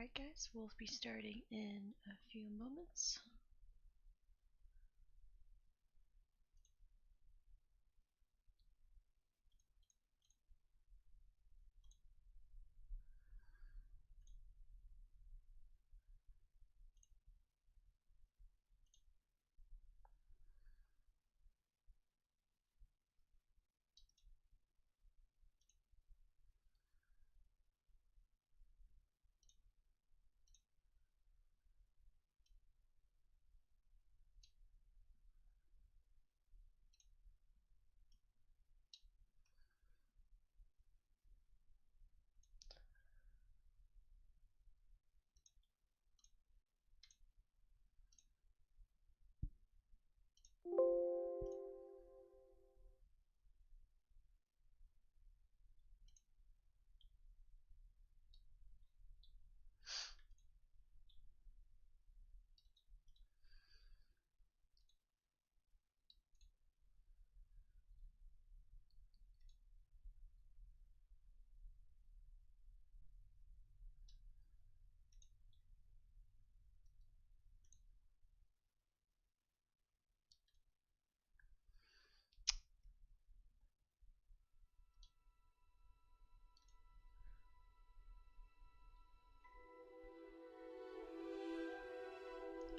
Alright guys, we'll be starting in a few moments.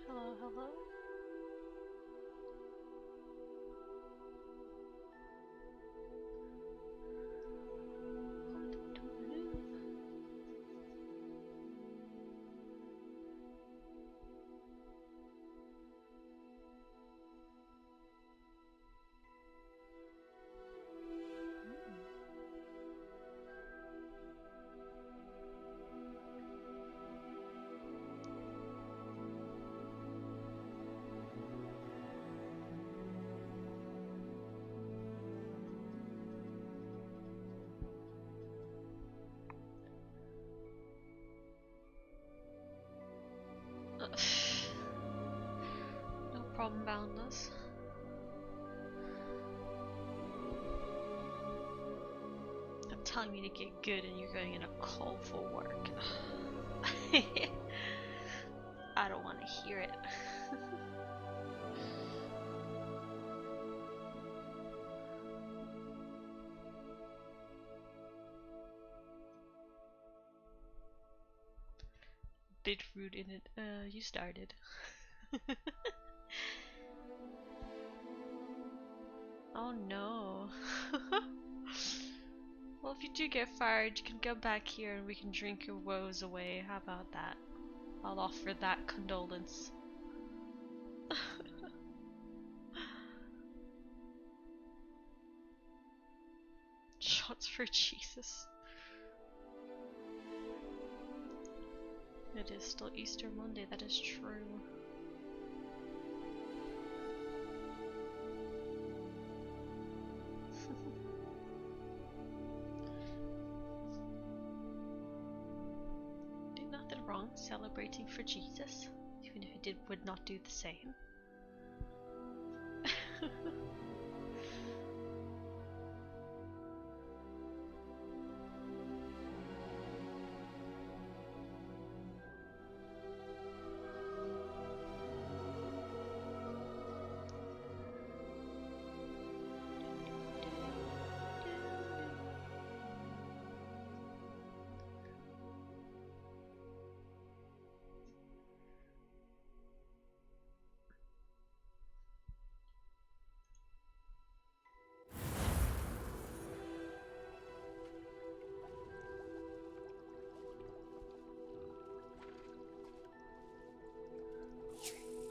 Hello, hello. No problem, Boundless. I'm telling you to get good and you're going in a call for work. I don't want to hear it. Bit rude in it. You started. Oh no. Well, if you do get fired, you can come back here and we can drink your woes away. How about that? I'll offer that condolence. Shots for Jesus. It is still Easter Monday, that is true. Do nothing wrong celebrating for Jesus, even if he would not do the same.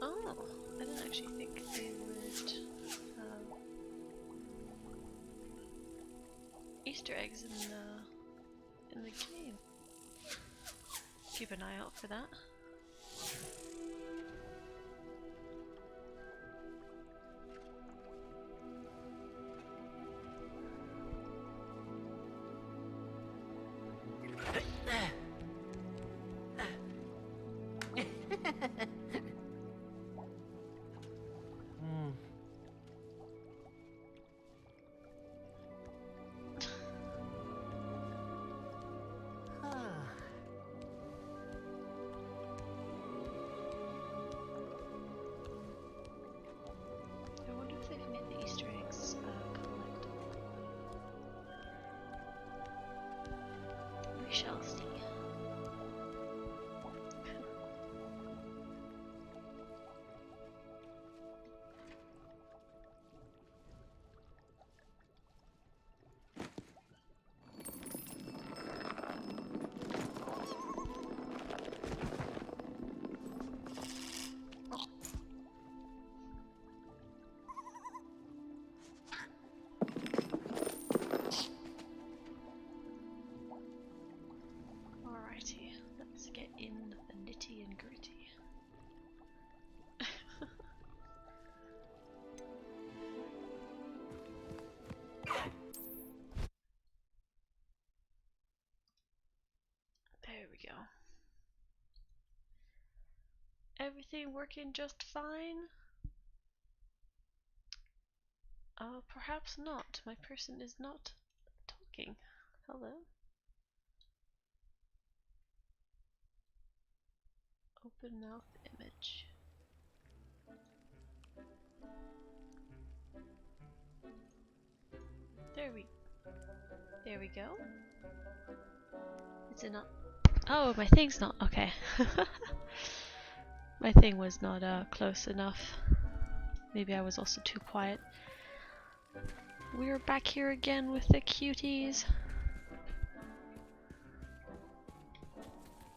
Oh, I didn't actually think they would have Easter eggs in the game. Keep an eye out for that. go. Everything working just fine? Perhaps not. My person is not talking. Hello? Open mouth image. There we go. Is it not? Oh, my thing's not. Okay. My thing was not close enough. Maybe I was also too quiet. We're back here again with the cuties.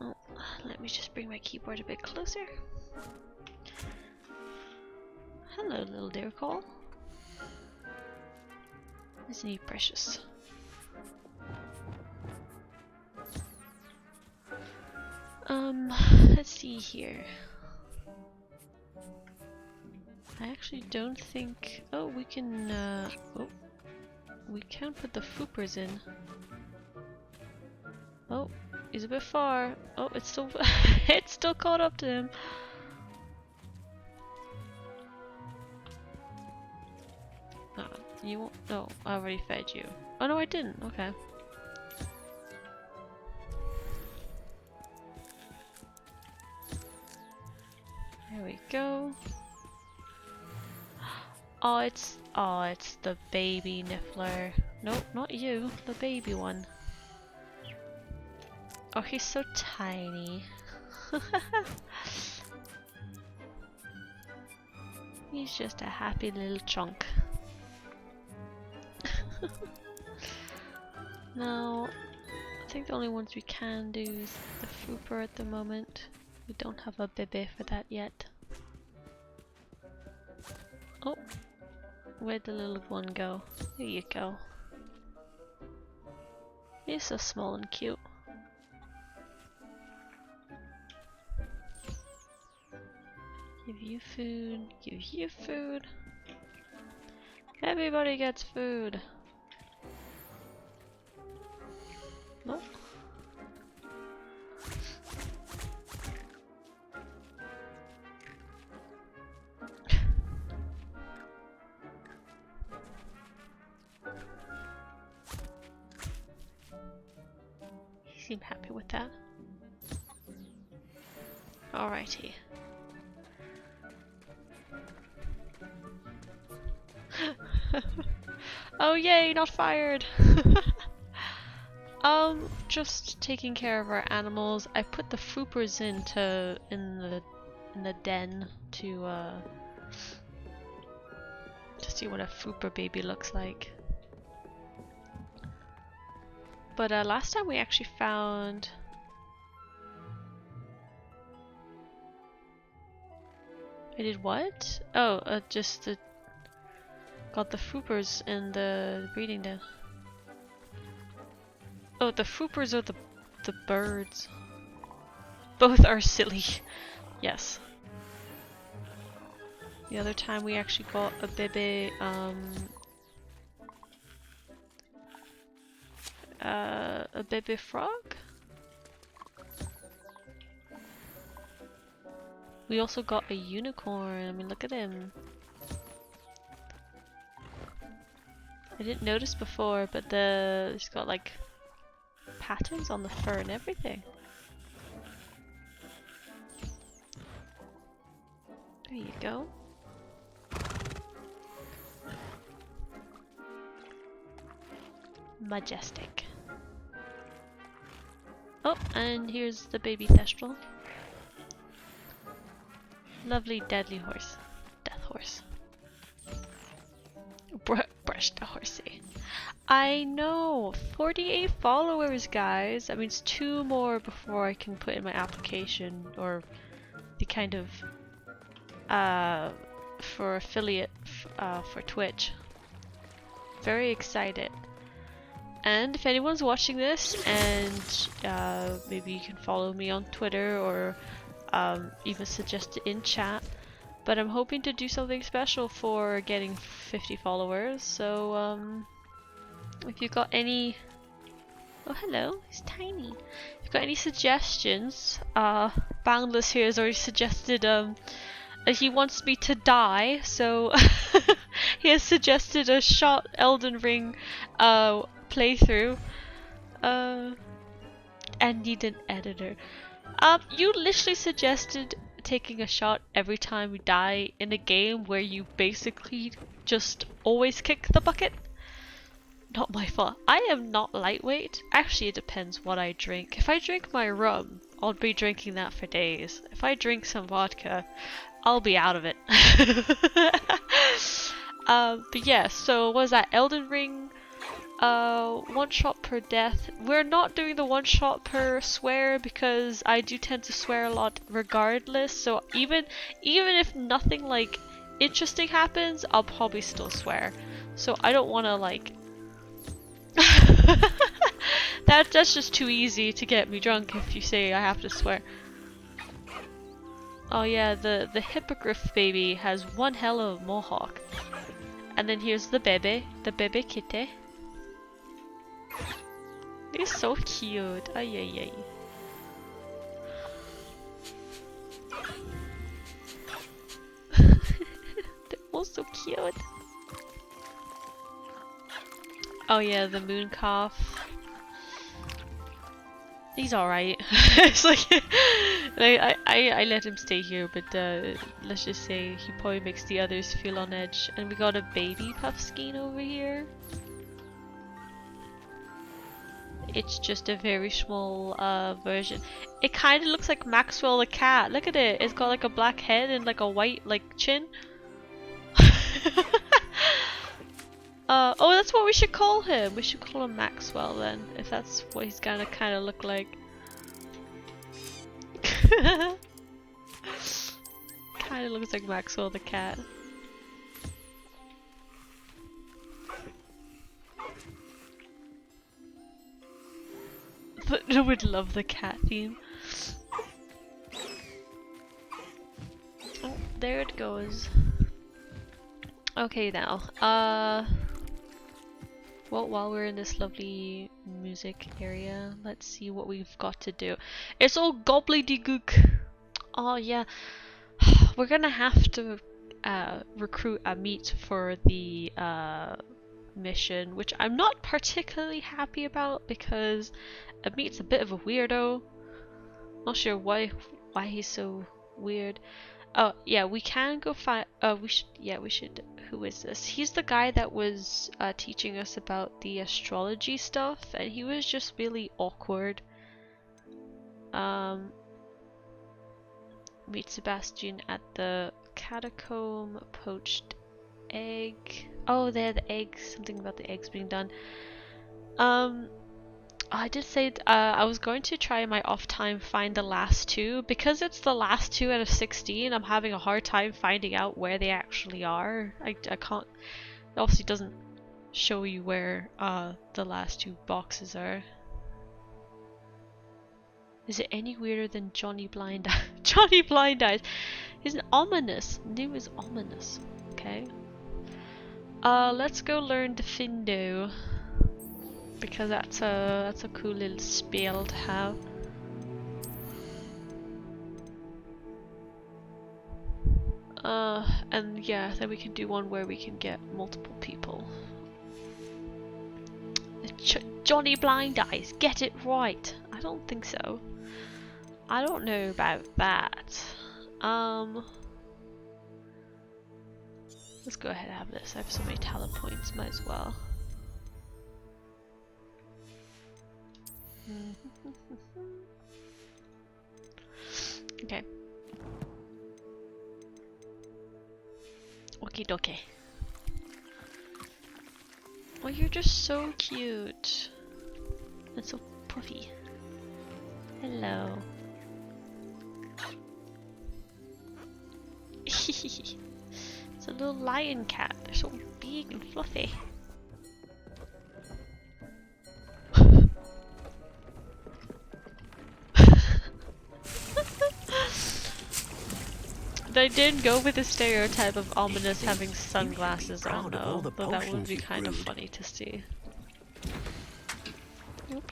Oh, let me just bring my keyboard a bit closer. Hello, little dear call. Isn't he precious? Let's see here. I actually don't think... Oh, we can, oh. We can put the foopers in. Oh, he's a bit far. Oh, it's still... it's still caught up to him. You won't... No, I already fed you. Oh no, I didn't. Okay. There we go. Oh, it's the baby niffler. Nope, not you, the baby one. Oh, he's so tiny. He's just a happy little chunk. Now, I think the only ones we can do is the Fooper at the moment. We don't have a bebe for that yet. Oh, where'd the little one go? There you go. He's so small and cute. Give you food, give you food. Everybody gets food. Nope. He seemed happy with that. Alrighty. Oh yay, not fired! Just taking care of our animals. I put the foopers in the den to see what a fooper baby looks like. But last time we actually found... I did what? Oh, just got the foopers in the breeding den. Oh, the foopers are the birds. Both are silly. Yes. The other time we actually got a bebe, a bebe frog? We also got a unicorn. I mean, look at him. I didn't notice before, but he's got like patterns on the fur and everything. There you go. Majestic. Oh, and here's the baby Thestral. Lovely deadly horse. Death horse. Brush the horsey. I know! 48 followers, guys! That means 2 more before I can put in my application, or the kind of for affiliate for Twitch. Very excited. And if anyone's watching this and maybe you can follow me on Twitter or even suggest it in chat, but I'm hoping to do something special for getting 50 followers, so if you've got any Oh, hello. He's tiny. If you've got any suggestions, Boundless here has already suggested, he wants me to die, so he has suggested a short Elden Ring, playthrough. And need an editor. You literally suggested taking a shot every time you die in a game where you basically just always kick the bucket. Not my fault. I am not lightweight. Actually, it depends what I drink. If I drink my rum, I'll be drinking that for days. If I drink some vodka, I'll be out of it. But yeah, so what was that? Elden Ring, one shot per death. We're not doing the one shot per swear because I do tend to swear a lot regardless. So even if nothing like interesting happens, I'll probably still swear. So I don't want to like. That's just too easy to get me drunk if you say I have to swear. Oh yeah, the hippogriff baby has one hell of a mohawk. And then here's the baby kitty. He's so cute. Ay ay ay. They're all so cute. Oh yeah, the moon calf. He's alright. It's like I let him stay here, but let's just say he probably makes the others feel on edge. And we got a baby puffskein over here. It's just a very small version. It kind of looks like Maxwell the cat. Look at it. It's got like a black head and like a white like chin. Oh, that's what we should call him. We should call him Maxwell then, if that's what he's gonna kind of look like. Kind of looks like Maxwell the cat. But I would love the cat theme. Oh, there it goes. Okay now, well, while we're in this lovely music area, let's see what we've got to do. It's all gobbledygook. Oh yeah, we're gonna have to recruit Amit for the mission, which I'm not particularly happy about because Amit's a bit of a weirdo. Not sure why he's so weird. Oh yeah, we can go find. We should. Who is this? He's the guy that was teaching us about the astrology stuff, and he was just really awkward. Meet Sebastian at the catacomb. Poached egg. Oh, there, the eggs. Something about the eggs being done. I did say I was going to try my off time find the last two. Because it's the last two out of 16, I'm having a hard time finding out where they actually are. I can't, it obviously doesn't show you where the last two boxes are. Is it any weirder than Johnny Blind Eyes? Johnny Blind Eyes is ominous. New is ominous. Okay. Let's go learn Defindo. Because that's a cool little spell to have. And yeah, then we can do one where we can get multiple people. Johnny Blind Eyes, get it right. I don't think so. I don't know about that. Let's go ahead and have this. I have so many talent points, might as well. Okay. Okie dokie. Oh, you're just so cute. And so puffy. Hello. It's a little lion cat. They're so big and fluffy. They did go with the stereotype of Ominous having sunglasses on though, but that would be kind of funny to see. Nope.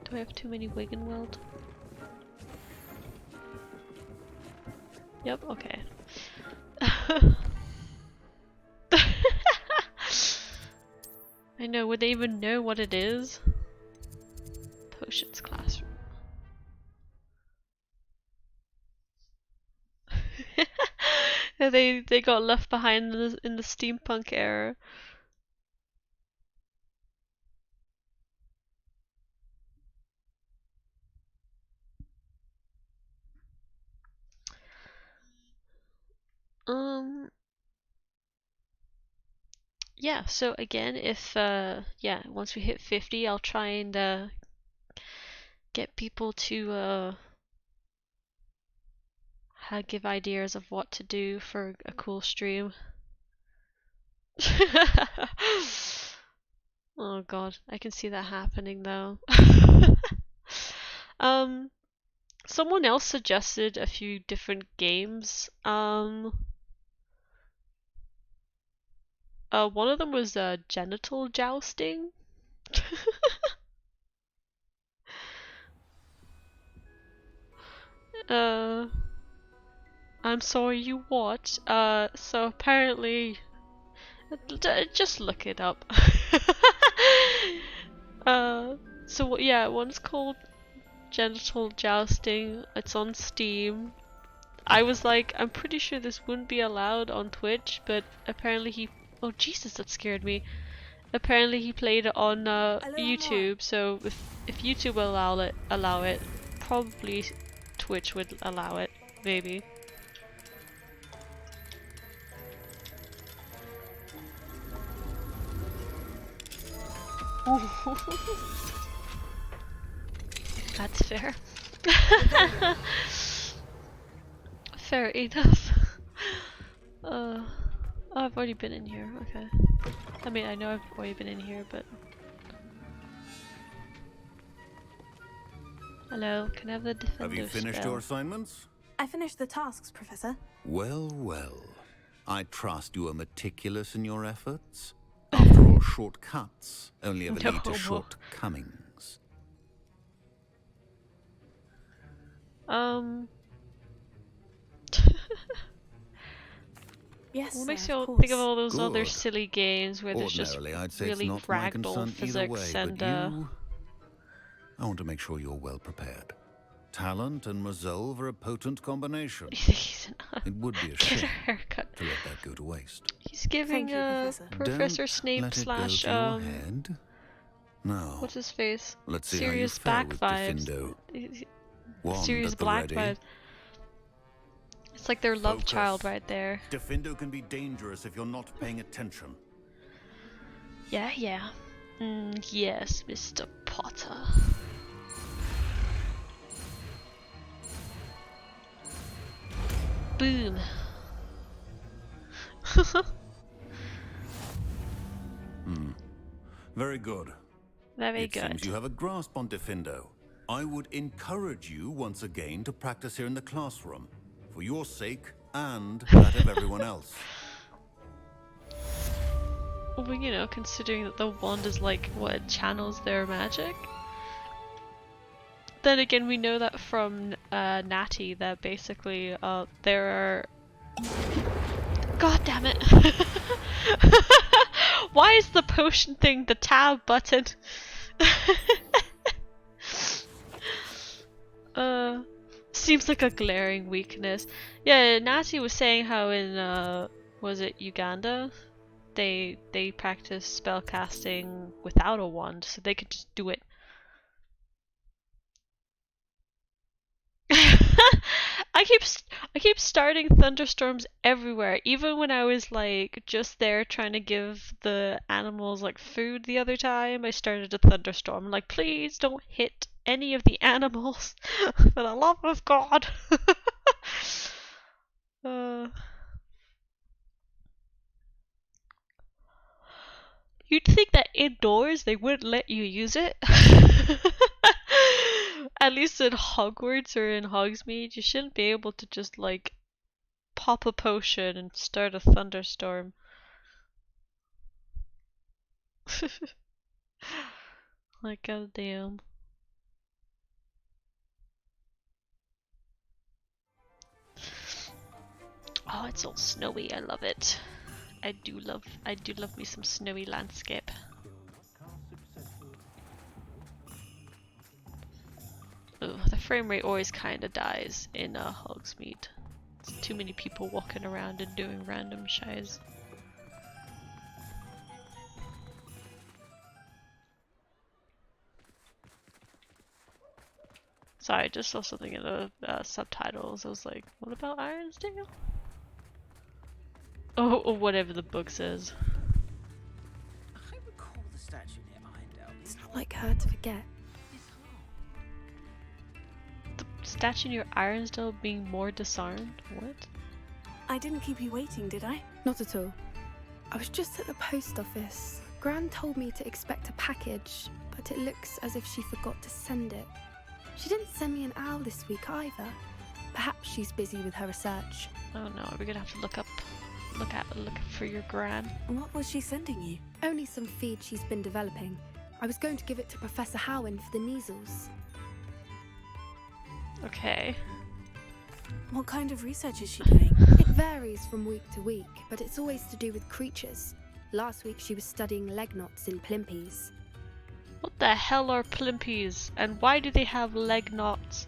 Do I have too many Wigan Weld? Yep, okay. I know, would they even know what it is? Potions classroom. Yeah, they got left behind in the steampunk era. Yeah, so again, if yeah, once we hit 50, I'll try and get people to give ideas of what to do for a cool stream. Oh god, I can see that happening though. Someone else suggested a few different games. One of them was genital jousting. I'm sorry, you what? So apparently, just look it up. So yeah, one's called genital jousting. It's on Steam. I was like, I'm pretty sure this wouldn't be allowed on Twitch, but apparently he. Oh Jesus, that scared me. Apparently he played it on YouTube. So if YouTube will allow it, probably Twitch would allow it. Maybe. That's fair. Fair enough. Oh, I've already been in here. Okay. I mean, I know I've already been in here, but. Hello, can I have the defender Have you finished spell? your assignments? I finished the tasks, Professor. Well, well. I trust you are meticulous in your efforts. After all, shortcuts only ever lead to No. shortcomings. Yes, What makes sir, you of all think of course. all those other Good. silly games where there's just Ordinarily, I'd say really it's not my ragdoll concern either way, physics but and you... I want to make sure you're well prepared. Talent and resolve are a potent combination. It would be a get a shame haircut. to let that go to waste. He's giving Thank you, Professor. Professor Don't Snape let it slash go to your head. Now, what's his face? let's see Sirius how you fare Black with vibes. Diffindo. Wand Sirius at the Black ready. vibes. It's like their love Focus. child right there. Diffindo can be dangerous if you're not paying attention. Yeah, yeah. Yes, Mr. Potter. Boom. Very good. Very It seems good. you have a grasp on Diffindo. I would encourage you once again to practice here in the classroom, for your sake and that of everyone else. Well, you know, considering that the wand is like what it channels their magic. Then again, we know that from Natty that basically there are. God damn it! Why is the potion thing the tab button? Seems like a glaring weakness. Yeah, Natty was saying how in was it Uganda? They practice spell casting without a wand, so they could just do it. I keep starting thunderstorms everywhere, even when I was like just there trying to give the animals like food the other time. I started a thunderstorm. I'm like, please don't hit any of the animals for the love of God. You'd think that indoors they wouldn't let you use it. At least in Hogwarts or in Hogsmeade, you shouldn't be able to just like pop a potion and start a thunderstorm. Like, goddamn. Oh, it's all snowy. I love it. I do love me some snowy landscape. Ugh, the frame rate always kind of dies in Hogsmeade. It's too many people walking around and doing random shies. Sorry, I just saw something in the subtitles. I was like, what about Ironsdale? Oh, or whatever the book says. I recall the statue near Irondale. It's not like her to forget. The statue near Ironsdale being more disarmed? What? I didn't keep you waiting, did I? Not at all. I was just at the post office. Gran told me to expect a package, but it looks as if she forgot to send it. She didn't send me an owl this week either. Perhaps she's busy with her research. Oh no, are we gonna have to look for your gran? What was she sending you? Only some feed she's been developing. I was going to give it to Professor Howen for the measles. Okay. What kind of research is she doing? It varies from week to week, but it's always to do with creatures. Last week she was studying leg knots in plimpies. What the hell are plimpies? And why do they have leg knots?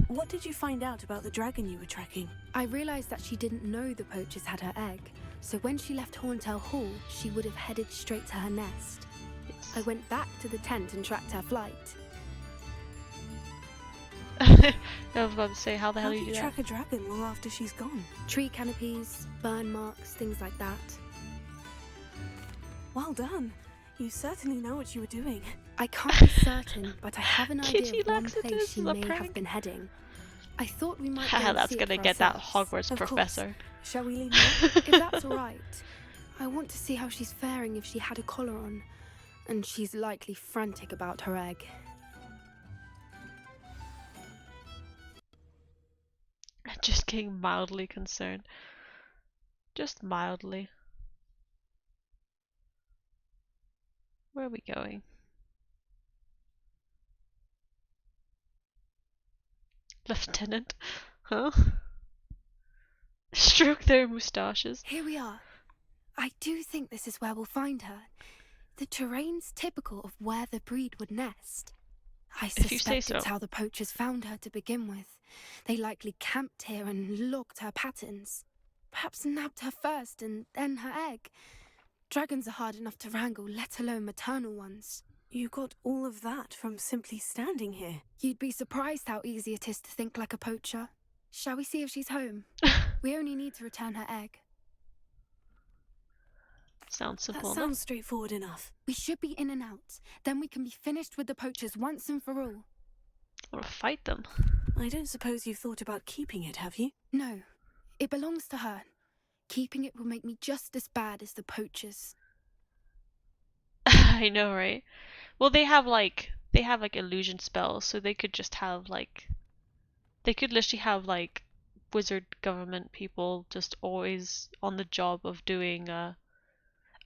What did you find out about the dragon you were tracking? I realised that she didn't know the poachers had her egg, so when she left Horntail Hall, she would have headed straight to her nest. Yes. I went back to the tent and tracked her flight. I was about to say, how the hell How do do you you do that? track a dragon long after she's gone? Tree canopies, burn marks, things like that. Well done. You certainly know what you were doing. I can't be certain, but I have an idea Kitty of one Laxatus place she is a may prank. have been heading. I thought we might be Haha, able to that's see it gonna for get that ourselves. Hogwarts Of course. professor. Shall we leave now? If that's alright. I want to see how she's faring if she had a collar on. And she's likely frantic about her egg. Just getting mildly concerned. Just mildly. Where are we going? Lieutenant? Huh? Stroke their moustaches. Here we are. I do think this is where we'll find her. The terrain's typical of where the breed would nest. I If you say suspect it's so. how the poachers found her to begin with. They likely camped here and logged her patterns. Perhaps nabbed her first and then her egg. Dragons are hard enough to wrangle, let alone maternal ones. You got all of that from simply standing here. You'd be surprised how easy it is to think like a poacher. Shall we see if she's home? We only need to return her egg. Sounds That simple enough. sounds straightforward enough. We should be in and out. Then we can be finished with the poachers once and for all. I want to fight them. I don't suppose you've thought about keeping it, have you? No, it belongs to her. Keeping it will make me just as bad as the poachers. I know, right? Well, they have like illusion spells, so they could just have they could literally have like wizard government people just always on the job of doing oh,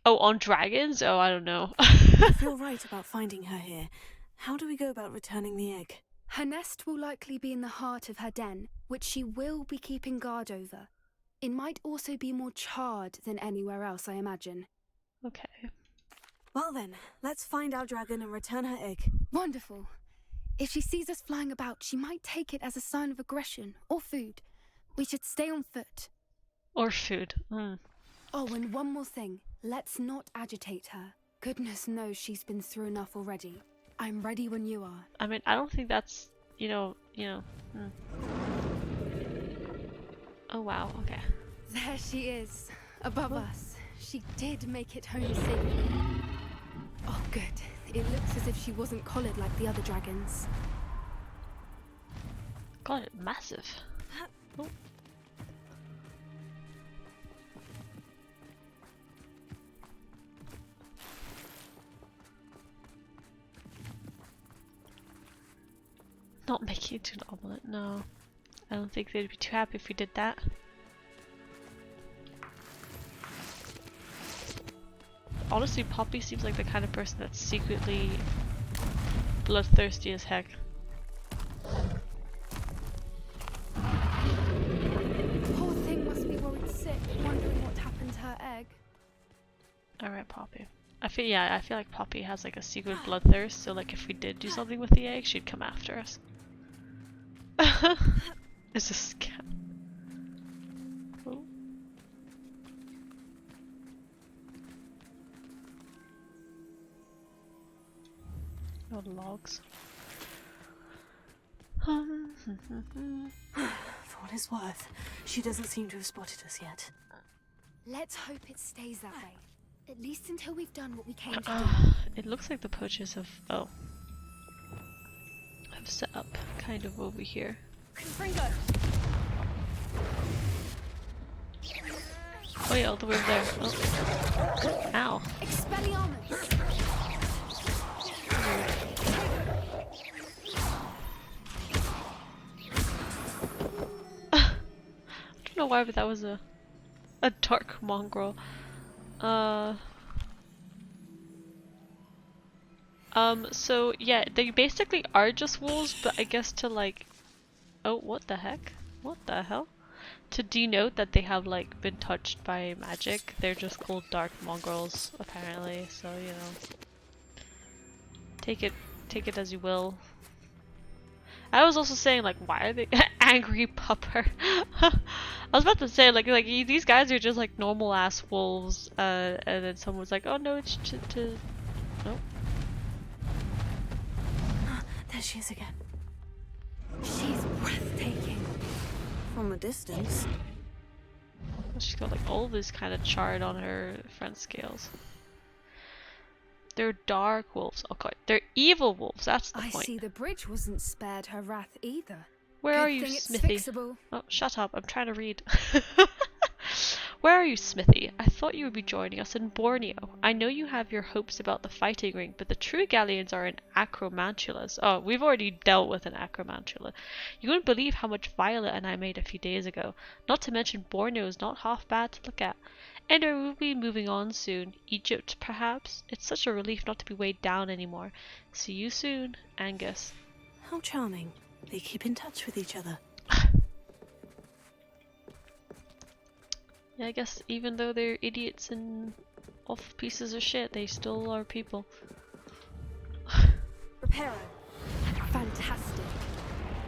on dragons? Oh, I don't know. If you're right about finding her here, how do we go about returning the egg? Her nest will likely be in the heart of her den, which she will be keeping guard over. It might also be more charred than anywhere else, I imagine. Okay. Well then, let's find our dragon and return her egg. Wonderful. If she sees us flying about, she might take it as a sign of aggression or food. We should stay on foot. Or food. Mm. Oh, and one more thing. Let's not agitate her. Goodness knows she's been through enough already. I'm ready when you are. I mean, I don't think that's, mm. Oh wow, okay. There she is, above us. She did make it home safely. Oh, good. It looks as if she wasn't collared like the other dragons. God, it's massive. Oh. Not making it to an omelette, no. I don't think they'd be too happy if we did that. Honestly, Poppy seems like the kind of person that's secretly bloodthirsty as heck. Poor thing must be Alright, Poppy. I feel like Poppy has like a secret bloodthirst, so like if we did do something with the egg, she'd come after us. It's a scam. Oh. No logs. For what it's worth, she doesn't seem to have spotted us yet. Let's hope it stays that way. At least until we've done what we came to do. It looks like the poachers have have set up kind of over here. Confringo! Oh yeah, all the way over there. Oh. Ow. Expelliarmus! I don't know why, but that was a dark mongrel. So yeah, they basically are just wolves, but I guess to like, oh, what the heck? What the hell? To denote that they have like been touched by magic, they're just called dark mongrels, apparently, so you know. Take it as you will. I was also saying like, why are they angry pupper? I was about to say like these guys are just like normal ass wolves, and then someone was like, oh no, it's to nope. There she is again. She's breathtaking. From a distance. She's got like all this kind of charred on her front scales. They're dark wolves. Okay, they're evil wolves. That's the point. I see the bridge wasn't spared her wrath either. Where are you, Smithy? Oh, shut up! I'm trying to read. Where are you, Smithy? I thought you would be joining us in Borneo. I know you have your hopes about the fighting ring, but the true galleons are in acromantulas. Oh, we've already dealt with an acromantula. You wouldn't believe how much Violet and I made a few days ago. Not to mention Borneo is not half bad to look at. And we'll be moving on soon. Egypt, perhaps? It's such a relief not to be weighed down anymore. See you soon, Angus. How charming. They keep in touch with each other. Yeah, I guess even though they're idiots and awful pieces of shit, they still are people. Reparo. Fantastic.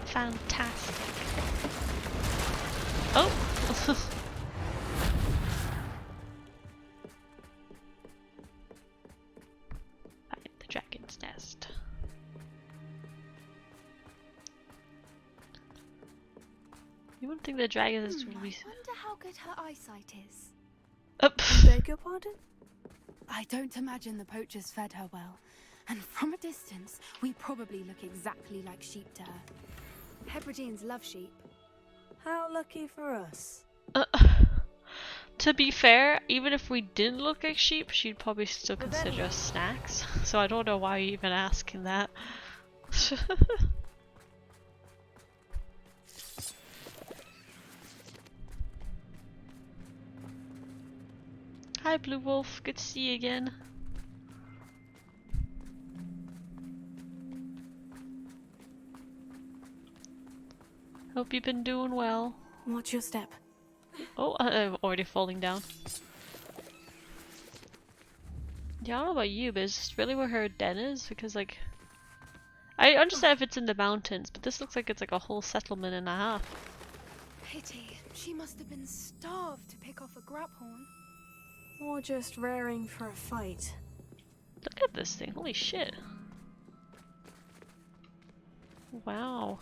Fantastic. Oh! Find the dragon's nest. You wouldn't think the dragon is I really... wonder how good her eyesight is. Beg your pardon? I don't imagine the poachers fed her well. And from a distance, we probably look exactly like sheep to her. Hebrideans love sheep. How lucky for us. To be fair, even if we didn't look like sheep, she'd probably still consider us snacks. So I don't know why you're even asking that. Hi Blue Wolf, good to see you again. Hope you've been doing well. Watch your step. Oh, I'm already falling down. Yeah, I don't know about you, but is this really where her den is? Because like, I understand if it's in the mountains, but this looks like it's like a whole settlement and a half. Pity. She must have been starved to pick off a graphorn. Or just raring for a fight. Look at this thing, holy shit. Wow.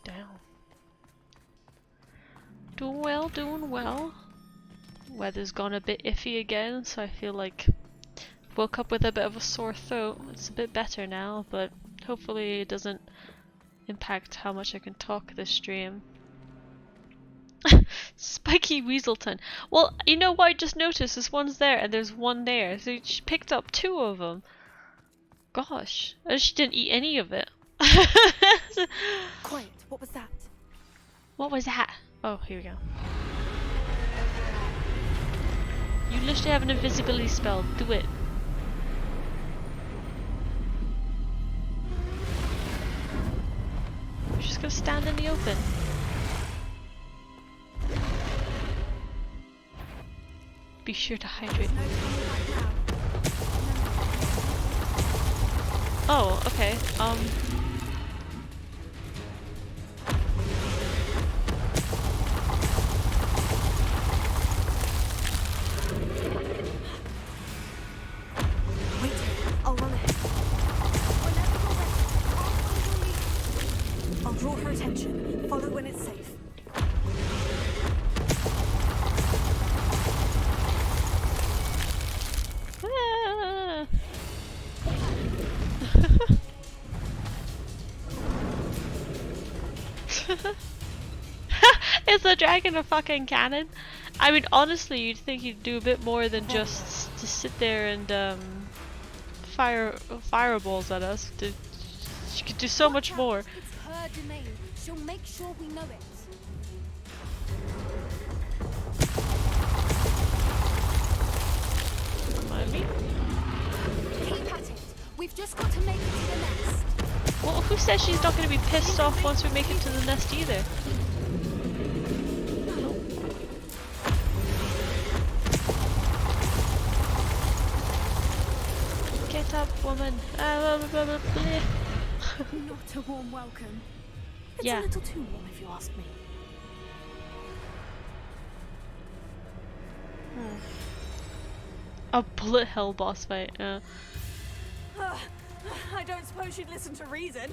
Damn. Doing well, doing well. Weather's gone a bit iffy again, so I feel like woke up with a bit of a sore throat. It's a bit better now, but hopefully it doesn't impact how much I can talk this stream. Spiky Weaselton. Well, you know what I just noticed? This one's there and there's one there. So she picked up two of them. Gosh. And she didn't eat any of it. Quiet, what was that? What was that? Oh, here we go. You literally have an invisibility spell. Do it. You're just gonna stand in the open. Be sure to hydrate. No turning back now. Oh, okay. Wait, I'll run ahead. Whenever you're ready, I'll follow your lead. I'll draw her attention. Follow when it's safe. Ah. Is the dragon a fucking cannon? I mean, honestly, you'd think he'd do a bit more than just to sit there and fire fireballs at us. She could do so much Watch out, more. It's her domain. She'll make sure we know it. Remind me. Keep at it. We've just got to make it to the nest. Well, who says she's not going to be pissed off once we make it to the nest either? Get up, woman. Not a warm welcome. It's Yeah. a little too warm if you ask me. A bullet hell boss fight. I don't suppose she'd listen to reason.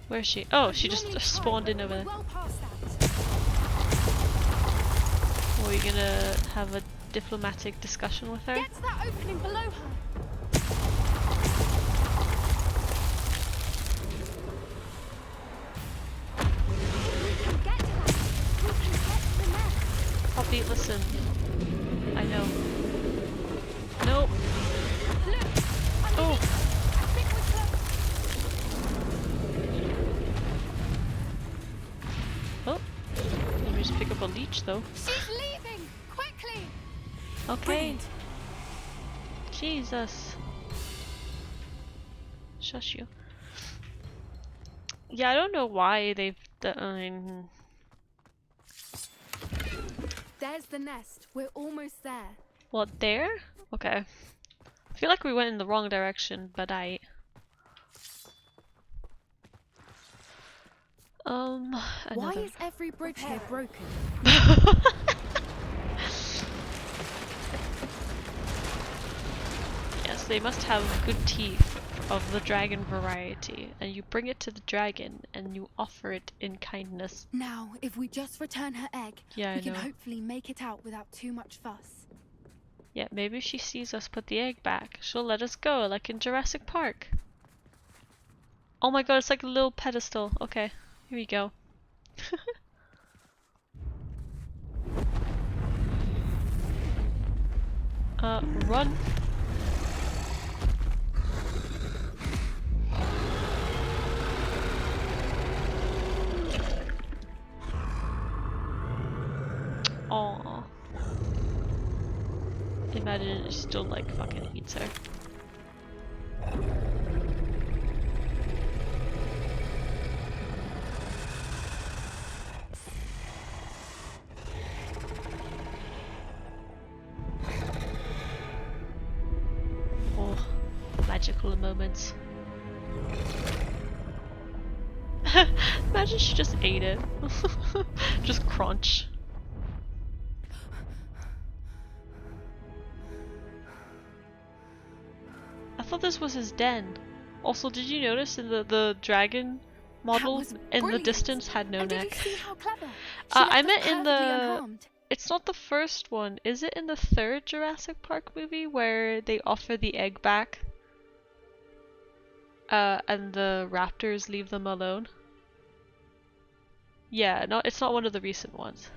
Where's she? Oh, she just Normally spawned in try, over but there. we're well past that. Are we gonna have a diplomatic discussion with her? Get to that opening below her. We can get to that. We can get to the nest. Poppy, listen. I know. Nope. Look, Oh. I think we're close. Oh. Let me just pick up a leech though. She's leaving! Quickly! Okay. Brilliant. Jesus. Shush you. Yeah, I don't know why they've done. There's the nest. We're almost there. What, there? Okay. I feel like we went in the wrong direction, but Why another. is every bridge here broken? Yes, they must have good teeth of the dragon variety, and you bring it to the dragon and you offer it in kindness. Now, if we just return her egg, Yeah, we I can know. hopefully make it out without too much fuss. Yeah, maybe if she sees us put the egg back, she'll let us go, like in Jurassic Park. Oh my god, it's like a little pedestal. Okay, here we go. Run. Aww. Imagine it still like fucking eats her. Oh, magical moments. Imagine she just ate it. Just crunch. I thought this was his den. Also, did you notice in the dragon model was in the brilliant. distance had no And did neck? you see how clever? I left us meant in perfectly the. unharmed. It's not the first one. Is it in the third Jurassic Park movie where they offer the egg back? And the raptors leave them alone? Yeah, no, it's not one of the recent ones.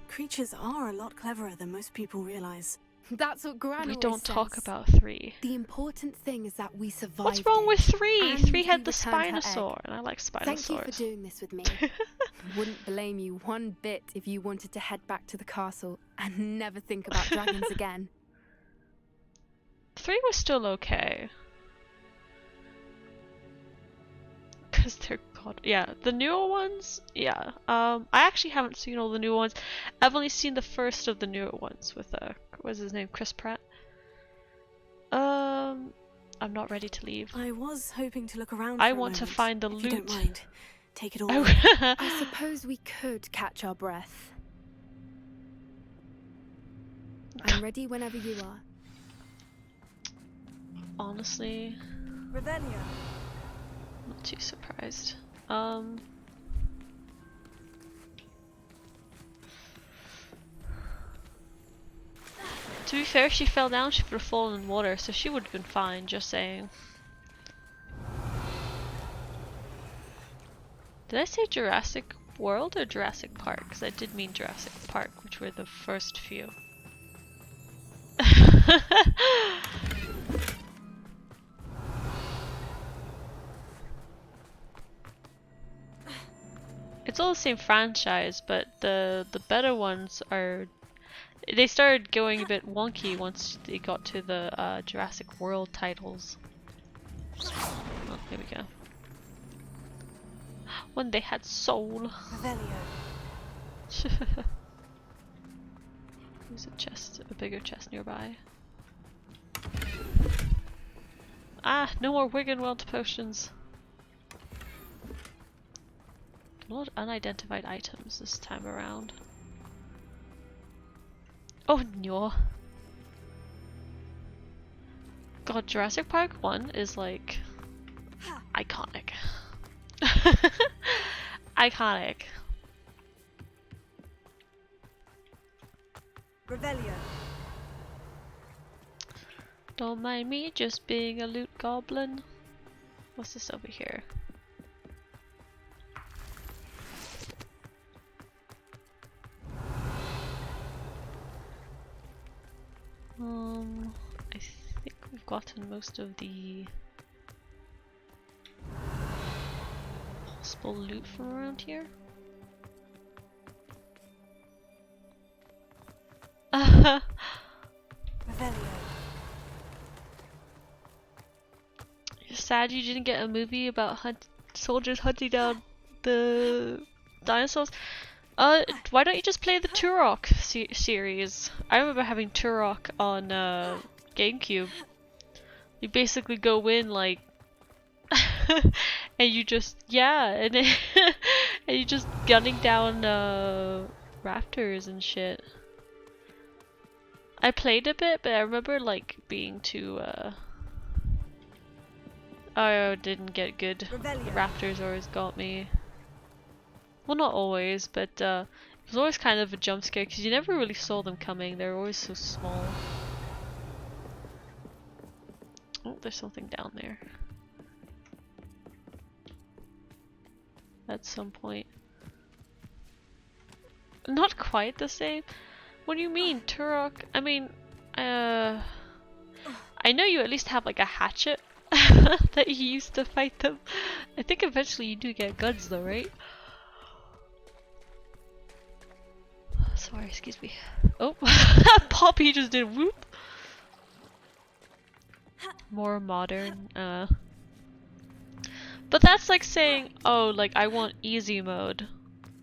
Creatures are a lot cleverer than most people realize. That's what Gran We always don't talk says. about 3. The important thing is that we survived. What's wrong with 3? and 3 had we the returned her egg. Spinosaur, and I like Thank you for Spinosaurs. doing this with me. Wouldn't blame you one bit if you wanted to head back to the castle and never think about dragons again. 3 was still okay. Because they're God, yeah, the newer ones, yeah. I actually haven't seen all the newer ones. I've only seen the first of the newer ones with what's his name, Chris Pratt. I'm not ready to leave. I was hoping to look around. I for a want to moment, find the if loot. You don't mind. Take it all. I suppose we could catch our breath. I'm ready whenever you are. Honestly, Revelio. not too surprised. To be fair, she fell down, she would have fallen in water, so she would have been fine, just saying. Did I say Jurassic World or Jurassic Park? Because I did mean Jurassic Park, which were the first few. It's all the same franchise, but the better ones are... They started going a bit wonky once they got to the Jurassic World titles. Oh, here we go. When they had soul. Revelio. There's a chest, a bigger chest nearby. Ah, no more Wiggenweld potions. A lot of unidentified items this time around. Oh no. God, Jurassic Park 1 is like iconic. Iconic. Revelio. Don't mind me just being a loot goblin. What's this over here? I think we've gotten most of the possible loot from around here. Revelio. You're sad you didn't get a movie about soldiers hunting down the dinosaurs. Why don't you just play the Turok series? I remember having Turok on GameCube. You basically go in like, and you just and you just gunning down raptors and shit. I played a bit, but I remember like being too. I didn't get good. The raptors always got me. Well, not always, but it was always kind of a jump scare because you never really saw them coming. They were always so small. Oh, there's something down there. At some point. Not quite the same. What do you mean, Turok? I mean, I know you at least have like a hatchet that you use to fight them. I think eventually you do get guns though, right? Sorry, excuse me. Oh, Poppy just did whoop. More modern, But that's like saying, oh, like I want easy mode.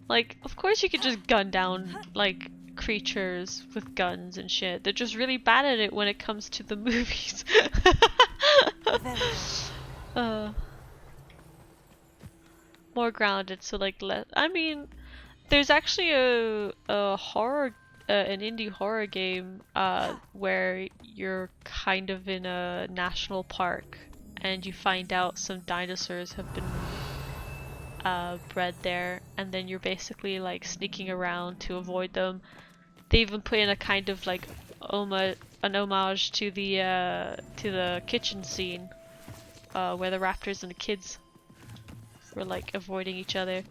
Like, of course you could just gun down, like, creatures with guns and shit. They're just really bad at it when it comes to the movies. More grounded, so like I mean, there's actually a horror, an indie horror game, where you're kind of in a national park, and you find out some dinosaurs have been bred there, and then you're basically like sneaking around to avoid them. They even put in a kind of like an homage to the kitchen scene, where the raptors and the kids were like avoiding each other.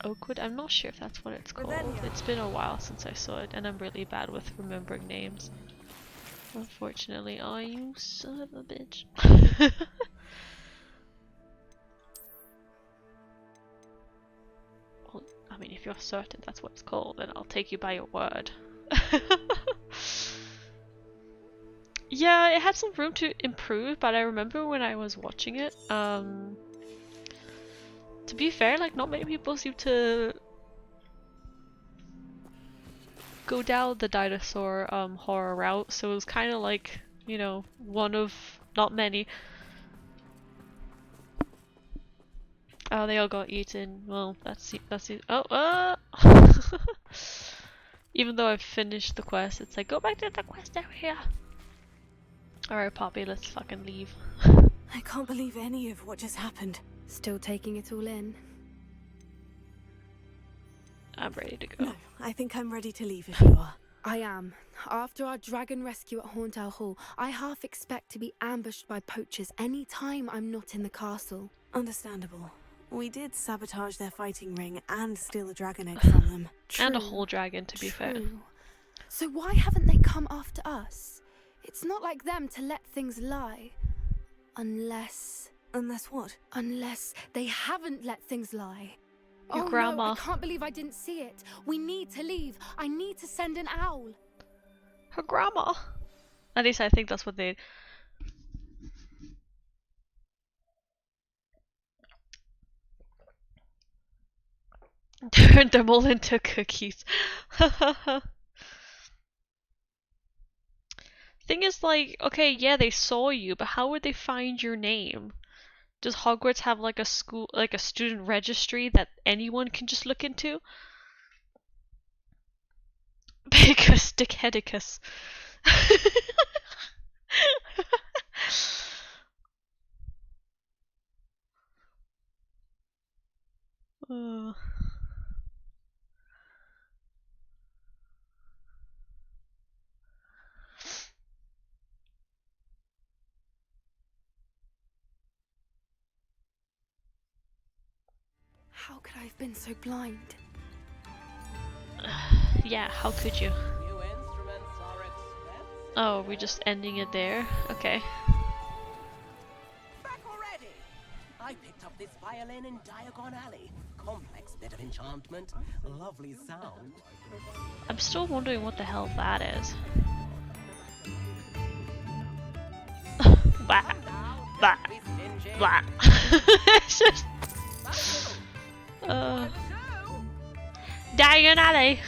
Oakwood? I'm not sure if that's what it's called. It's been a while since I saw it, and I'm really bad with remembering names. Unfortunately. Oh, you son of a bitch. Well, I mean, if you're certain that's what it's called, then I'll take you by your word. Yeah, it had some room to improve, but I remember when I was watching it, To be fair, like not many people seem to go down the dinosaur horror route, so it was kind of like, you know, one of not many. Oh, they all got eaten. Well, that's it. Oh, even though I've finished the quest, it's like, go back to the quest area. Alright, Poppy, let's fucking leave. I can't believe any of what just happened. Still taking it all in. I'm ready to go. No, I think I'm ready to leave if you are. I am. After our dragon rescue at Hauntow Hall, I half expect to be ambushed by poachers any time I'm not in the castle. Understandable. We did sabotage their fighting ring and steal a dragon egg from them. And a True. whole dragon, to be fair. True. So why haven't they come after us? It's not like them to let things lie. Unless what? Unless they haven't let things lie. Your Oh grandma. no, I can't believe I didn't see it. We need to leave. I need to send an owl. Her grandma. At least I think that's what they... Turned them all into cookies. Thing is, like, okay, yeah, they saw you, but how would they find your name? Does Hogwarts have like a school, like a student registry that anyone can just look into? Because Dickheadicus. uh. How could I have been so blind? Yeah, how could you? New instruments are expensive. Oh, we're just ending it there? Okay. Back already! I picked up this violin in Diagon Alley. Complex bit of enchantment. Lovely sound. I'm still wondering what the hell that is. Blah. Blah. Be stingy. Blah. It's just... Diagon Alley!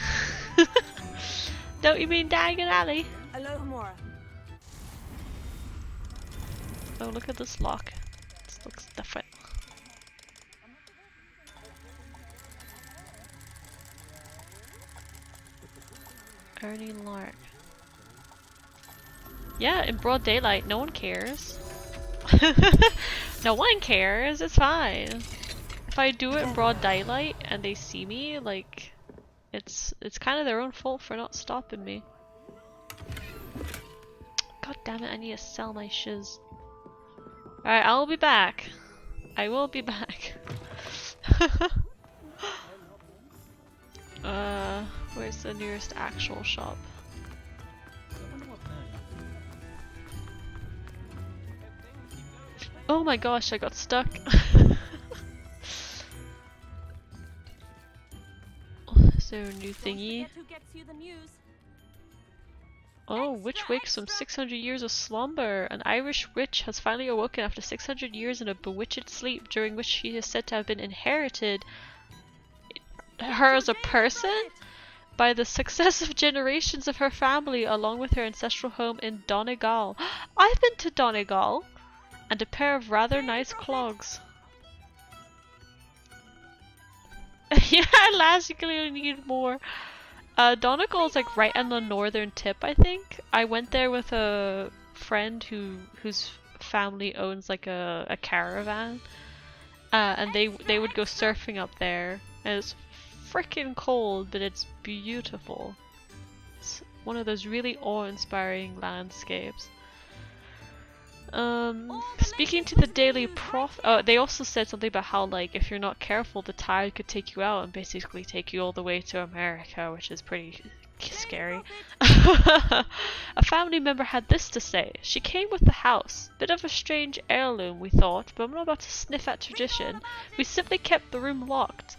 Don't you mean Diagon Alley? Aloha Mora. Oh, look at this lock. This looks different. Ernie Lark. Yeah, in broad daylight, no one cares. No one cares, it's fine. If I do it in broad daylight and they see me, like, it's kind of their own fault for not stopping me. God damn it, I need to sell my shiz. Alright, I'll be back. I will be back. Where's the nearest actual shop? Oh my gosh, I got stuck. Is there a new thingy? Oh, witch wakes from 600 years of slumber. An Irish witch has finally awoken after 600 years in a bewitched sleep, during which she is said to have been inherited, her as a person, by the successive generations of her family, along with her ancestral home in Donegal. I've been to Donegal! And a pair of rather nice clogs. Yeah, lass, you clearly need more. Donegal is like right on the northern tip, I think. I went there with a friend whose family owns like a caravan. And they would go surfing up there. And it's freaking cold, but it's beautiful. It's one of those really awe-inspiring landscapes. Speaking to the Daily Prophet, oh, they also said something about how, like, if you're not careful, the tide could take you out and basically take you all the way to America, which is pretty scary. A family member had this to say: "She came with the house. Bit of a strange heirloom, we thought, but I'm not about to sniff at tradition. We simply kept the room locked.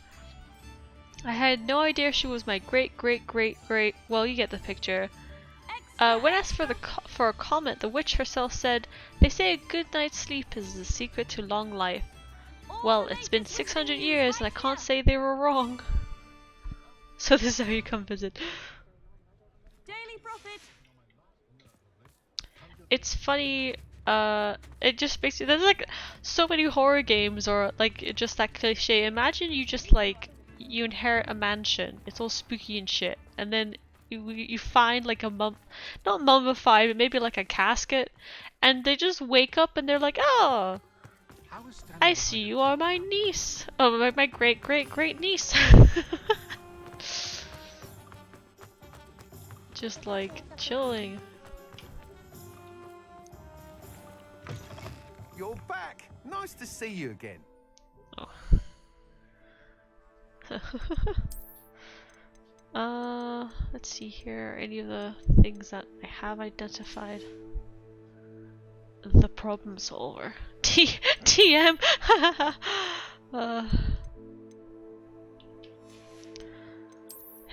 I had no idea she was my great, well, you get the picture. When asked for a comment, the witch herself said, 'They say a good night's sleep is the secret to long life. Well, it's been 600 years and I can't say they were wrong. So this is how you come visit. Daily profit. It's funny, it just makes you, there's like so many horror games or like just that cliche. Imagine you just like, you inherit a mansion, it's all spooky and shit, and then you find like a not mummified, but maybe like a casket, and they just wake up and they're like, oh, I see you are my niece. Oh, my great great great niece. Just like chilling. You're back. Nice to see you again. Let's see here. Any of the things that I have identified. The problem solver. TM.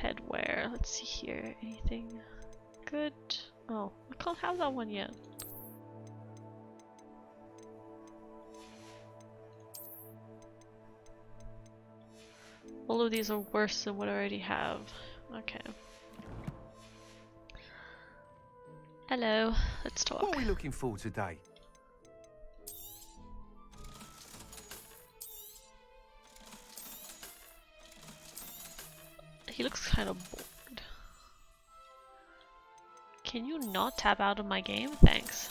Headwear. Let's see here. Anything good? Oh, I can't have that one yet. All of these are worse than what I already have. Okay. Hello, let's talk. What are we looking for today? He looks kind of bored. Can you not tab out of my game? Thanks.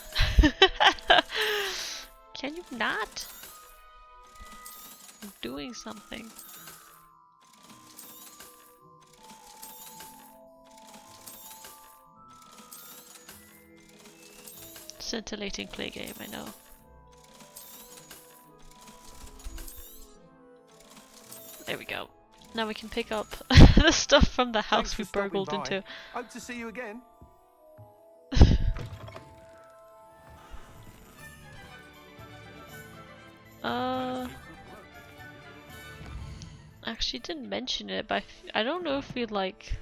Can you not? I'm doing something. Scintillating play game, I know. There we go. Now we can pick up the stuff from the house we burgled into. Hope to see you again. Actually didn't mention it, but I don't know if we like...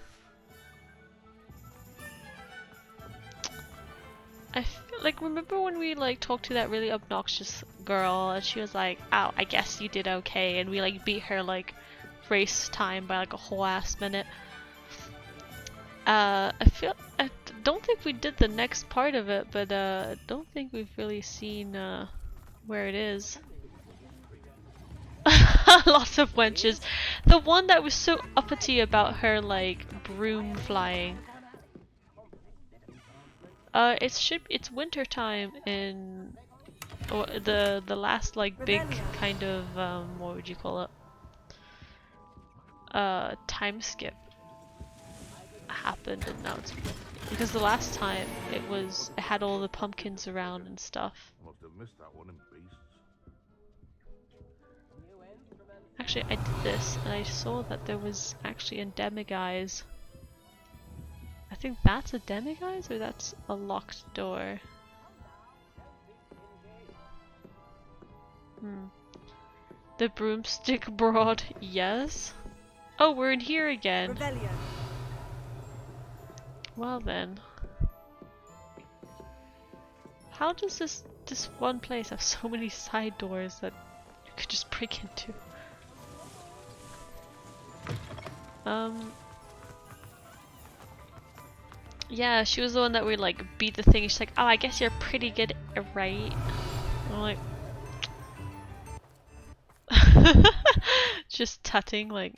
like, remember when we like talked to that really obnoxious girl and she was like, "Oh, I guess you did okay," and we like beat her like race time by like a whole ass minute. I don't think we did the next part of it, but I don't think we've really seen where it is. Lots of wenches. The one that was so uppity about her like broom flying. It's winter time in the last like big kind of what would you call it? Time skip happened, and now it's because the last time it had all the pumpkins around and stuff. Must have missed that one in beasts. Actually, I did this and I saw that there was actually a demiguise. I think that's a demiguise or that's a locked door. The broomstick broad, yes. Oh, we're in here again. Rebellion. Well then. How does this one place have so many side doors that you could just break into? Yeah, she was the one that we like beat the thing. She's like, "Oh, I guess you're pretty good, right?" And I'm like, just tutting, like,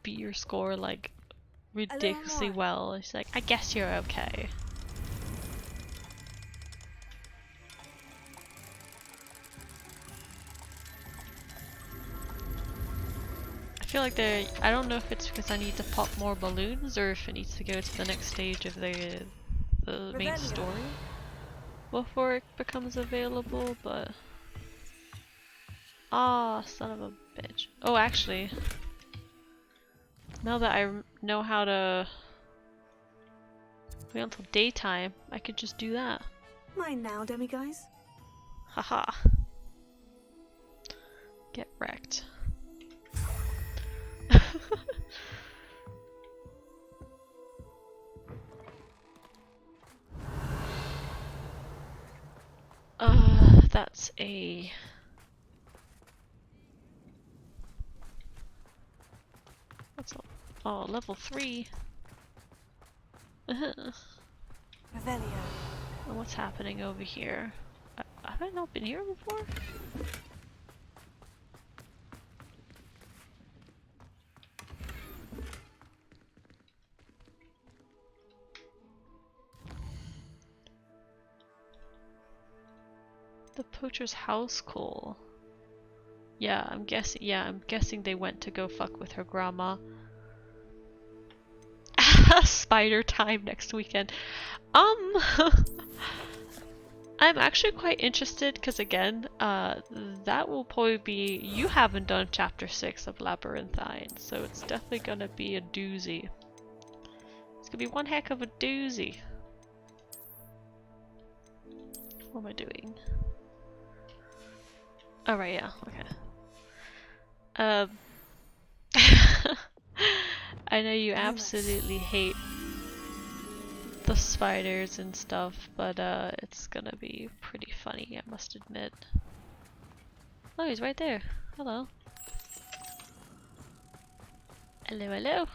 beat your score like ridiculously well. She's like, "I guess you're okay." I feel like I don't know if it's because I need to pop more balloons or if it needs to go to the next stage of the main story before it becomes available, but... Ah, son of a bitch. Oh, actually, now that I know how to wait until daytime, I could just do that. Mine now, demiguise. Haha. Get wrecked. that's a... That's a... Oh, level 3. And Revelio. what's happening over here? Have I not been here before? The poacher's house call. Yeah, I'm guessing they went to go fuck with her grandma. Spider time next weekend. I'm actually quite interested because again, that will probably be, you haven't done chapter 6 of Labyrinthine, so it's definitely gonna be a doozy. It's gonna be one heck of a doozy. What am I doing? Oh right, yeah, okay. I know you absolutely hate the spiders and stuff, but it's gonna be pretty funny, I must admit. Oh, he's right there. Hello. Hello, hello.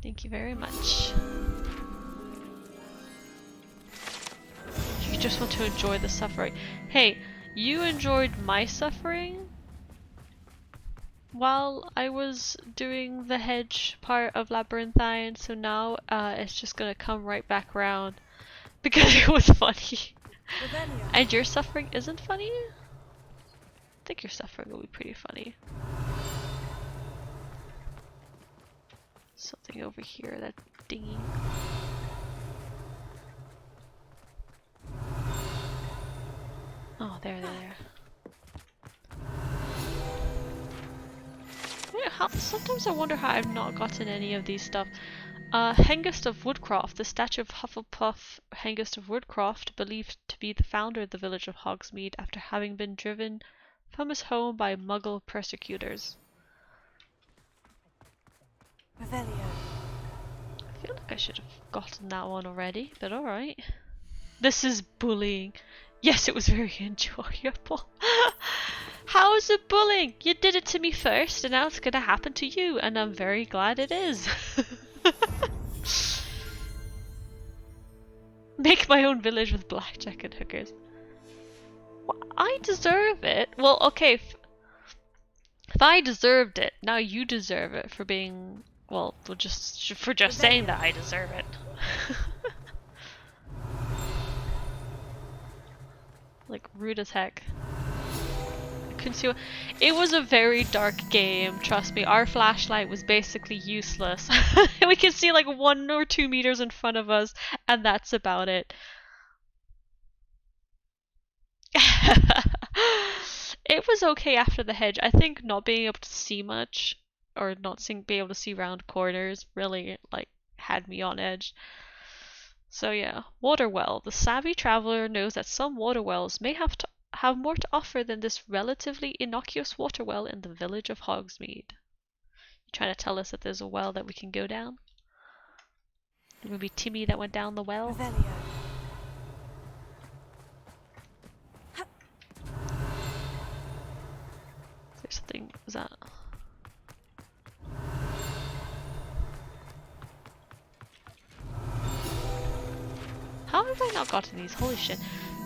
Thank you very much. You just want to enjoy the suffering. Hey, you enjoyed my suffering while I was doing the hedge part of Labyrinthine, so now it's just gonna come right back around because it was funny. Revelio. And your suffering isn't funny? I think your suffering will be pretty funny. Something over here, that dingy. Oh, there. Sometimes I wonder how I've not gotten any of these stuff. Hengist of Woodcroft, the statue of Hufflepuff Hengist of Woodcroft, believed to be the founder of the village of Hogsmeade after having been driven from his home by Muggle persecutors. Revelio. I feel like I should have gotten that one already, but alright. This is bullying. Yes, it was very enjoyable. How is it bullying? You did it to me first, and now it's gonna happen to you, and I'm very glad it is. Make my own village with blackjack and hookers. Well, I deserve it. Well, okay, if I deserved it, now you deserve it for being, well, for just saying that I deserve it. Like, rude as heck. I couldn't see what... It was a very dark game, trust me. Our flashlight was basically useless. We could see like 1 or 2 meters in front of us, and that's about it. It was okay after the hedge. I think not being able to see much, or not being able to see round corners, really like had me on edge. So yeah, water well. The savvy traveler knows that some water wells may have more to offer than this relatively innocuous water well in the village of Hogsmeade. You trying to tell us that there's a well that we can go down? Maybe Timmy that went down the well? Revelio. Is there something? Is that? How have I not gotten these? Holy shit.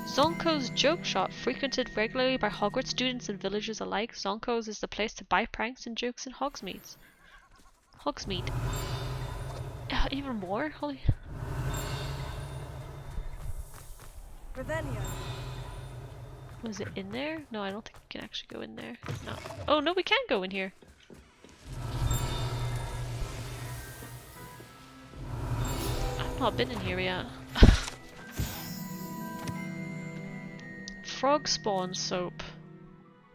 Zonko's Joke Shop, frequented regularly by Hogwarts students and villagers alike. Zonko's is the place to buy pranks and jokes in Hogsmeade. Even more? Holy... Revelio. Was it in there? No, I don't think we can actually go in there. No. Oh no, we can go in here. I've not been in here yet. Frog spawn soap.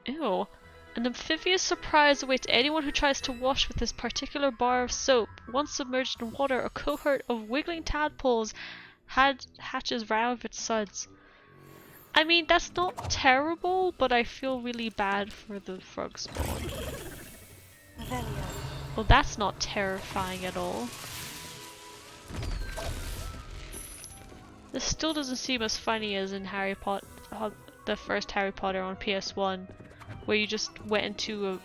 Ew. An amphibious surprise awaits anyone who tries to wash with this particular bar of soap. Once submerged in water, a cohort of wiggling tadpoles hatches right of its suds. I mean, that's not terrible, but I feel really bad for the frog spawn. Revelio. Well, that's not terrifying at all. This still doesn't seem as funny as in Harry Potter, the first Harry Potter on PS1, where you just went into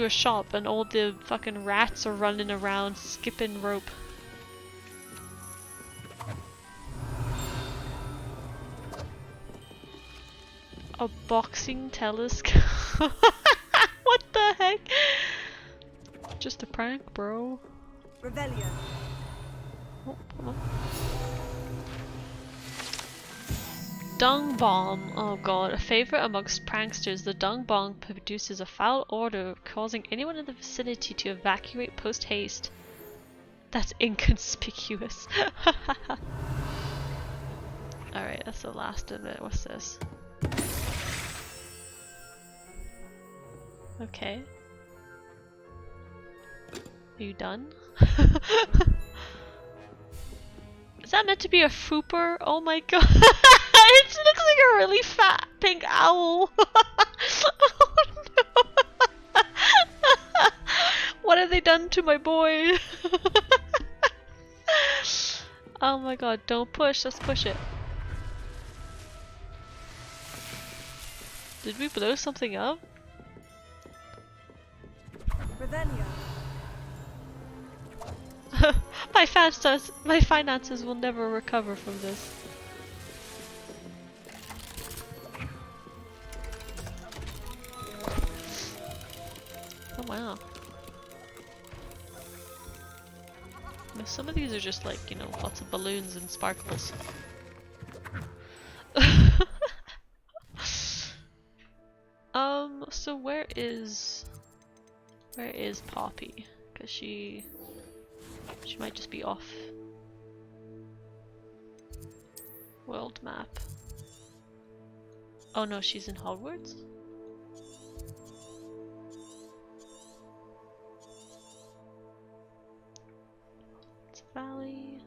a shop and all the fucking rats are running around skipping rope. A boxing telescope? What the heck? Just a prank, bro. Revelio. Oh, hold on. Dung bomb. Oh god, a favorite amongst pranksters, the dung bomb produces a foul odor, causing anyone in the vicinity to evacuate post haste. That's inconspicuous. Alright, that's the last of it. What's this? Okay. Are you done? Is that meant to be a fooper? Oh my god. It looks like a really fat pink owl. Oh no. What have they done to my boy? Oh my god, don't push, let's push it. Did we blow something up? Revelio. My finances will never recover from this. Oh wow. Now, some of these are just like, you know, lots of balloons and sparkles. So where is Poppy? Cause she might just be off. World map. Oh no, she's in Hogwarts? It's Valley.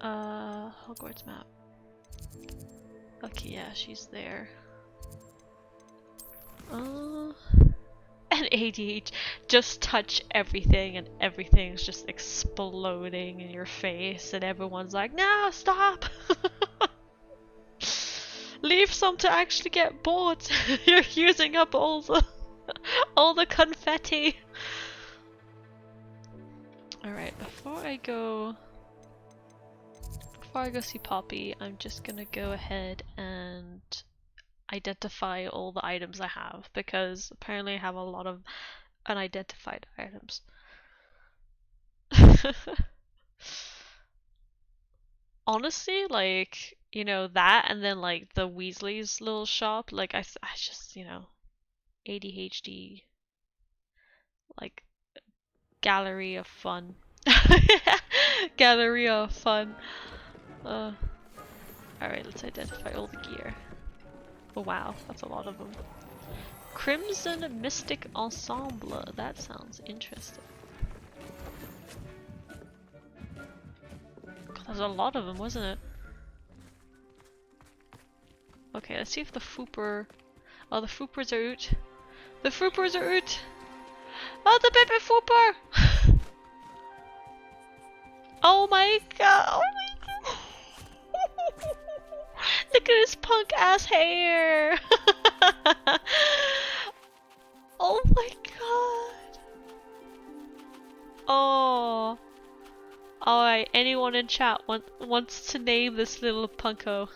Hogwarts map. Okay, yeah, she's there. And ADH, just touch everything and everything's just exploding in your face and everyone's like, no, stop! Leave some to actually get bought! You're using up all the confetti! Alright, before I go see Poppy, I'm just gonna go ahead and identify all the items I have, because apparently I have a lot of unidentified items. Honestly, like, you know, that and then like the Weasley's little shop, like I just, you know, ADHD, like, gallery of fun. Gallery of fun. Alright, let's identify all the gear. Oh wow, that's a lot of them. Crimson Mystic Ensemble, that sounds interesting. God, there's a lot of them, wasn't it? Okay, let's see if the Fooper... Oh, the Foopers are out. The Foopers are out! Oh, the baby Fooper! Oh my god! Oh my god! Look at his punk ass hair! Oh my god! Oh. Alright, anyone in chat wants to name this little punko.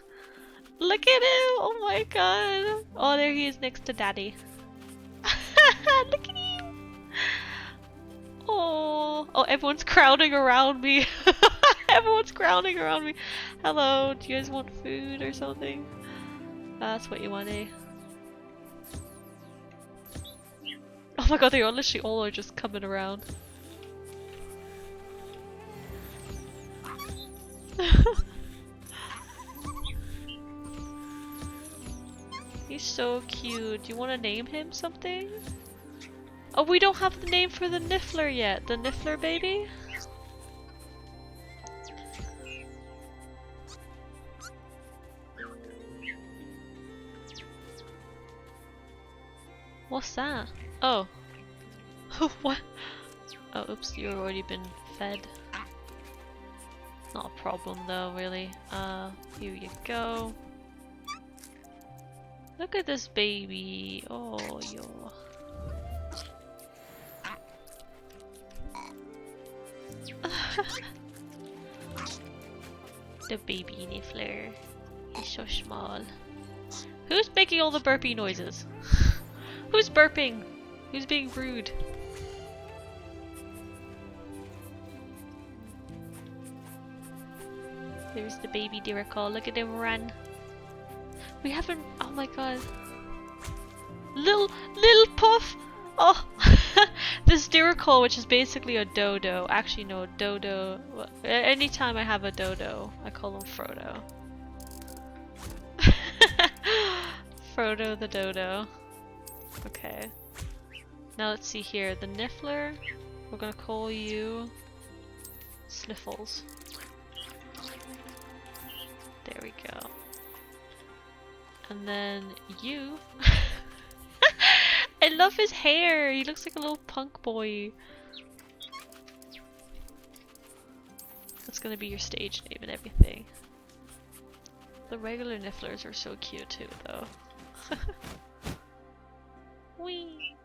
Look at him! Oh my god! Oh, there he is next to daddy. Look at him! Oh, everyone's crowding around me. Everyone's crowding around me. Hello, do you guys want food or something? That's what you want, eh? Oh my god, they are literally all just coming around. He's so cute. Do you want to name him something? Oh, we don't have the name for the Niffler yet. The Niffler baby? What's that? Oh. What? Oh, oops, you've already been fed. Not a problem though, really. Here you go. Look at this baby. Oh, yo. The baby niffler. He's so small. Who's making all the burpy noises? Who's burping? Who's being rude? There's the baby Dirical. Look at him run. We haven't. Oh my god. Little Puff. Oh, this Dirical, which is basically a dodo. Actually, no, dodo. Anytime I have a dodo, I call him Frodo. Frodo the dodo. Okay. Now let's see here. The Niffler. We're gonna call you Sniffles. There we go. And then you. I love his hair! He looks like a little punk boy. That's gonna be your stage name and everything. The regular Nifflers are so cute too, though. Whee!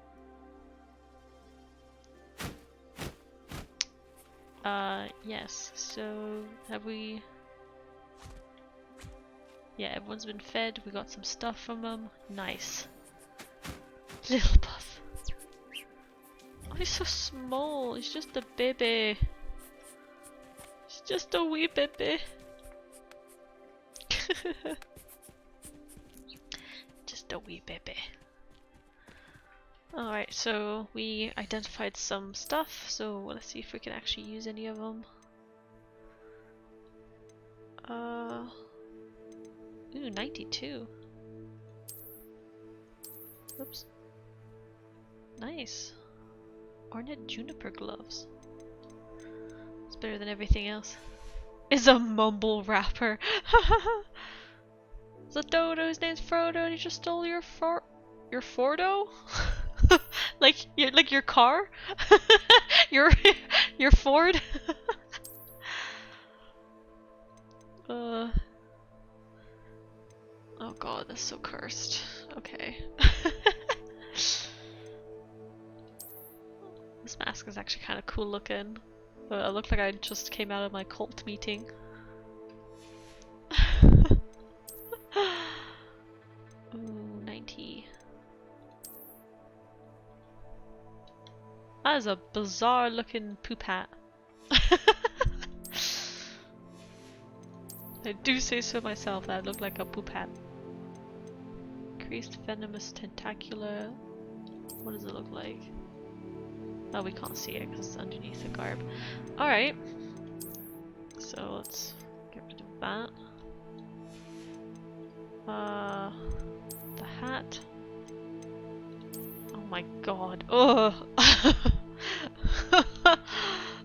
Yes. So, have we... Yeah, everyone's been fed. We got some stuff from them. Nice. Little Puff. Oh, he's so small. He's just a baby. He's just a wee baby. Just a wee baby. Alright, so we identified some stuff, so let's see if we can actually use any of them. Ooh, 92. Oops. Nice. Ornate juniper gloves. It's better than everything else. It's a mumble wrapper. It's a dodo, his name's Frodo, and he just stole your Fordo? like your car? your Ford? Oh god, that's so cursed. Okay. This mask is actually kind of cool looking. I look like I just came out of my cult meeting. Ooh, 90. That is a bizarre looking poop hat. I do say so myself, that looked like a poop hat. Increased venomous tentacular. What does it look like? Oh, we can't see it because it's underneath the garb. Alright. So let's get rid of that. The hat. Oh my god. Ugh.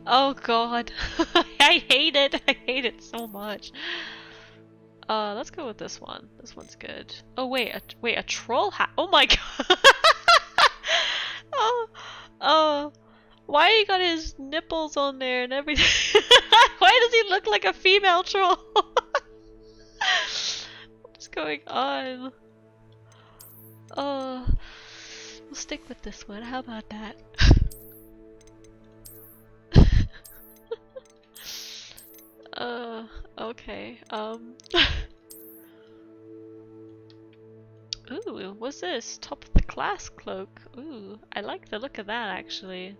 Oh god. I hate it. I hate it so much. Let's go with this one. This one's good. Oh wait, a troll hat. Oh my god. Why he got his nipples on there and everything? Why does he look like a female troll? What's going on? We'll stick with this one. How about that? Okay. Ooh, what's this? Top of the class cloak. Ooh, I like the look of that actually.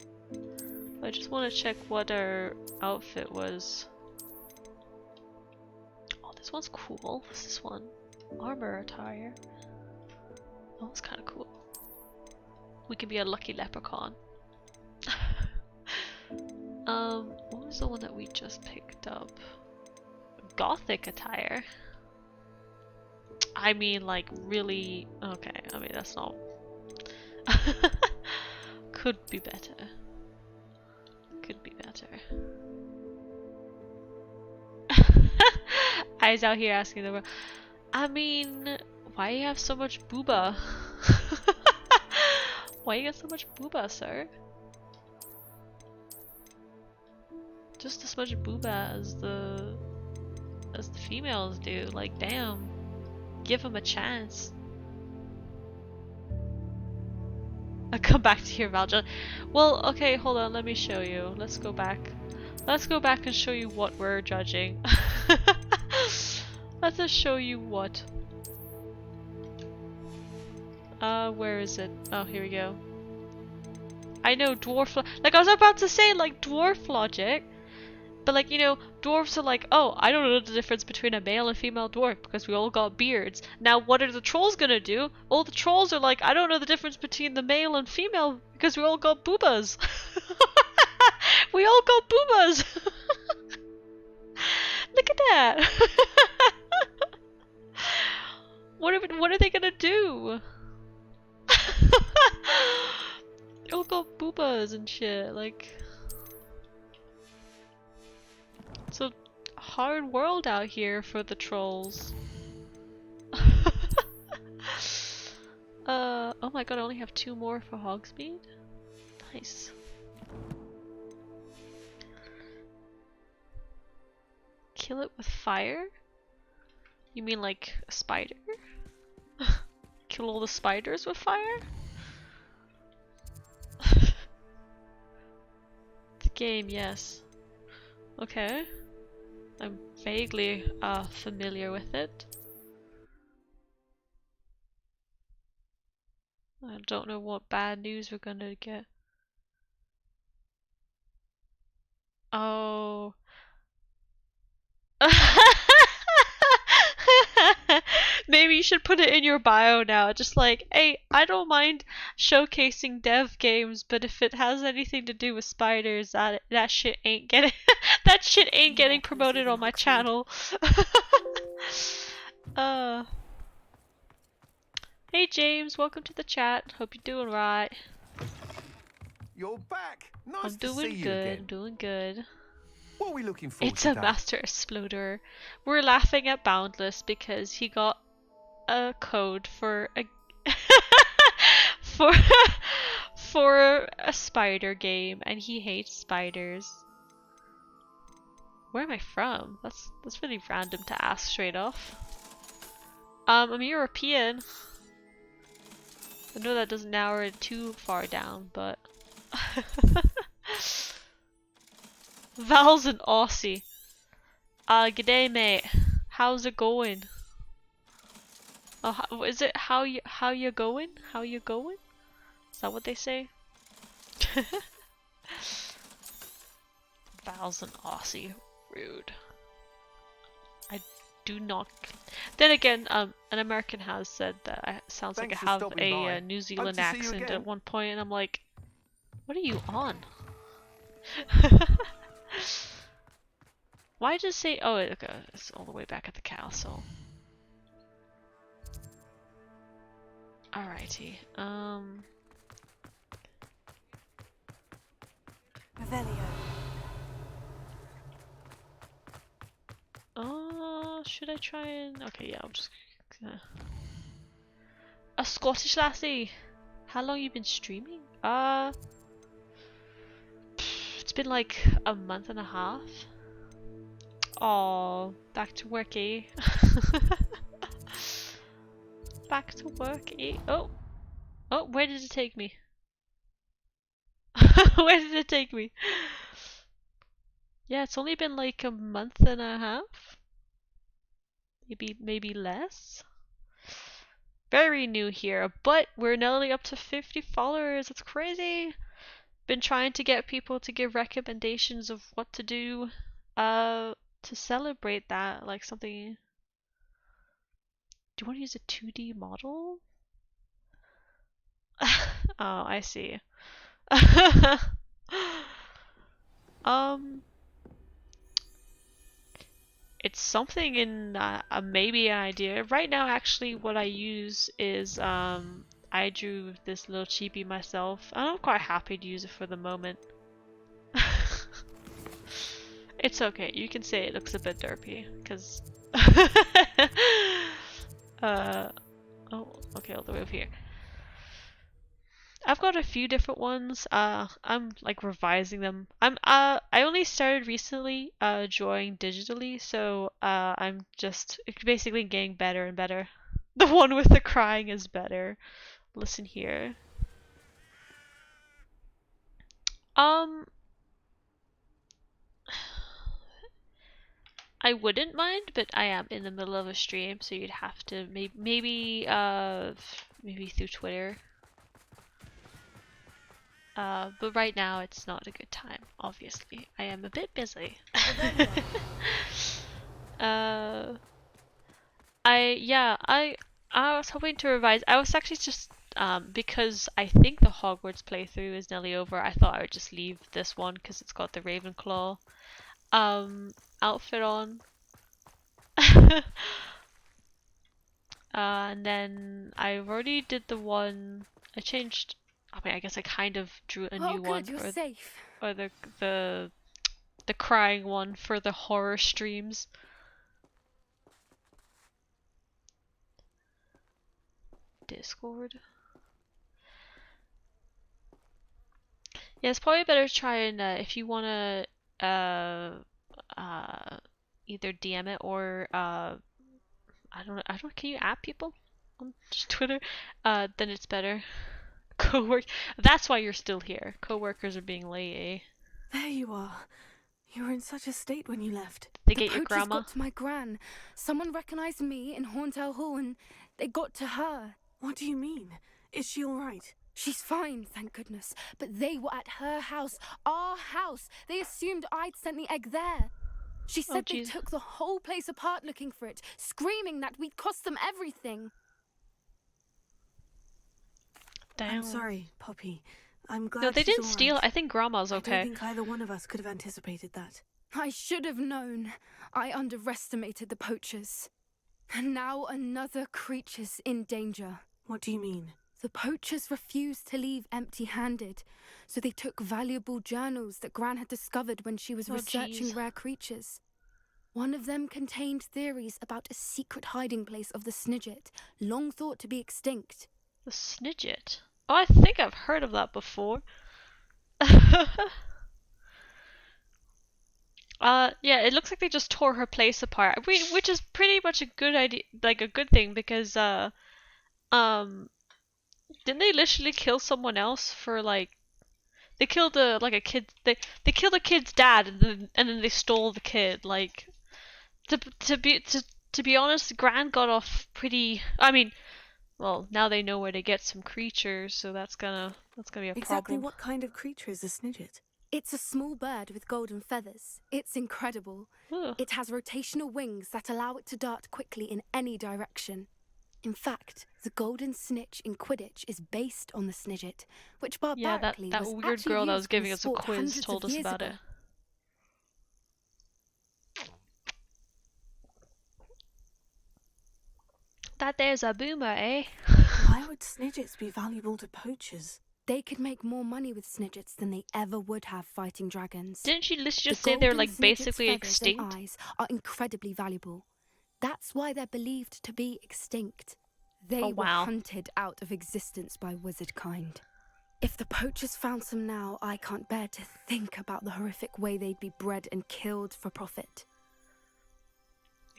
I just want to check what our outfit was. Oh, this one's cool. What's this one? Armor attire. Oh, it's kind of cool. We could be a lucky leprechaun. What was the one that we just picked up? Gothic attire? I mean, like, really... Okay, I mean, that's not... Could be better. Could be better. Eyes out here asking the world. I mean, why you have so much booba? Why you got so much booba, sir? just as much booba as the females do. Like, damn, give them a chance. I'll come back to your Valja. Well, okay, hold on, let me show you. Let's go back. Let's go back and show you what we're judging. Let's just show you what. Where is it? Oh, here we go. I know dwarf, like I was about to say, like, dwarf logic. But like, you know, dwarves are like, oh, I don't know the difference between a male and female dwarf because we all got beards. Now, what are the trolls gonna do? All the trolls are like, I don't know the difference between the male and female because we all got boobas. We all got boobas. Look at that. What are they gonna do? They all got boobas and shit, like... It's a hard world out here for the trolls. Oh my god, I only have 2 more for Hogsmeade? Nice. Kill it with fire? You mean like a spider? Kill all the spiders with fire? The game, yes. Okay. I'm vaguely familiar with it. I don't know what bad news we're gonna get. Oh. Maybe you should put it in your bio now, just like, hey, I don't mind showcasing dev games, but if it has anything to do with spiders, that shit ain't getting that shit ain't getting promoted on my channel. Hey James, welcome to the chat. Hope you're doing right. You're back. Nice I'm to see doing you good. again. I'm doing good. What are we looking for It's today? a master exploder. We're laughing at Boundless because he got a code for a for for a spider game and he hates spiders. Where am I from? That's really random to ask straight off. I'm European. I know that doesn't narrow it too far down, but Val's an Aussie. G'day mate. How's it going? Oh, is it how you going? How you going? Is that what they say? Val's an Aussie. Rude. I do not. Then again, an American has said that I sounds Thanks like for I have stopping by. a New Zealand to see you accent again. at one point, and I'm like, what are you on? Why just say? Oh, okay, it's all the way back at the castle. Alrighty. Revelio. Should I try and? Okay, yeah, I'm just gonna. A Scottish lassie. How long you been streaming? It's been like a month and a half. Oh, back to work, eh? Back to work, eh? Oh, where did it take me? Where did it take me? Yeah, it's only been like a month and a half. Maybe less. Very new here, but we're nearly up to 50 followers. It's crazy. Been trying to get people to give recommendations of what to do to celebrate that, like something. Do you want to use a 2D model? Oh, I see. It's something in maybe an idea. Right now, actually, what I use is I drew this little chibi myself, and I'm quite happy to use it for the moment. It's okay. You can say it looks a bit derpy, because oh, okay, all the way over here. I've got a few different ones. I'm like revising them. I only started recently drawing digitally, so I'm just basically getting better and better. The one with the crying is better. Listen here. Um I wouldn't mind, but I am in the middle of a stream, so you'd have to maybe through Twitter. But right now it's not a good time, obviously. I am a bit busy. I was hoping to revise. I was actually just because I think the Hogwarts playthrough is nearly over. I thought I would just leave this one because it's got the Ravenclaw outfit on. And then I already did the one. I changed. I mean, I guess I kind of drew a new one, You're safe. or the crying one for the horror streams. Discord. Yeah, it's probably better to try and if you wanna either DM it or I don't. Can you add people on just Twitter? Then it's better. Cowork. That's why you're still here. Coworkers are being late. Eh? There you are. You were in such a state when you left. They The get your poachers grandma. got to my gran. Someone recognized me in Horntail Hall and they got to her. What do you mean? Is she all right? She's fine, thank goodness. But they were at her house, our house. They assumed I'd sent the egg there. She said they jeez. took the whole place apart looking for it, screaming that we'd cost them everything. Damn. I'm sorry, Poppy. I'm glad No, they she's didn't all steal. right. I think Grandma's I okay. don't think either one of us could have anticipated that. I should have known. I underestimated the poachers. And now another creature's in danger. What do you mean? The poachers refused to leave empty-handed, so they took valuable journals that Gran had discovered when she was researching jeez. rare creatures. One of them contained theories about a secret hiding place of the Snidget, long thought to be extinct. The Snidget. Oh, I think I've heard of that before. Yeah, it looks like they just tore her place apart, which is pretty much a good idea, like a good thing, because didn't they literally kill someone else for like, they killed a kid, they killed a kid's dad, and then they stole the kid. Like, to be honest, Gran got off pretty. I mean, well, now they know where to get some creatures, so that's gonna be a Exactly problem. what kind of creature is a Snidget? It's a small bird with golden feathers. It's incredible. Ugh. It has rotational wings that allow it to dart quickly in any direction. In fact, the golden snitch in Quidditch is based on the Snidget, which Yeah, barbarically that was weird actually girl that used was in giving the us a sport quiz hundreds told of us years about ago. it. That there's a boomer, eh? Why would Snidgets be valuable to poachers? They could make more money with Snidgets than they ever would have fighting dragons. Didn't she just The say they're golden like Snidget's basically feathers extinct? And eyes are incredibly valuable. That's why they're believed to be extinct. They Oh, were wow. hunted out of existence by wizard kind. If the poachers found some now, I can't bear to think about the horrific way they'd be bred and killed for profit.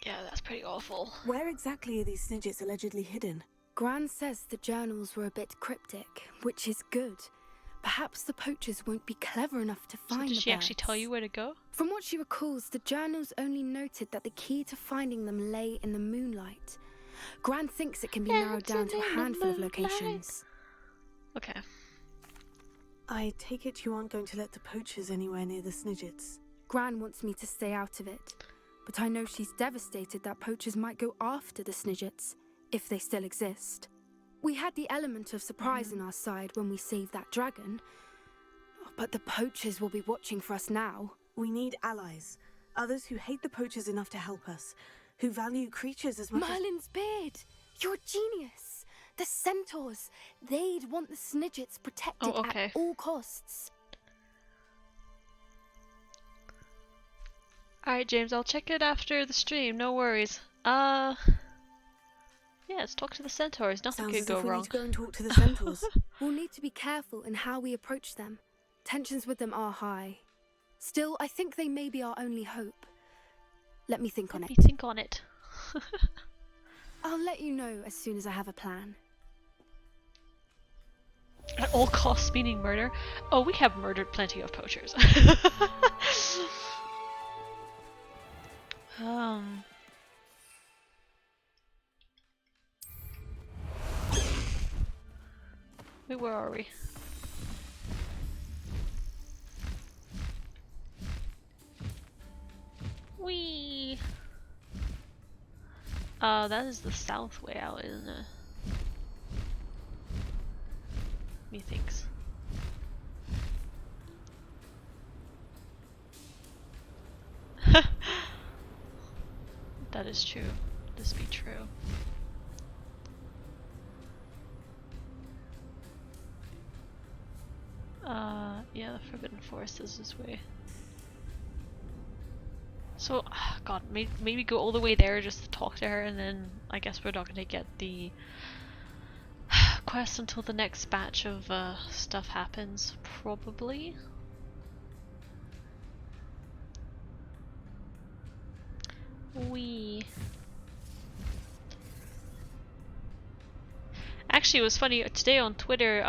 Yeah, that's pretty awful. Where exactly are these Snidgets allegedly hidden? Gran says the journals were a bit cryptic, which is good. Perhaps the poachers won't be clever enough to So find did the she actually tell birds. you where to go? From what she recalls, the journals only noted that the key to finding them lay in the moonlight. Gran thinks it can be narrowed down to a handful of locations. Okay. I take it you aren't going to let the poachers anywhere near the Snidgets. Gran wants me to stay out of it, but I know she's devastated that poachers might go after the Snidgets, if they still exist. We had the element of surprise on our side when we saved that dragon, but the poachers will be watching for us now. We need allies. Others who hate the poachers enough to help us. Who value creatures as much as... Merlin's beard! You're a genius! The centaurs! They'd want the Snidgets protected Oh, okay. at all costs. Alright, James, I'll check it after the stream, no worries. Yeah, let's talk to the centaurs. Nothing Sounds could as go if we wrong. need to go and talk to the centaurs. We'll need to be careful in how we approach them. Tensions with them are high. Still, I think they may be our only hope. Let me think on Let it. me think on it. I'll let you know as soon as I have a plan. At all costs, meaning murder? Oh, we have murdered plenty of poachers. Wait, where are we? Whee! That is the south way out, isn't it? Methinks. That is true. This be true. Yeah, the Forbidden Forest is this way. So, God, maybe go all the way there just to talk to her, and then I guess we're not gonna get the quest until the next batch of stuff happens, probably. Actually, it was funny today on Twitter.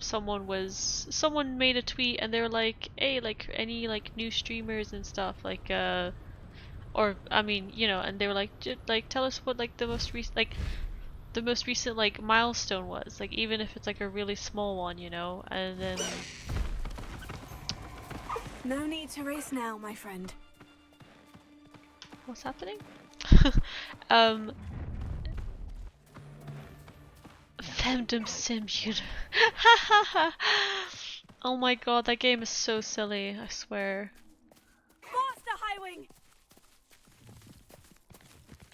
Someone made a tweet and they were like, "Hey, like any like new streamers and stuff, like or I mean, you know," and they were like, like tell us what like the most recent like milestone was, like even if it's like a really small one, you know, and then No need to race now, my friend. what's happening? Femdom Simulator. Oh my god, that game is so silly, I swear. Faster, Highwing!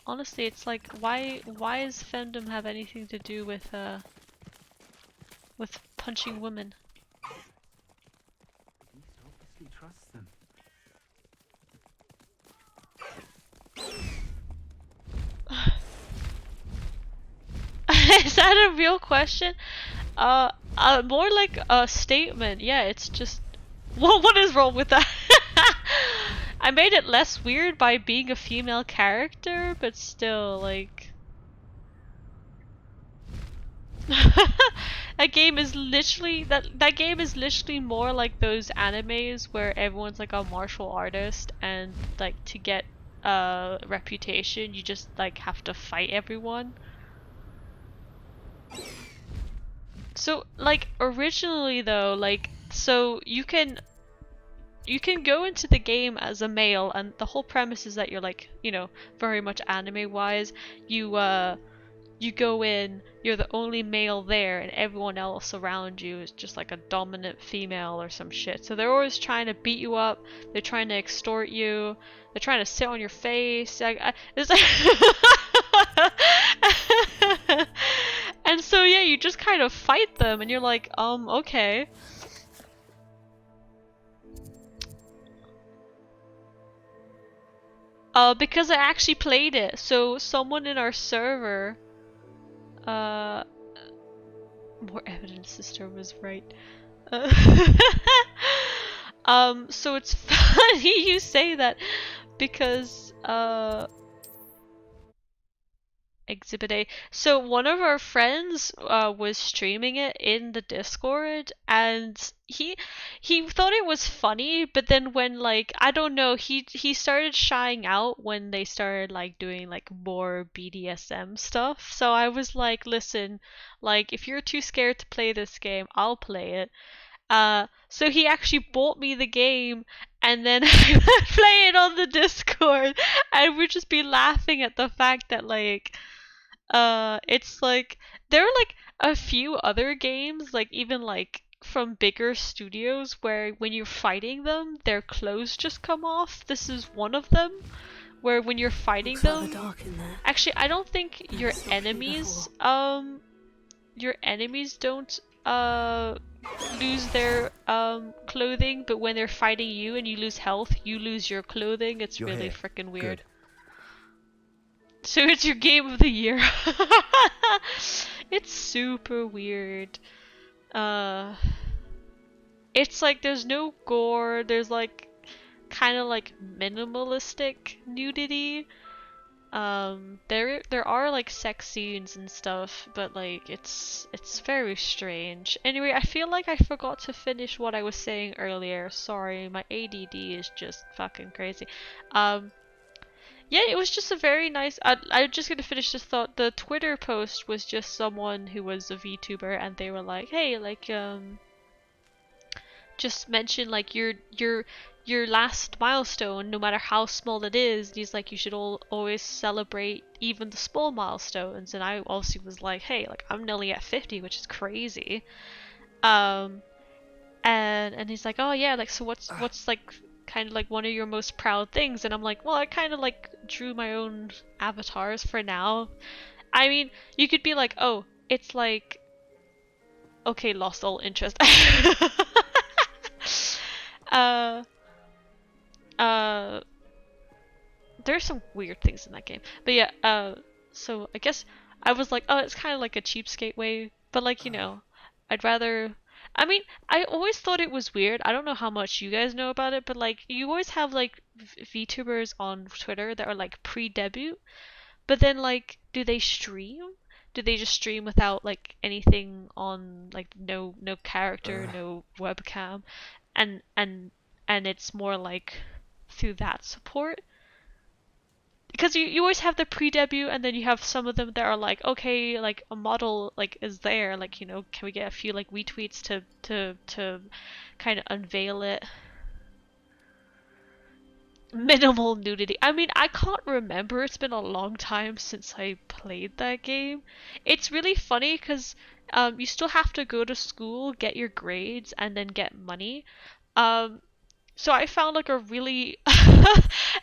Honestly, it's like, why does femdom have anything to do with punching women? He obviously trusts them. Is that a real question? More like a statement. Yeah, it's just, what is wrong with that? I made it less weird by being a female character, but still, like... That game is literally that game is literally more like those animes where everyone's like a martial artist, and like to get reputation you just like have to fight everyone. So like originally though, like so you can go into the game as a male, and the whole premise is that you're like, you know, very much anime wise, you go in, you're the only male there, and everyone else around you is just like a dominant female or some shit. So they're always trying to beat you up, they're trying to extort you, they're trying to sit on your face. It's like and so yeah, you just kind of fight them, and you're like, okay. Because I actually played it. So someone in our server, more evidence sister was right. So it's funny you say that because Exhibit A. So one of our friends was streaming it in the Discord, and he thought it was funny, but then when like I don't know, he started shying out when they started like doing like more BDSM stuff. So I was like, listen, like if you're too scared to play this game, I'll play it. So he actually bought me the game, and then I would play it on the Discord, and we'd just be laughing at the fact that like it's like there are like a few other games, like even like from bigger studios, where when you're fighting them their clothes just come off. This is one of them where when you're fighting Looks them, rather dark in there. actually I don't think Never your saw you enemies before. don't lose their clothing, but when they're fighting you and you lose health, you lose your clothing. It's You're really here. freaking weird. Good. So it's your game of the year. It's super weird. It's like there's no gore, there's like kind of like minimalistic nudity. There are like sex scenes and stuff, but like it's very strange. Anyway, I feel like I forgot to finish what I was saying earlier. Sorry, my ADD is just fucking crazy. Yeah, it was just a very nice. I'm just gonna finish this thought. The Twitter post was just someone who was a VTuber, and they were like, "Hey, like just mention like your last milestone, no matter how small it is." And he's like, "You should always celebrate even the small milestones." And I also was like, "Hey, like I'm nearly at 50, which is crazy." And he's like, "Oh yeah, like so what's like kind of like one of your most proud things?" And I'm like, "Well, I kind of like drew my own avatars for now." I mean, you could be like, "Oh, it's like okay, lost all interest." uh there's some weird things in that game. But yeah, so I guess I was like, "Oh, it's kind of like a cheapskate way." But like, you know, I'd rather I mean, I always thought it was weird. I don't know how much you guys know about it, but like you always have like VTubers on Twitter that are like pre-debut, but then like do they stream? Do they just stream without like anything on, like no character, no webcam, and it's more like through that support? Because you always have the pre-debut, and then you have some of them that are like, okay, like a model like is there, like, you know, can we get a few like retweets to kind of unveil it? Minimal nudity. I mean, I can't remember. It's been a long time since I played that game. It's really funny because you still have to go to school, get your grades, and then get money. So I found like a really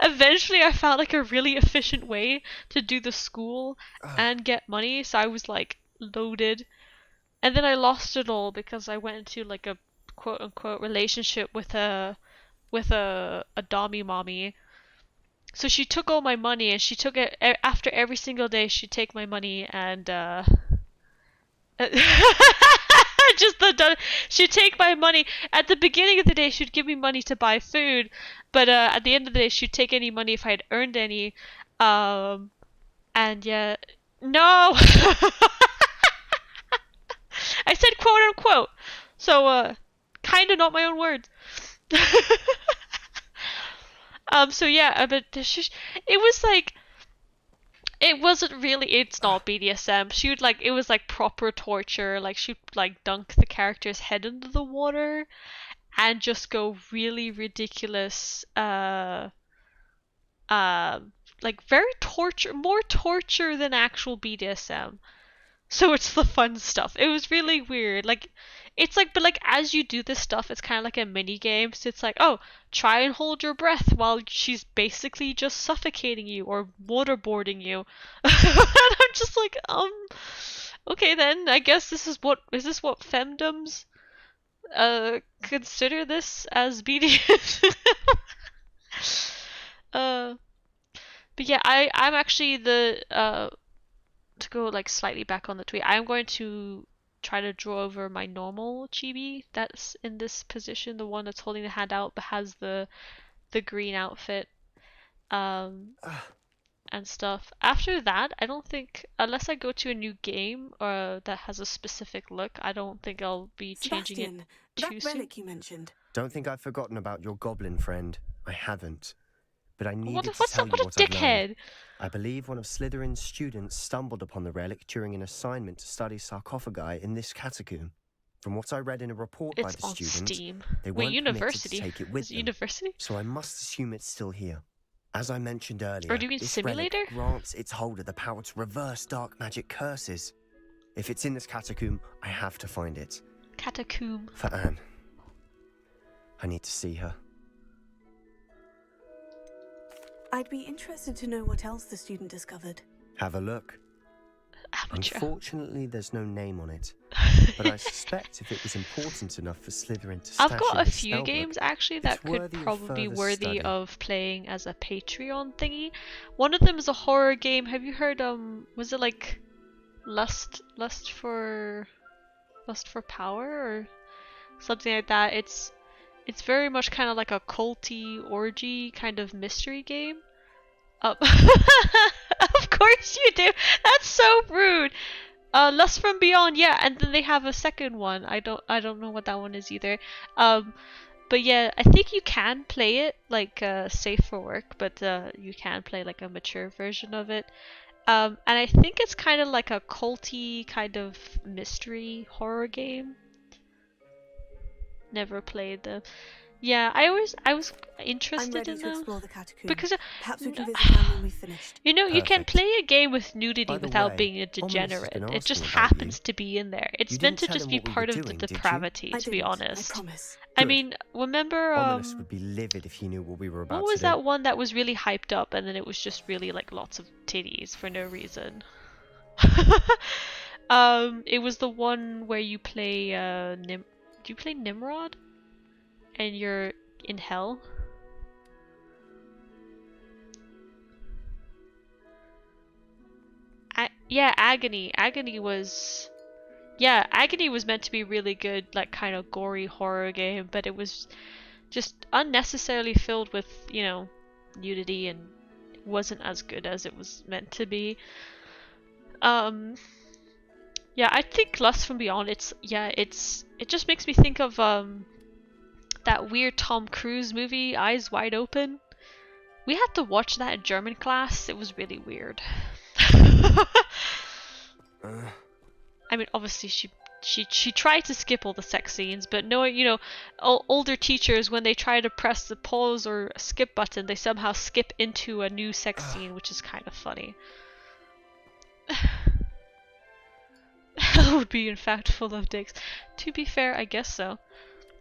eventually I found like a really efficient way to do the school and get money. So I was like loaded. And then I lost it all because I went into like a quote unquote relationship with a dommy mommy. So she took all my money, and she took it after every single day. She'd take my money and just she'd take my money at the beginning of the day. She'd give me money to buy food, but at the end of the day, she'd take any money if I had earned any. And yeah, no, I said quote unquote. So kind of not my own words. So yeah, but it was like it wasn't really. It's not BDSM. She would like it was like proper torture. Like she'd like dunk the character's head into the water and just go really ridiculous. Like very more torture than actual BDSM. So it's the fun stuff. It was really weird. Like, it's like, but like as you do this stuff, it's kind of like a mini game. So it's like, oh, try and hold your breath while she's basically just suffocating you or waterboarding you. And I'm just like, okay then. I guess is this what femdoms consider this as BDSM? uh, but yeah, I'm actually the to go like slightly back on the tweet, I'm going to try to draw over my normal chibi that's in this position, the one that's holding the hand out but has the green outfit and stuff. After that, I don't think, unless I go to a new game or that has a specific look, I don't think I'll be changing it Sebastian, too that soon. relic you mentioned. Don't think I've forgotten about your goblin friend. I haven't. But I needed to What's tell up? you What a what I've learned. dickhead! I believe one of Slytherin's students stumbled upon the relic during an assignment to study sarcophagi in this catacomb. From what I read in a report by It's the on student, Steam. they Wait, weren't university? permitted to take it with Is it them, university? so I must assume it's still here. As I mentioned earlier, Or do you mean this simulator? relic grants its holder the power to reverse dark magic curses. If it's in this catacomb, I have to find it. Catacomb. For Anne. I need to see her. I'd be interested to know what else the student discovered. Have a look. Amateur. Unfortunately, there's no name on it. But I suspect if it was important enough for Slytherin to I've stash got in a his few spellbook, games actually that it's could worthy of probably be further worthy study. of playing as a Patreon thingy. One of them is a horror game. Have you heard was it like Lust for Power or something like that? It's very much kind of like a culty orgy kind of mystery game. Of course you do. That's so rude. Lust from Beyond, yeah, and then they have a second one. I don't know what that one is either. But yeah, I think you can play it like safe for work, but you can play like a mature version of it. And I think it's kind of like a culty kind of mystery horror game. Never played them. Yeah, I was I'm interested ready in to them explore the catacomb. because Perhaps we can visit them when we've finished. you know, you can Perfect. play a game with nudity By the without way, being a Ominous has degenerate. been It just asking about happens you. to be in there. It's You meant didn't to tell just him be what we part were of the doing, did you? depravity, I to be didn't, honest. I promise. I Good. mean, remember Ominous would be livid if he knew what we were about what was to do. that one that was really hyped up and then it was just really like lots of titties for no reason? It was the one where you play do you play Nimrod? And you're in hell? Yeah, Agony. Agony was meant to be really good, like kind of gory horror game, but it was just unnecessarily filled with, you know, nudity and wasn't as good as it was meant to be. Yeah, I think Lust from Beyond, it just makes me think of that weird Tom Cruise movie, Eyes Wide Open. We had to watch that in German class. It was really weird. I mean, obviously she tried to skip all the sex scenes, but no, you know, older teachers, when they try to press the pause or skip button, they somehow skip into a new sex scene, which is kind of funny. Hell would be in fact full of dicks. To be fair, I guess so.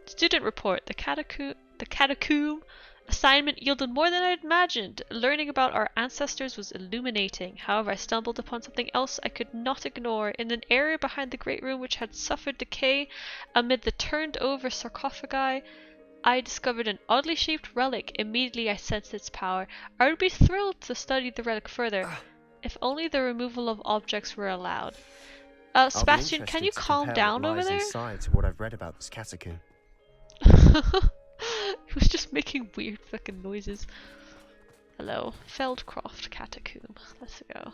Student report: the catacomb assignment yielded more than I had imagined. Learning about our ancestors was illuminating. However, I stumbled upon something else I could not ignore. In an area behind the great room which had suffered decay, amid the turned over sarcophagi, I discovered an oddly shaped relic. Immediately I sensed its power. I would be thrilled to study the relic further, if only the removal of objects were allowed. Sebastian, can you calm down over there? Inside to what I've read about this catacomb. He was just making weird fucking noises. Hello, Feldcroft Catacomb. Let's go.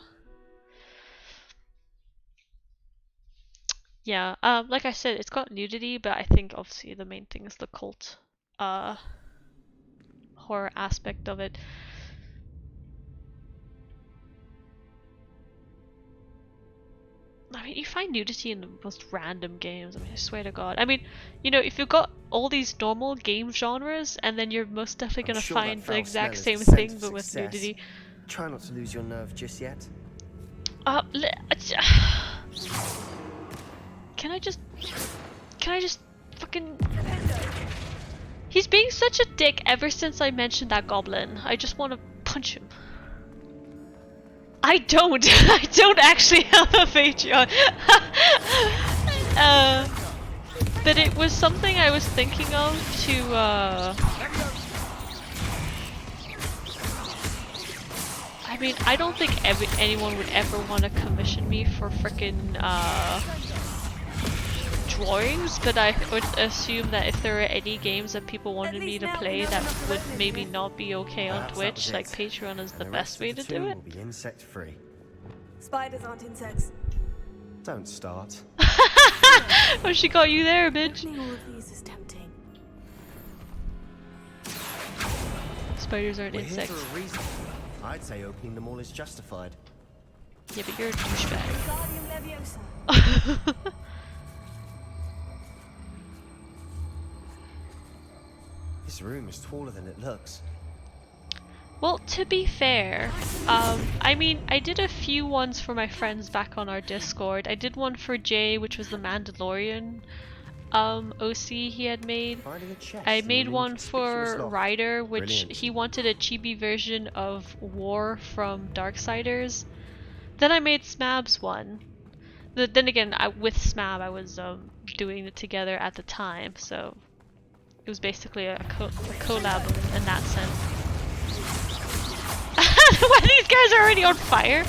Yeah, like I said, it's got nudity, but I think obviously the main thing is the cult, horror aspect of it. I mean, you find nudity in the most random games. I mean, I swear to God. I mean, you know, if you've got all these normal game genres, and then you're most definitely gonna sure find that the foul exact smell same is the scent thing, of but with success. nudity. Try not to lose your nerve just yet. Can I just fucking... He's being such a dick ever since I mentioned that goblin. I just want to punch him. I don't. I don't actually have a Patreon. But it was something I was thinking of to, I mean, I don't think anyone would ever want to commission me for frickin' drawings, but I would assume that if there are any games that people wanted me to play that would maybe not be okay on Twitch, like Patreon is the best way to do it. Will be insect free. Spiders aren't insects. Don't start. Oh, she got you there, bitch. Opening all of these is tempting. Spiders aren't We're here insects. for a reason. I'd say opening them all is justified. Yeah, but you're a douchebag. Guardian Leviosa. This room is taller than it looks. Well, to be fair, I mean, I did a few ones for my friends back on our Discord. I did one for Jay, which was the Mandalorian OC he had made. Finding a chest I in made an one inconspicuous for loft. Ryder, which Brilliant. he wanted a chibi version of War from Darksiders. Then I made Smab's one. Then again, with Smab, I was doing it together at the time, so it was basically a collab in that sense. Why these guys are already on fire?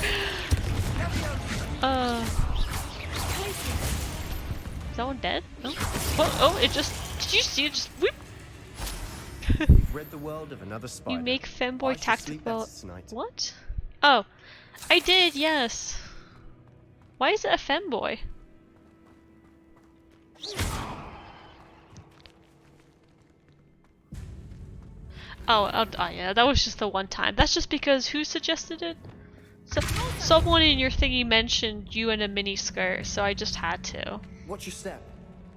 Is that one dead? No. Oh, it just. Did you see it just whoop? We've rid the world of another spider. You make I femboy shall sleep tactical. better tonight. What? Oh, I did. Yes. Why is it a femboy? Oh, yeah, that was just the one time. That's just because who suggested it? So, someone in your thingy mentioned you in a mini skirt, so I just had to. Watch your step.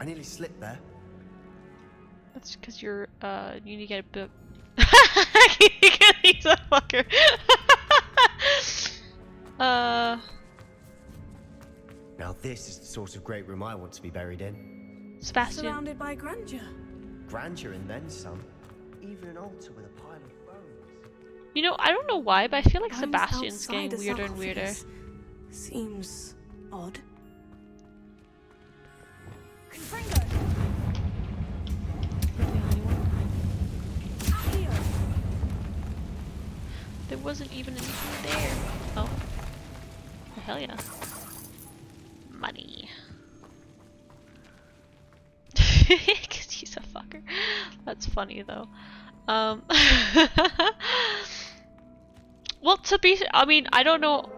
I nearly slipped there. That's because you're, you need to get a book. He's a fucker. Now this is the sort of great room I want to be buried in. Sebastian. Surrounded by grandeur. Grandeur and then some. Even an altar with a pile of bones. You know, I don't know why, but I feel like Bones Sebastian's outside getting a weirder and weirder. sarcophagus. Seems odd. There wasn't even anything there. Oh. Oh, hell yeah. Money. Cause he's a fucker. That's funny though. Well, I mean, I don't know.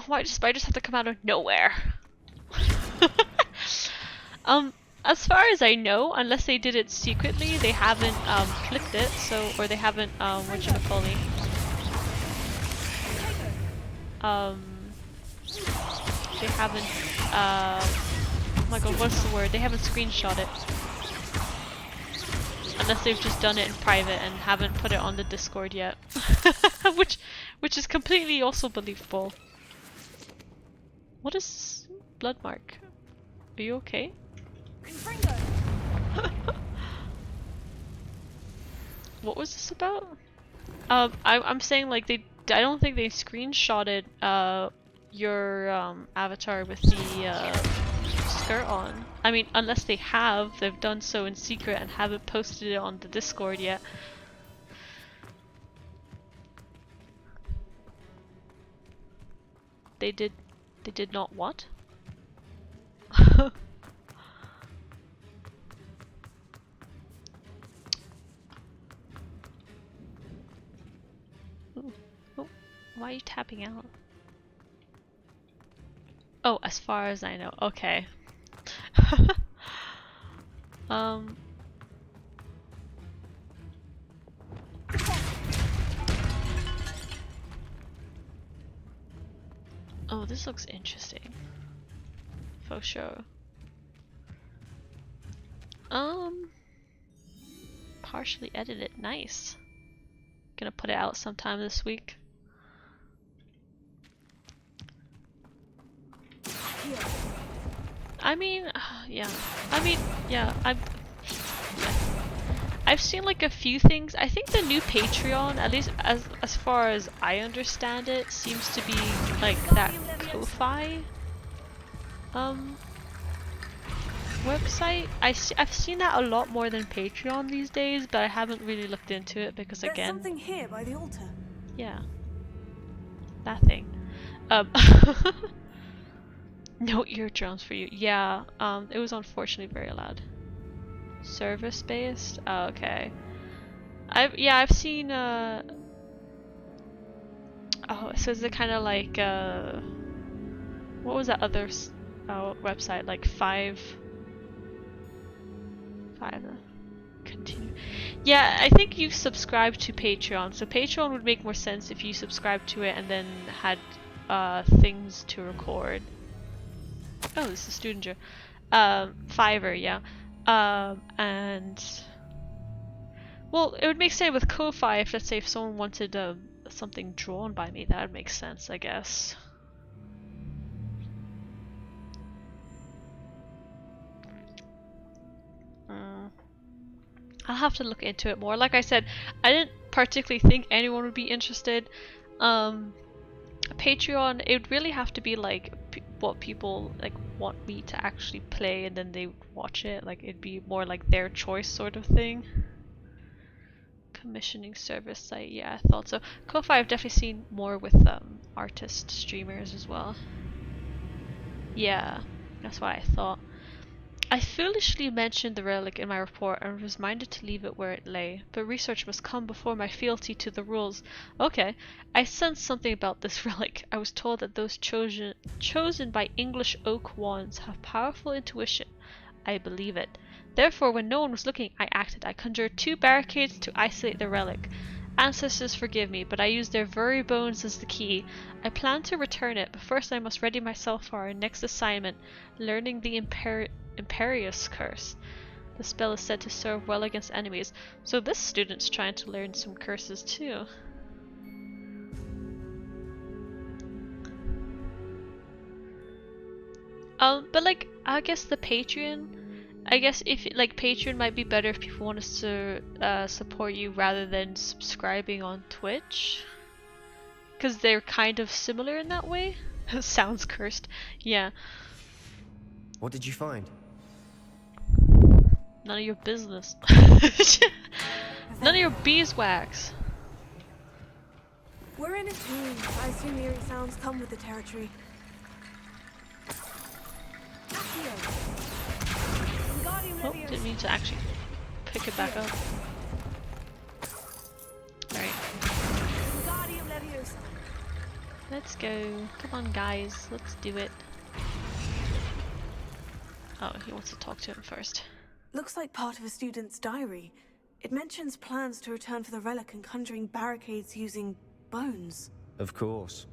Why do spiders have to come out of nowhere? As far as I know, unless they did it secretly, they haven't clicked it. So, or they haven't whatchamacallit. They haven't. Oh my god, what's the word? They haven't screenshot it. Unless they've just done it in private and haven't put it on the Discord yet. which is completely also believable. What is this blood mark? Are you okay? What was this about? I'm saying like I don't think they screenshotted your avatar with the skirt on. I mean, unless they have, they've done so in secret and haven't posted it on the Discord yet. They did not what? Ooh. Oh, why are you tapping out? Oh, as far as I know. Okay. Oh, this looks interesting. For sure. Partially edited. Nice. Gonna put it out sometime this week. I mean, yeah. I mean, yeah. I've seen like a few things. I think the new Patreon, at least as far as I understand it, seems to be like that Ko-Fi website. I've seen that a lot more than Patreon these days, but I haven't really looked into it because There's again, something here by the altar. yeah, that thing. No eardrums for you. Yeah, it was unfortunately very loud. Service based? Oh, okay. I've seen oh, so is it kind of like what was that other website, like five continue. Yeah, I think you subscribe to Patreon, so Patreon would make more sense if you subscribe to it and then had things to record. Oh, this is Studinger. Fiverr, yeah. And well, it would make sense with Ko-Fi if, let's say, if someone wanted something drawn by me, that would make sense, I guess. I'll have to look into it more. Like I said, I didn't particularly think anyone would be interested. Patreon, it would really have to be like what people like want me to actually play, and then they would watch it. Like it'd be more like their choice sort of thing. Commissioning service site, yeah, I thought so. Ko-Fi I've definitely seen more with artist streamers as well. Yeah, that's what I thought. I foolishly mentioned the relic in my report and was minded to leave it where it lay, but research must come before my fealty to the rules. Okay, I sensed something about this relic. I was told that those chosen by English oak wands have powerful intuition. I believe it. Therefore, when no one was looking, I acted. I conjured 2 barricades to isolate the relic. Ancestors forgive me, but I used their very bones as the key. I plan to return it, but first I must ready myself for our next assignment, learning the Imperious Curse. The spell is said to serve well against enemies, so this student's trying to learn some curses too. But like, I guess the Patreon, I guess if like Patreon might be better if people want us to support you rather than subscribing on Twitch, because they're kind of similar in that way. Sounds cursed. Yeah. What did you find? None of your business. None of your beeswax. We're in a team. I assume eerie sounds come with the territory. Oh, didn't mean to actually pick it back up. Alright. Let's go. Come on, guys. Let's do it. Oh, he wants to talk to him first. Looks like part of a student's diary. It mentions plans to return for the relic and conjuring barricades using bones. Of course.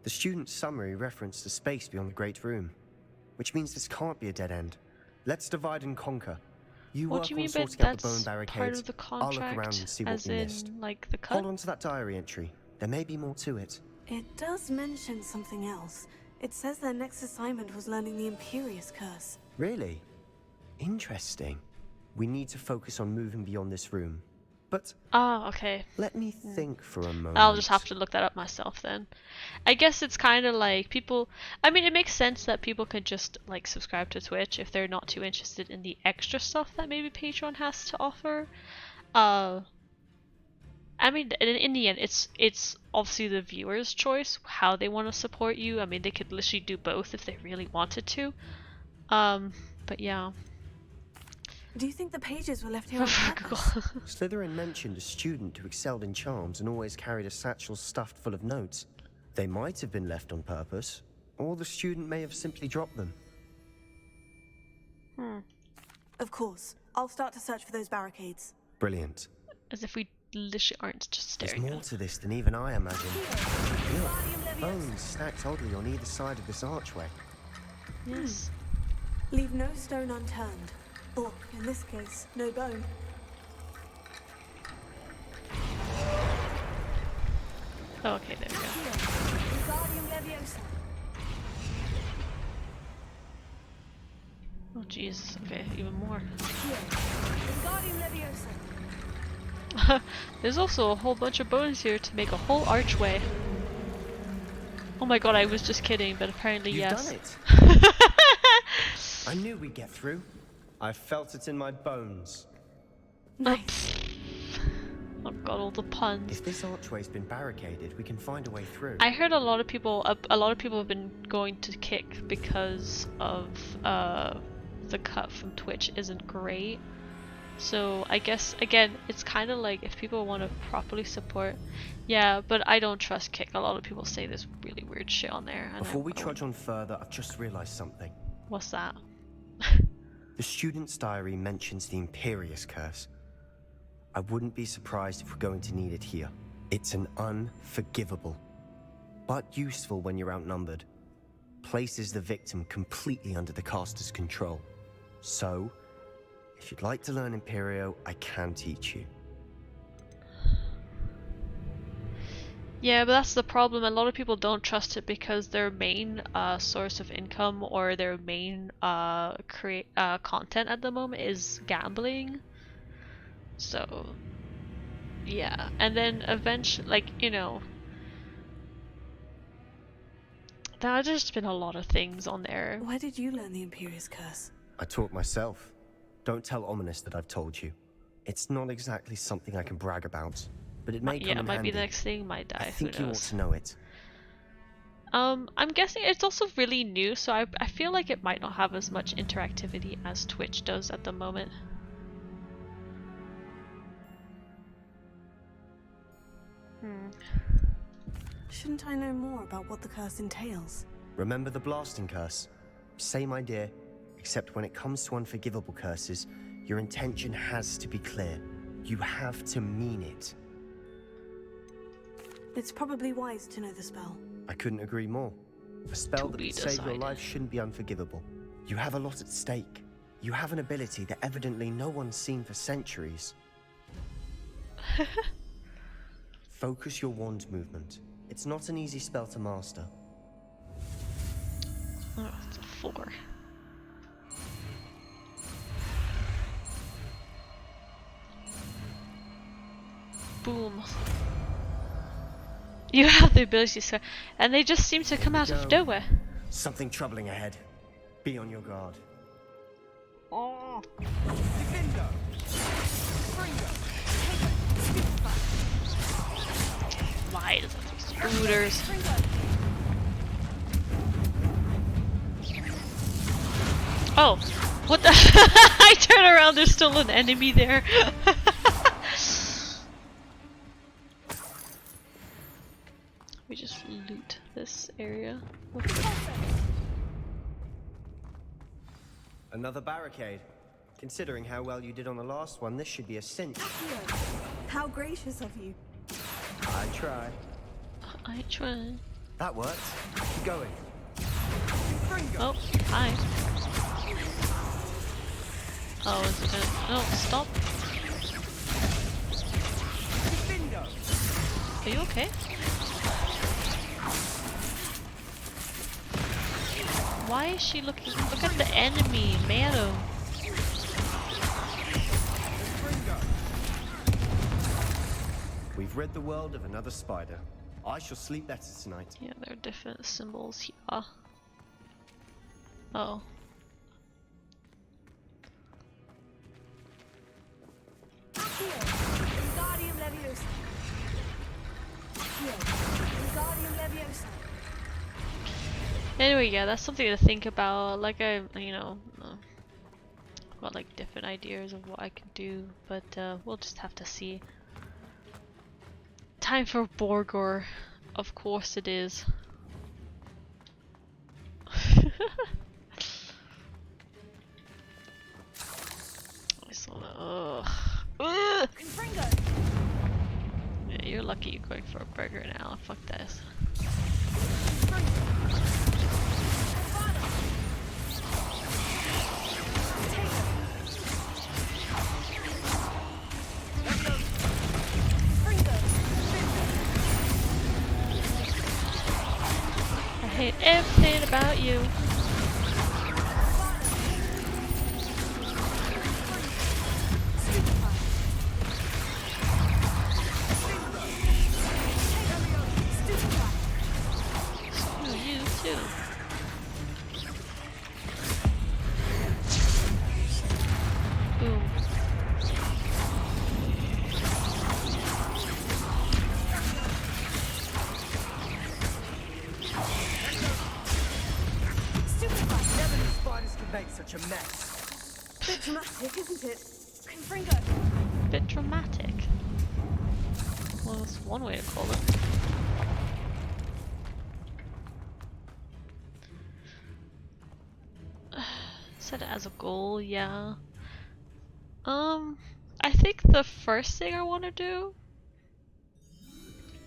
The student's summary referenced the space beyond the Great Room, which means this can't be a dead end. Let's divide and conquer. You What work do you on mean by sorting out the that's bone part barricades. of the I'll look around contract, and see what as we in missed. like the cut? Hold on to that diary entry. There may be more to it. It does mention something else. It says their next assignment was learning the Imperious Curse. Really? Interesting. We need to focus on moving beyond this room. But Ah, okay. let me think for a moment. I'll just have to look that up myself then. I guess it's kind of like people, I mean, it makes sense that people could just like subscribe to Twitch if they're not too interested in the extra stuff that maybe Patreon has to offer. I mean, in the end, it's obviously the viewer's choice how they want to support you. I mean, they could literally do both if they really wanted to. But yeah. Do you think the pages were left here on purpose? Slytherin mentioned a student who excelled in charms and always carried a satchel stuffed full of notes. They might have been left on purpose, or the student may have simply dropped them. Of course. I'll start to search for those barricades. Brilliant. As if we literally aren't just There's staring more at to this than even I imagined. Look, bones stacked oddly on either side of this archway. Yes. Leave no stone unturned. Or, in this case, no bone. Oh, okay, there we go. Oh, Jesus. Okay, even more. There's also a whole bunch of bones here to make a whole archway. Oh my god, I was just kidding, but apparently You've yes. done it. I knew we'd get through. I felt it in my bones. Nice. Oh god, all the puns. If this archway's been barricaded, we can find a way through. I heard a lot of people have been going to kick because of the cut from Twitch isn't great. So I guess again, it's kind of like if people want to properly support, yeah. But I don't trust Kick. A lot of people say this really weird shit on there. And Before we trudge on further, I've just realized something. What's that? The student's diary mentions the Imperious Curse. I wouldn't be surprised if we're going to need it here. It's an unforgivable, but useful when you're outnumbered. Places the victim completely under the caster's control. So, if you'd like to learn Imperio, I can teach you. Yeah, but that's the problem. A lot of people don't trust it because their main source of income or their main content at the moment is gambling. So, yeah. And then eventually, like, you know, There's just been a lot of things on there. Where did you learn the Imperious Curse? I taught myself. Don't tell Ominous that I've told you. It's not exactly something I can brag about, but it may come Yeah, it in might handy. be the next thing, might die. I think Who you ought knows? to know it. I'm guessing it's also really new, so I feel like it might not have as much interactivity as Twitch does at the moment. Shouldn't I know more about what the curse entails? Remember the blasting curse? Same idea, except when it comes to unforgivable curses, your intention has to be clear. You have to mean it. It's probably wise to know the spell. I couldn't agree more. A spell To that be would save your decided. life shouldn't be unforgivable. You have a lot at stake. You have an ability that evidently no one's seen for centuries. Focus your wand movement. It's not an easy spell to master. Oh, it's a 4. Boom. You have the ability to, and they just seem to come out of Go. nowhere. Something troubling ahead. Be on your guard. Oh. Why does that take scooters? Oh, what the? I turn around, there's still an enemy there. We just loot this area. Another barricade. Considering how well you did on the last one, this should be a cinch. How gracious of you. I try. I try. That worked. Keep going. Oh, hi. Oh, is it gonna... No, stop. Are you okay? Why is she looking? Look at the enemy, Mero. We've rid the world of another spider. I shall sleep better tonight. Yeah, there are different symbols here. Oh. Anyway, yeah, that's something to think about. Like got like different ideas of what I could do, but we'll just have to see. Time for Borgor. Of course it is. Ugh. Yeah, you're lucky you're going for a burger now. Fuck this. I hate everything about you. Screw you too. Boom. Never knew spiders could make such a mess. Bit dramatic, isn't it? Bit dramatic. Well, that's one way to call it. Set it as a goal, yeah. I think the first thing I want to do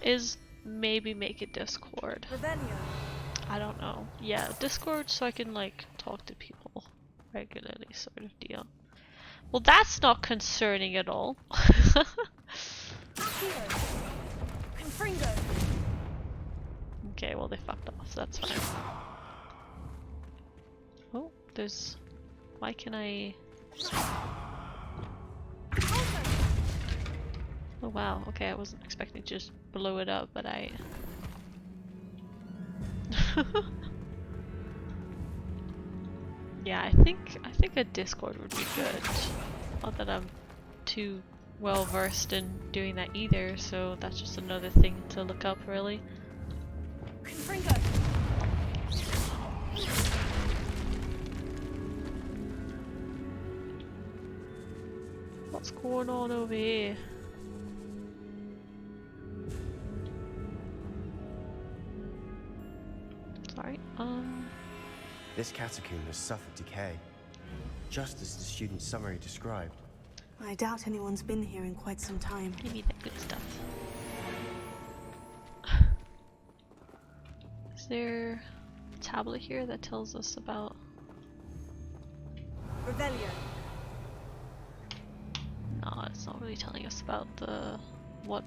is maybe make a Discord. I don't know. Yeah, Discord so I can like talk to people regularly, sort of deal. Well, that's not concerning at all. Okay, well they fucked off, that's fine. Oh, there's... Why can I... Oh wow, okay, I wasn't expecting to just blow it up, but I... Yeah, I think a Discord would be good. Not that I'm too well versed in doing that either, so that's just another thing to look up really. Confringo. What's going on over here? Sorry, This catacomb has suffered decay, just as the student summary described. I doubt anyone's been here in quite some time. give me that good stuff. Is there a tablet here that tells us about... Revelio. No, it's not really telling us about the... what,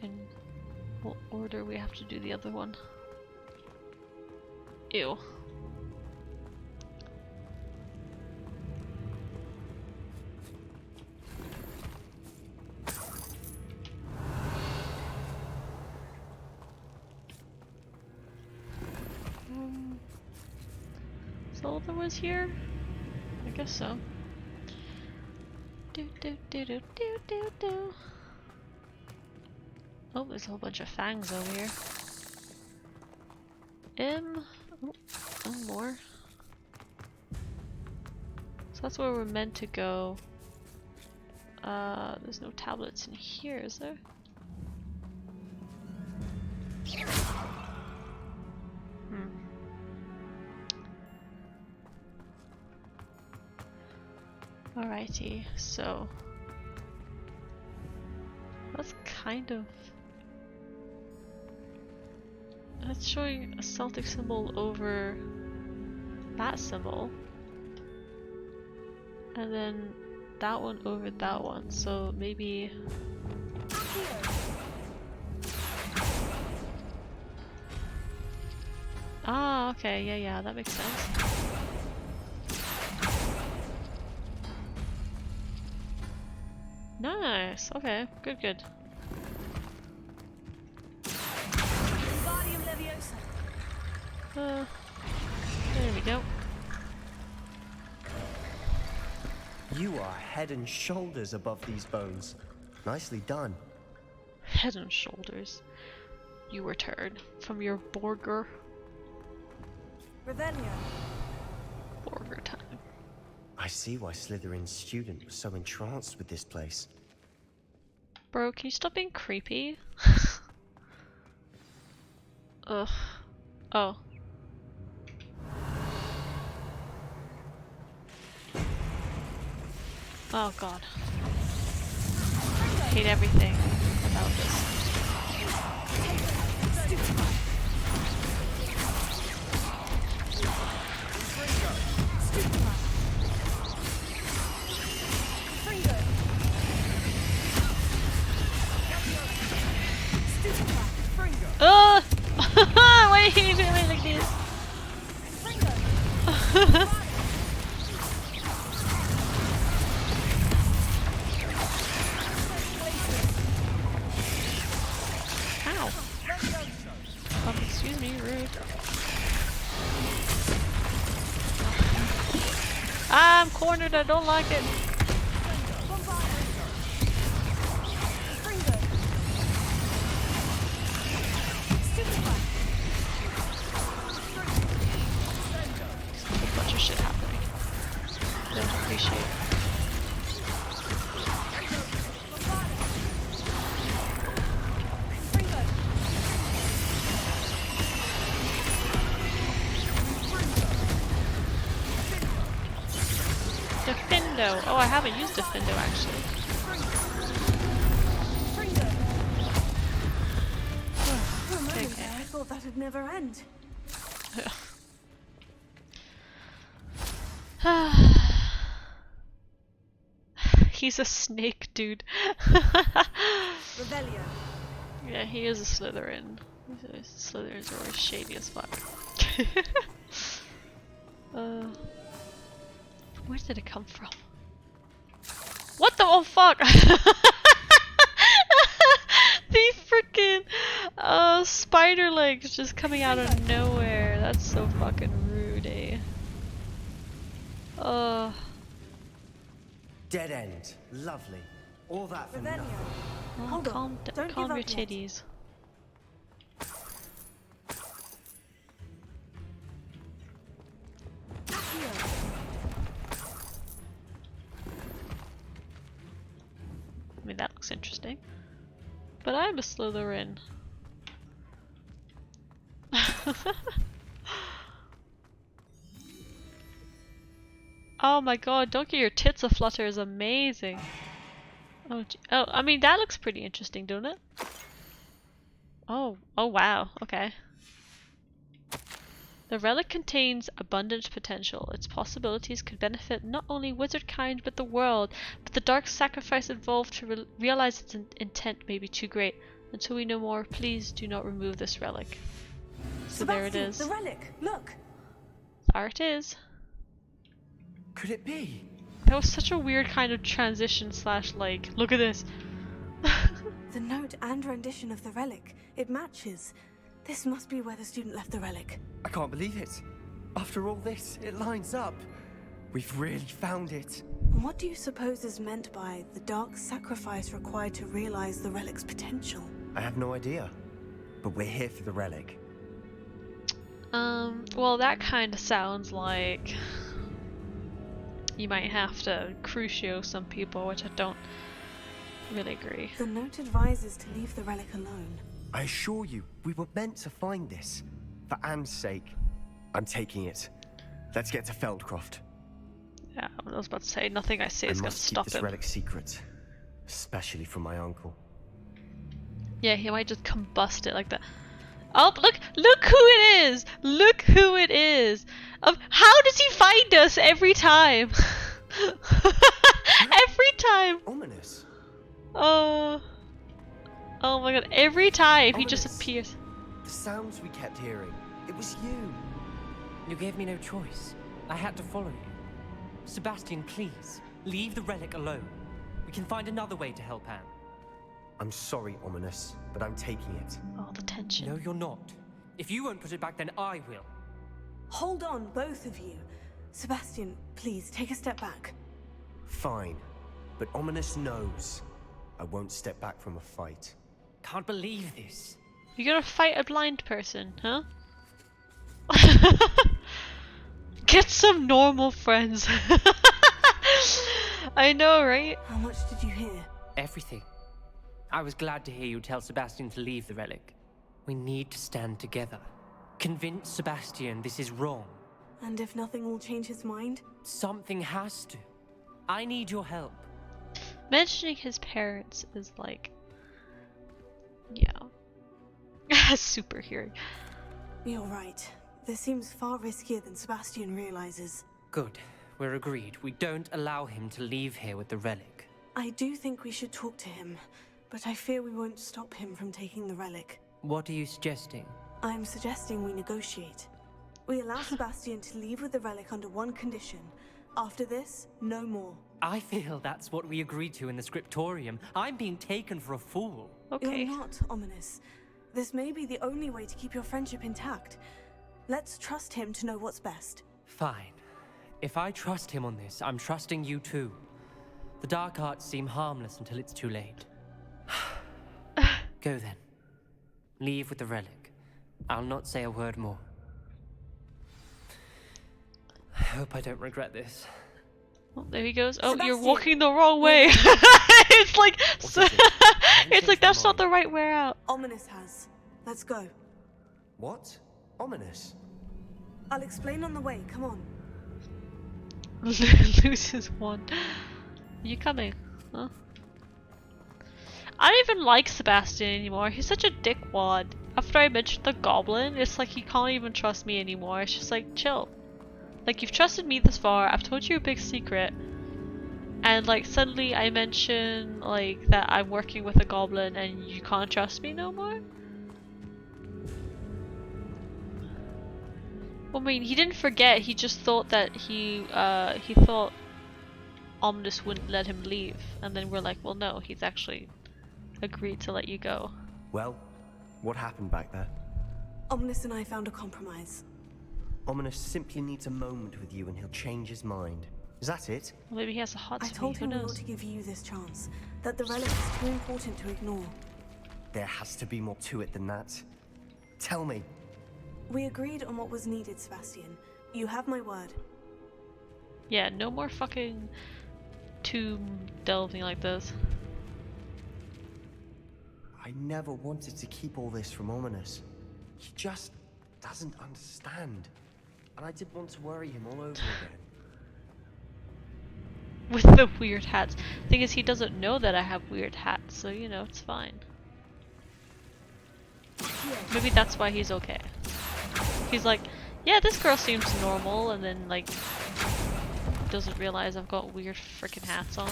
in what order we have to do the other one. Ew. Is that all there was here? I guess so. Do do do do do do do. Oh, there's a whole bunch of fangs over here. Oh, more. So that's where we're meant to go. There's no tablets in here, is there? Alrighty, so that's kind of... That's showing a Celtic symbol over that symbol. And then that one over that one, so maybe... Ah, okay, yeah, that makes sense. Nice, okay, good. There we go. You are head and shoulders above these bones. Nicely done. Head and shoulders. You return from your burger. Revelio. Burger time. I see why Slytherin's student was so entranced with this place. Bro, can you stop being creepy? Ugh. Oh. Oh god. I hate everything about this. Oh! Why are you doing me like this? Ow! Excuse me, rude. I'm cornered, I don't like it. A bunch of shit happening. Don't appreciate it. Defendo. Oh, I haven't used Defendo actually. Okay. I thought that'd never end. He's a snake, dude. Revelio. Yeah, he is a Slytherin. Slytherins are always shady as fuck. Where did it come from? What the? Oh fuck! The freaking spider legs just coming out of nowhere. That's so fucking rude, eh? Oh. Dead end. Lovely. All that for nothing. Oh, Hold on. Don't calm give your up yet. titties. I mean, that looks interesting. But I'm a Slytherin. Oh my god, don't get your tits aflutter is amazing. Oh, oh, I mean, that looks pretty interesting, don't it? Oh, oh wow, okay. The relic contains abundant potential. Its possibilities could benefit not only wizard kind but the world, but the dark sacrifice involved to realize its intent may be too great. Until we know more, please do not remove this relic. So Sebastian, there it is. the relic. Look. There it is. Could it be? That was such a weird kind of transition slash like, look at this. The note and rendition of the relic. It matches. This must be where the student left the relic. I can't believe it. After all this, it lines up. We've really found it. What do you suppose is meant by the dark sacrifice required to realize the relic's potential? I have no idea. But we're here for the relic. Well, that kind of sounds like you might have to crucio some people, which I don't really agree. The note advises to leave the relic alone. I assure you, we were meant to find this. For Anne's sake. I'm taking it. Let's get to Feldcroft. Yeah, I was about to say, nothing I say is gonna must keep stop this him. relic secret. Especially from my uncle. Yeah, he might just combust it like that. Oh, look who it is! Look who it is! How does he find us every time? Every time! Ominous. Oh my god, every time he just Ominous. appears. The sounds we kept hearing. It was you. You gave me no choice. I had to follow you. Sebastian, please, leave the relic alone. We can find another way to help Anne. I'm sorry, Ominous, but I'm taking it. Oh, the tension. No, you're not. If you won't put it back, then I will. Hold on, both of you. Sebastian, please take a step back. Fine. But Ominous knows. I won't step back from a fight. Can't believe this. You're gonna fight a blind person, huh? Get some normal friends. I know, right? How much did you hear? Everything. I was glad to hear you tell Sebastian to leave the relic. We need to stand together. Convince Sebastian this is wrong. And if nothing will change his mind? Something has to. I need your help. Mentioning his parents is like, yeah, super hearing. You're right. This seems far riskier than Sebastian realizes. Good. We're agreed. We don't allow him to leave here with the relic. I do think we should talk to him, but I fear we won't stop him from taking the relic. What are you suggesting? I'm suggesting we negotiate. We allow Sebastian to leave with the relic under one condition. After this, no more. I feel that's what we agreed to in the scriptorium. I'm being taken for a fool. Okay. You're not, Ominous. This may be the only way to keep your friendship intact. Let's trust him to know what's best. Fine. If I trust him on this, I'm trusting you too. The dark arts seem harmless until it's too late. Go then. Leave with the relic. I'll not say a word more. I hope I don't regret this. Oh, there he goes. Oh, you're Sebastian! walking the wrong way. It's like, What is it? it's like that's not the right way out. Ominous has. Let's go. What? Ominous? I'll explain on the way. Come on. Loses one. Are you coming? Huh? I don't even like Sebastian anymore. He's such a dickwad. After I mentioned the goblin, it's like he can't even trust me anymore. It's just like, chill. Like, you've trusted me this far, I've told you a big secret, and like suddenly I mention like that I'm working with a goblin and you can't trust me no more? Well, I mean, he didn't forget, he just thought that he thought Omnis wouldn't let him leave, and then we're like, well no, he's actually agreed to let you go. Well, What happened back there? Omnis and I found a compromise. Ominous simply needs a moment with you and he'll change his mind. Is that it? Well, maybe he has a hot I to me, told who him we ought knows? to give you this chance, that the relic is too important to ignore. There has to be more to it than that. Tell me. We agreed on what was needed, Sebastian. You have my word. Yeah, no more fucking tomb delving like this. I never wanted to keep all this from Ominous. He just doesn't understand. And I didn't want to worry him all over again. With the weird hats. Thing is, he doesn't know that I have weird hats, so you know, it's fine. Maybe that's why he's okay. He's like, yeah, this girl seems normal, and then like doesn't realize I've got weird freaking hats on.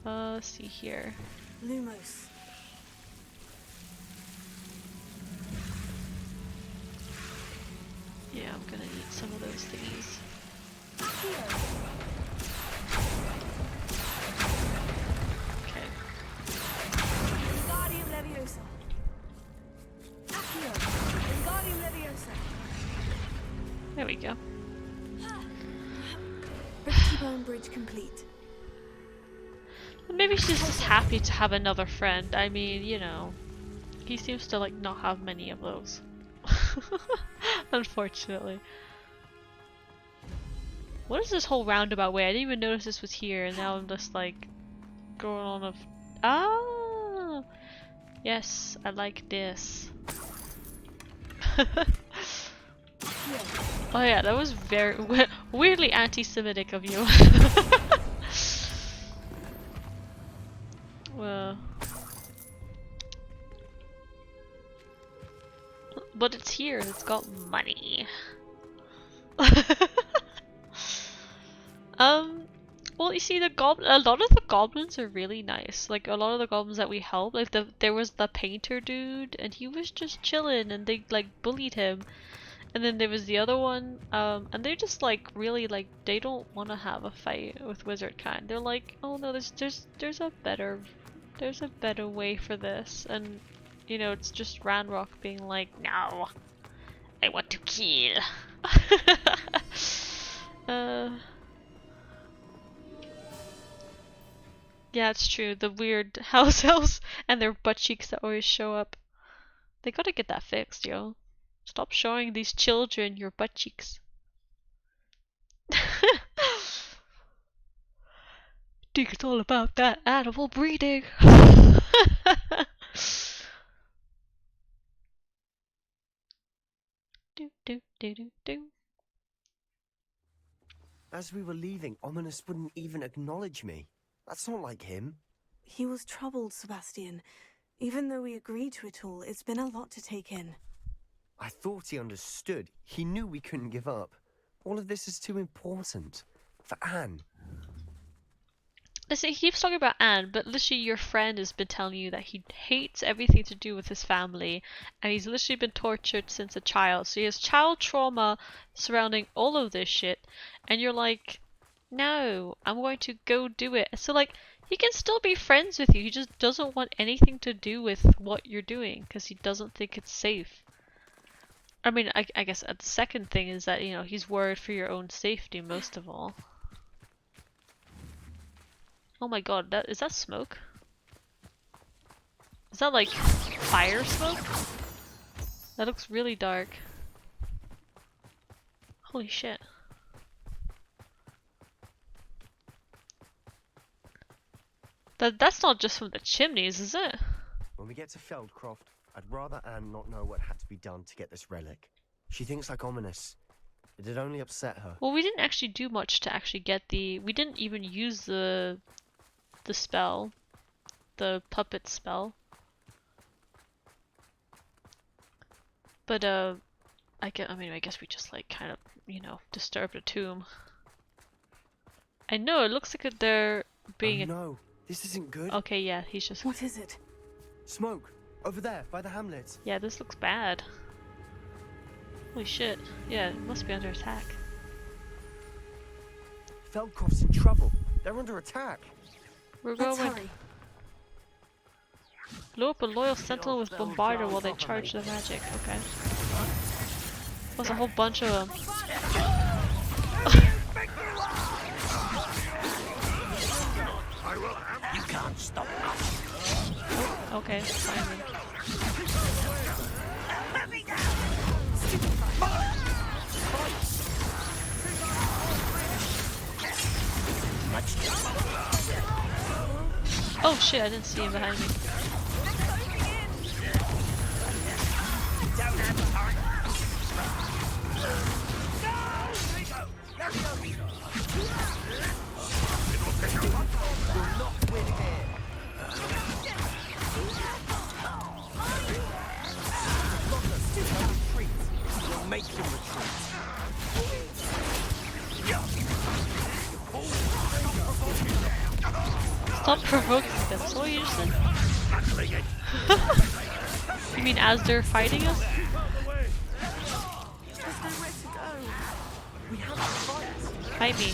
Let's see here. Lumos. Yeah, I'm gonna need some of those thingies. Okay. Wingardium Leviosa. Accio. Wingardium Leviosa. There we go. Rickety Bone Bridge complete. Maybe she's just happy to have another friend. I mean, you know, he seems to like not have many of those. Unfortunately. What is this whole roundabout way? I didn't even notice this was here, and now I'm just like going on a. Ah, yes, I like this. Oh yeah, that was very weirdly anti-Semitic of you. Well, but it's here. It's got money. Well, you see, a lot of the goblins are really nice. Like a lot of the goblins that we helped, like there was the painter dude, and he was just chilling, and they like bullied him. And then there was the other one, and they're just like really like they don't want to have a fight with wizard kind. They're like, oh no, there's a better way for this, and you know it's just Ranrock being like, no, I want to kill. Yeah, it's true. The weird house elves and their butt cheeks that always show up. They gotta get that fixed, yo. Stop showing these children your butt cheeks. Think it's all about that animal breeding. Do, do, do, do, do. As we were leaving, Ominous wouldn't even acknowledge me. That's not like him. He was troubled, Sebastian. Even though we agreed to it all, it's been a lot to take in. I thought he understood. He knew we couldn't give up. All of this is too important. For Anne. Listen, he keeps talking about Anne, but literally your friend has been telling you that he hates everything to do with his family, and he's literally been tortured since a child. So he has child trauma surrounding all of this shit, and you're like, no, I'm going to go do it. So like, he can still be friends with you, he just doesn't want anything to do with what you're doing, because he doesn't think it's safe. I mean, I guess the second thing is that, you know, he's worried for your own safety most of all. Oh my god, is that smoke? Is that like fire smoke? That looks really dark. Holy shit. That's not just from the chimneys, is it? When we get to Feldcroft, I'd rather Anne not know what had to be done to get this relic. She thinks like Ominous. It'd only upset her. Well, we didn't actually do much to actually get the... We didn't even use the spell. The puppet spell. But, I guess we just, like, kind of, you know, disturbed a tomb. I know, it looks like they're being... Oh no, this isn't good. Okay, yeah, he's just... What is it? Smoke! Over there, by the hamlet. Yeah, this looks bad. Holy shit. Yeah, it must be under attack. Feldcroft's in trouble. They're under attack. We're Let's going. hurry. Blow up a loyal sentinel with bombarder while they charge the magic. Okay. Plus a whole bunch of them. You can't stop us. Okay, fine then. Oh shit, I didn't see him behind me. Make them retreat. Stop provoking them. So you just said. You mean as they're fighting us? There's nowhere to go. We have to fight. Fight me.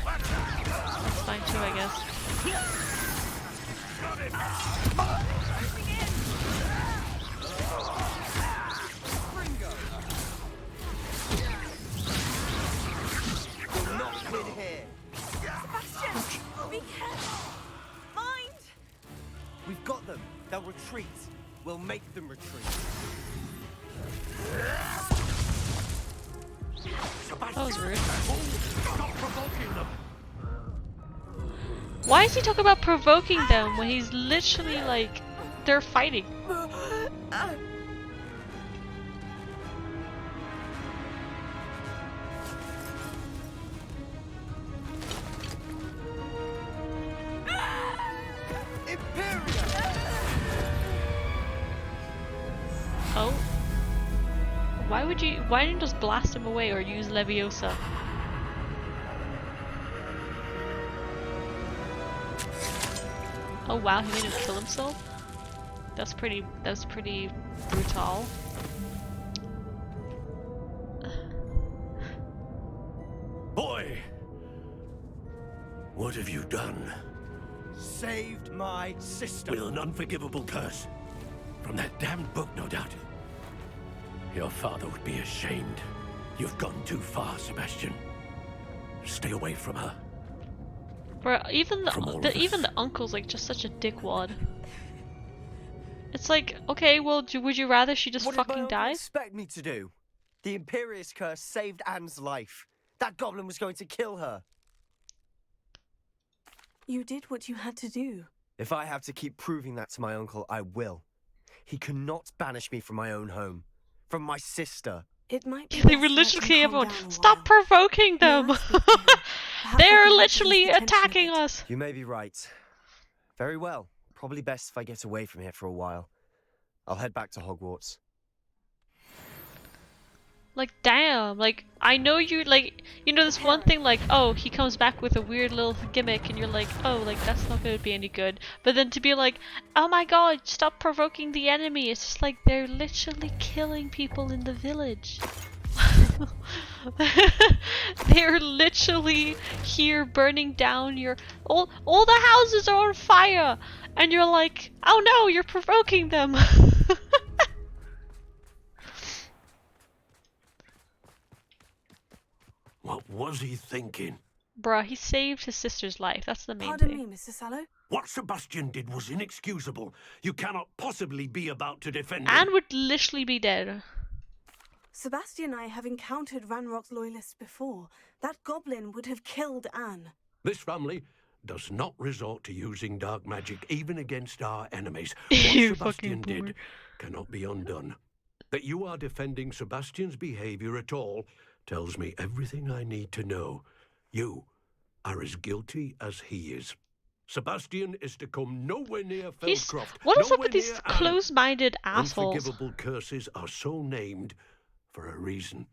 That's fine too, I guess. Sebastian, be careful. Mind. We've got them. They'll retreat. We'll make them retreat. That was rude. Why is he talking about provoking them when he's literally like, they're fighting? Oh. Why didn't you just blast him away or use Leviosa? Oh wow, he made him kill himself? That's pretty brutal. Boy! What have you done? Saved my sister. With an unforgivable curse. From that damned book, no doubt. Your father would be ashamed. You've gone too far, Sebastian. Stay away from her. Bro, even the uncle's like just such a dickwad. It's like, okay, well, would you rather she just What fucking did my die? uncle expect me to do? The Imperious curse saved Anne's life. That goblin was going to kill her. You did what you had to do. If I have to keep proving that to my uncle, I will. He cannot banish me from my own home. From my sister. It might be They best were to let literally them calm everyone, down a stop while. provoking them! May I speak to him? Perhaps They I are can literally reduce the tension a attacking bit. us! You may be right. Very well. Probably best if I get away from here for a while. I'll head back to Hogwarts. Like, damn, like, I know you, like, you know this one thing, like, oh, he comes back with a weird little gimmick, and you're like, oh, like, that's not gonna be any good. But then to be like, oh my god, stop provoking the enemy, it's just like, they're literally killing people in the village. They're literally here burning down your, all the houses are on fire! And you're like, oh no, you're provoking them! What was he thinking? Bruh, he saved his sister's life. That's the main Pardon thing. me, Mr. Sallow. What Sebastian did was inexcusable. You cannot possibly be about to defend Anne him. would literally be dead. Sebastian and I have encountered Ranrock's loyalists before. That goblin would have killed Anne. This family does not resort to using dark magic even against our enemies. You What fucking Sebastian boomer. did cannot be undone. That you are defending Sebastian's behavior at all tells me everything I need to know. You are as guilty as he is. Sebastian is to come nowhere near He's, Feldcroft. what is up nowhere with these near Anne. close-minded assholes? Unforgivable curses are so named for a reason.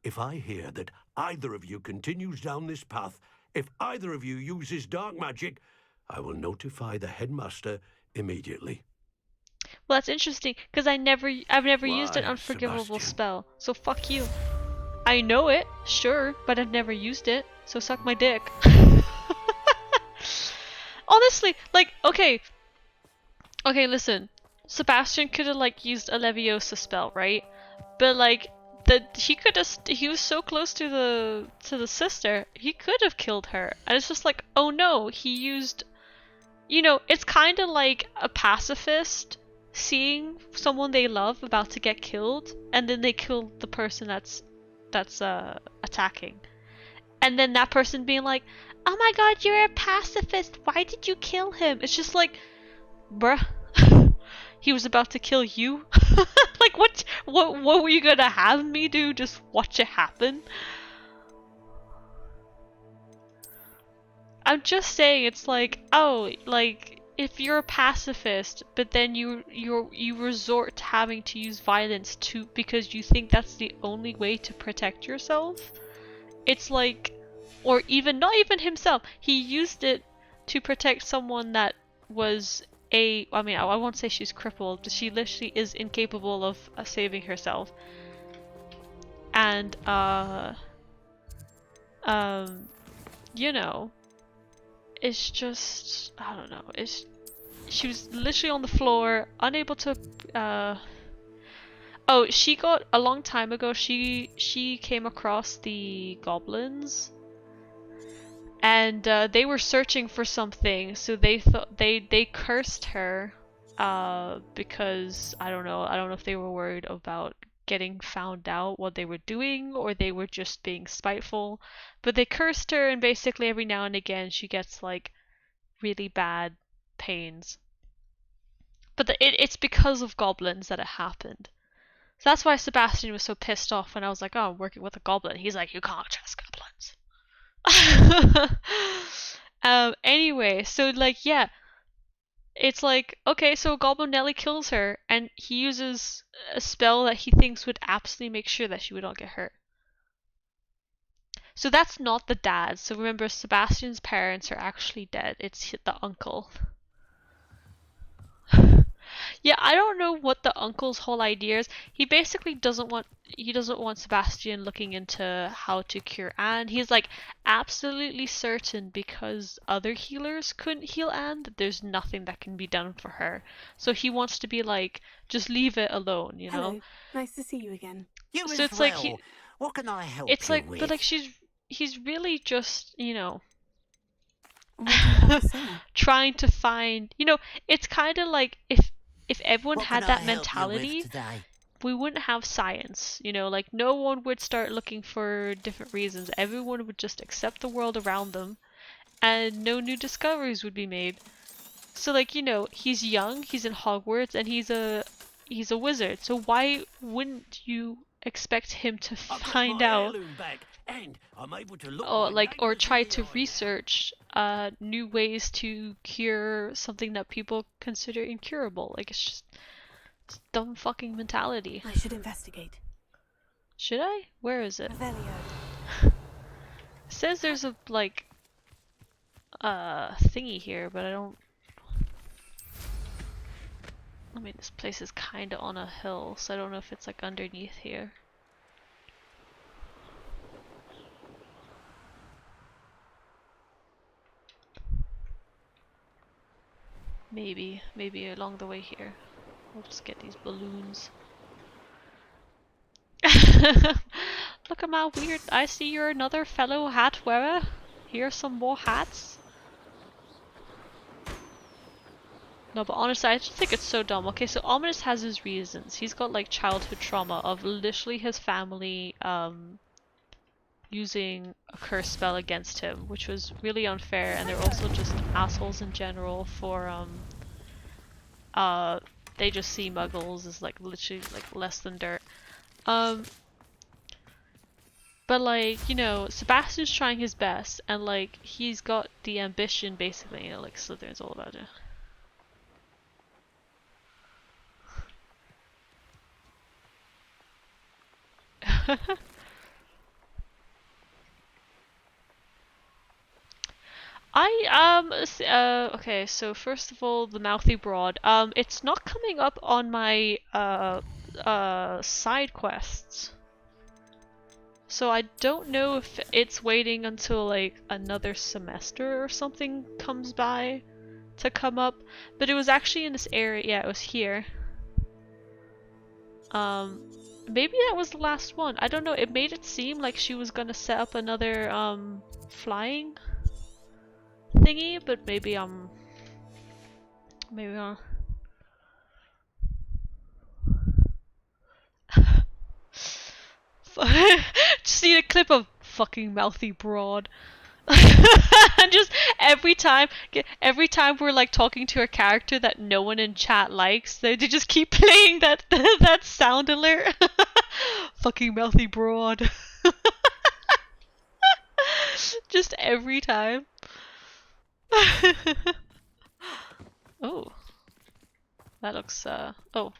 If I hear that either of you continues down this path, if either of you uses dark magic, I will notify the headmaster immediately. Well, that's interesting because I've never used an Why, unforgivable Sebastian? spell. So fuck you. I know it, sure, but I've never used it. So suck my dick. honestly, like, okay, listen. Sebastian could have like used a Leviosa spell, right? But like, he was so close to the sister, he could have killed her. And it's just like, oh no, he used, you know, it's kind of like a pacifist seeing someone they love about to get killed, and then they kill the person that's attacking. And then that person being like, oh my god, you're a pacifist, why did you kill him? It's just like, bruh, he was about to kill you? Like, what were you gonna have me do? Just watch it happen? I'm just saying, it's like, oh, like, if you're a pacifist, but then you resort to having to use violence because you think that's the only way to protect yourself, it's like, or even not even himself, he used it to protect someone that was I mean, I won't say she's crippled, but she literally is incapable of saving herself. And you know, it's just, I don't know, she was literally on the floor, unable to oh, she got, a long time ago, she came across the goblins, and they were searching for something, so they thought they cursed her because I don't know if they were worried about getting found out what they were doing, or they were just being spiteful, but they cursed her, and basically every now and again she gets like really bad pains. But it's because of goblins that it happened. So that's why Sebastian was so pissed off when I was like, oh, I'm working with a goblin. He's like, you can't trust goblins. Anyway, so like, yeah, it's like, okay, so Goblin Nelly kills her, and he uses a spell that he thinks would absolutely make sure that she would not get hurt. So that's not the dad. So remember, Sebastian's parents are actually dead. It's the uncle. Yeah, I don't know what the uncle's whole idea is. He basically doesn't want Sebastian looking into how to cure Anne. He's like absolutely certain, because other healers couldn't heal Anne, that there's nothing that can be done for her. So he wants to be like, just leave it alone, you know? Hello, nice to see you again. You So as it's well. like what can I help it's you like, with? but like he's really just, you know, What do you have to say? trying to find, you know, it's kind of like if everyone What had can I that help you with mentality, today? we wouldn't have science, you know, like no one would start looking for different reasons. Everyone would just accept the world around them, and no new discoveries would be made. So like, you know, he's young, he's in Hogwarts, and he's a wizard. So why wouldn't you expect him to find out, Back, and I'm able to look or my like, or neighbours try in the to eye. research new ways to cure something that people consider incurable? Like, it's dumb fucking mentality. I should investigate. Should I? Where is it? Revelio. It says there's a like thingy here, but I don't. I mean, this place is kind of on a hill, so I don't know if it's like underneath here. Maybe along the way here. We'll just get these balloons. Look at my weird. I see you're another fellow hat wearer. Here are some more hats. No, but honestly, I just think it's so dumb. Okay, so Ominous has his reasons. He's got like childhood trauma of literally his family using a curse spell against him, which was really unfair, and they're also just assholes in general for they just see muggles as like literally like less than dirt. But like, you know, Sebastian's trying his best, and like he's got the ambition basically, you know, like Slytherin's all about it. Okay, so first of all, the Mouthy Broad. It's not coming up on my side quests. So I don't know if it's waiting until like another semester or something comes by. to come up, but it was actually in this area. Yeah, it was here. Maybe that was the last one. I don't know. It made it seem like she was gonna set up another flying thingy, but maybe maybe not. Just need a clip of fucking mouthy broad. And just every time we're like talking to a character that no one in chat likes, they just keep playing that that sound alert. Fucking mouthy broad. Just every time. Oh. That looks oh.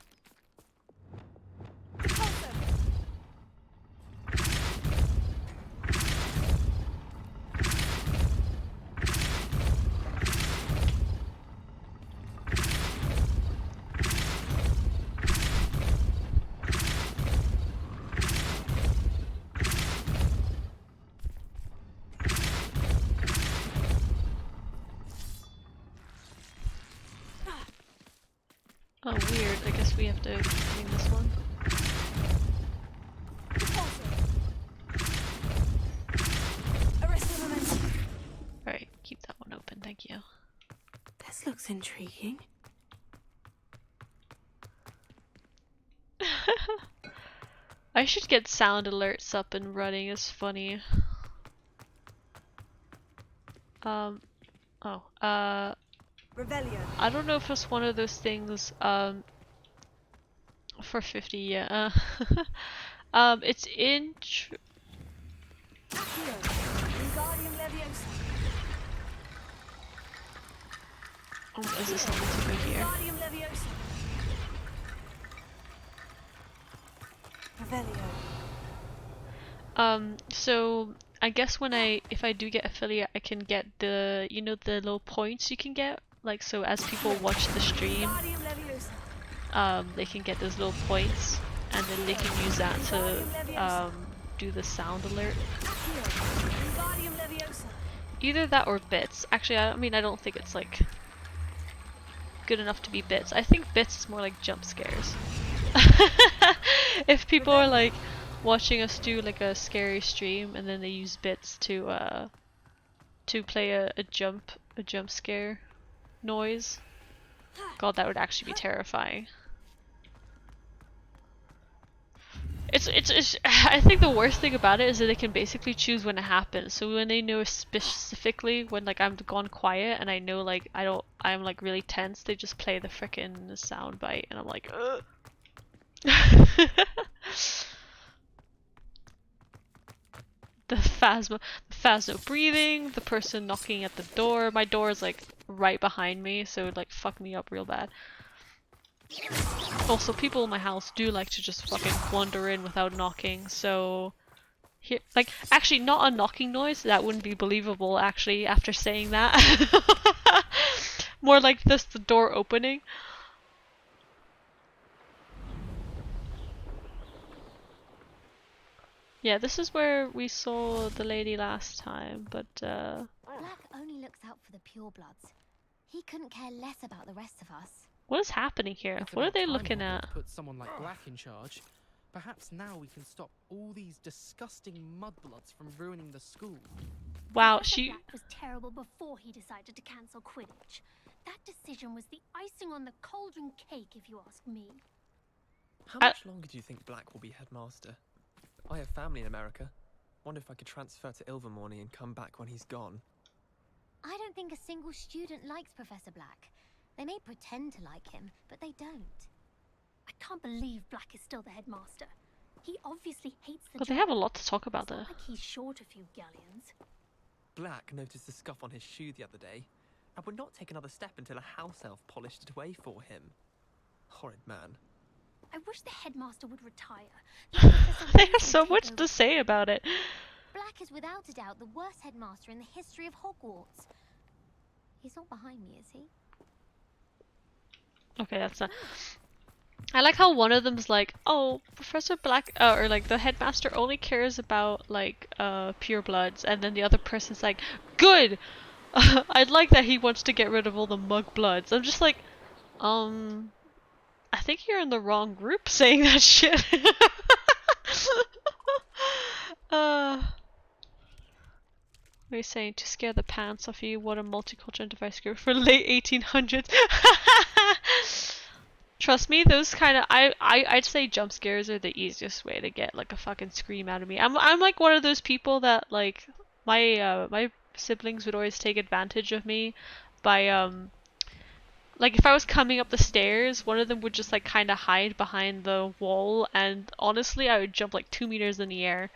Oh, weird. I guess we have to clean this one. Alright, keep that one open, thank you. This looks intriguing. I should get sound alerts up and running, it's funny. Rebellion. I don't know if it's one of those things, for 50, yeah. It's in... Oh, is this something to go here? So I guess if I do get affiliate, I can get the, you know, the little points you can get, like, so as people watch the stream, they can get those little points, and then they can use that to do the sound alert. Either that or bits. Actually, I don't think it's like good enough to be bits. I think bits is more like jump scares. If people are like watching us do like a scary stream and then they use bits to play a jump scare noise, God, that would actually be terrifying. It's I think the worst thing about it is that they can basically choose when it happens. So when they know specifically when like I'm gone quiet and I know like I'm like really tense, they just play the frickin' sound bite and I'm like, ugh. The phasmo breathing, the person knocking at the door. My door is like right behind me, so it would like fuck me up real bad. Also, people in my house do like to just fucking wander in without knocking, so here, like, actually not a knocking noise, that wouldn't be believable actually after saying that. More like just the door opening. Yeah, this is where we saw the lady last time, but Black only looks out for the purebloods. He couldn't care less about the rest of us. what is happening here? It's What are about they time looking Hogwarts at? put someone like Black in charge. Perhaps now we can stop all these disgusting mudbloods from ruining the school. Wow, Professor she... Black was terrible before he decided to cancel Quidditch. That decision was the icing on the cauldron cake, if you ask me. How much longer do you think Black will be headmaster? I have family in America. Wonder if I could transfer to Ilvermorny and come back when he's gone. I don't think a single student likes Professor Black. They may pretend to like him, but they don't. I can't believe Black is still the headmaster. He obviously hates the But job. they have a lot to talk about It's there. not like he's short a few galleons. Black noticed the scuff on his shoe the other day, and would not take another step until a house elf polished it away for him. Horrid man. I wish the headmaster would retire. They have so much to say about it. Black is without a doubt the worst headmaster in the history of Hogwarts. He's not behind me, is he? Okay, that's not... I like how one of them's like, oh, Professor Black, or like the headmaster only cares about like purebloods, and then the other person's like, good, I'd like that he wants to get rid of all the mug bloods. I'm just like, I think you're in the wrong group saying that shit. What are you saying? To scare the pants off you, what a multicultural device group for late 1800s. Trust me, those kind of I'd say jump scares are the easiest way to get like a fucking scream out of me. I'm like one of those people that like my siblings would always take advantage of me by like if I was coming up the stairs, one of them would just like kind of hide behind the wall, and honestly, I would jump like 2 meters in the air.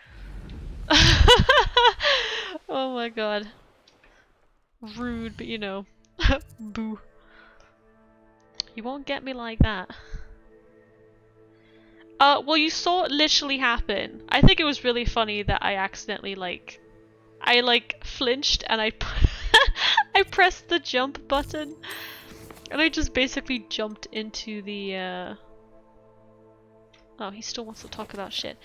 Oh my god. Rude, but you know. Boo. You won't get me like that. Well, you saw it literally happen. I think it was really funny that I accidentally I flinched and I I pressed the jump button and I just basically jumped into the oh, he still wants to talk about shit.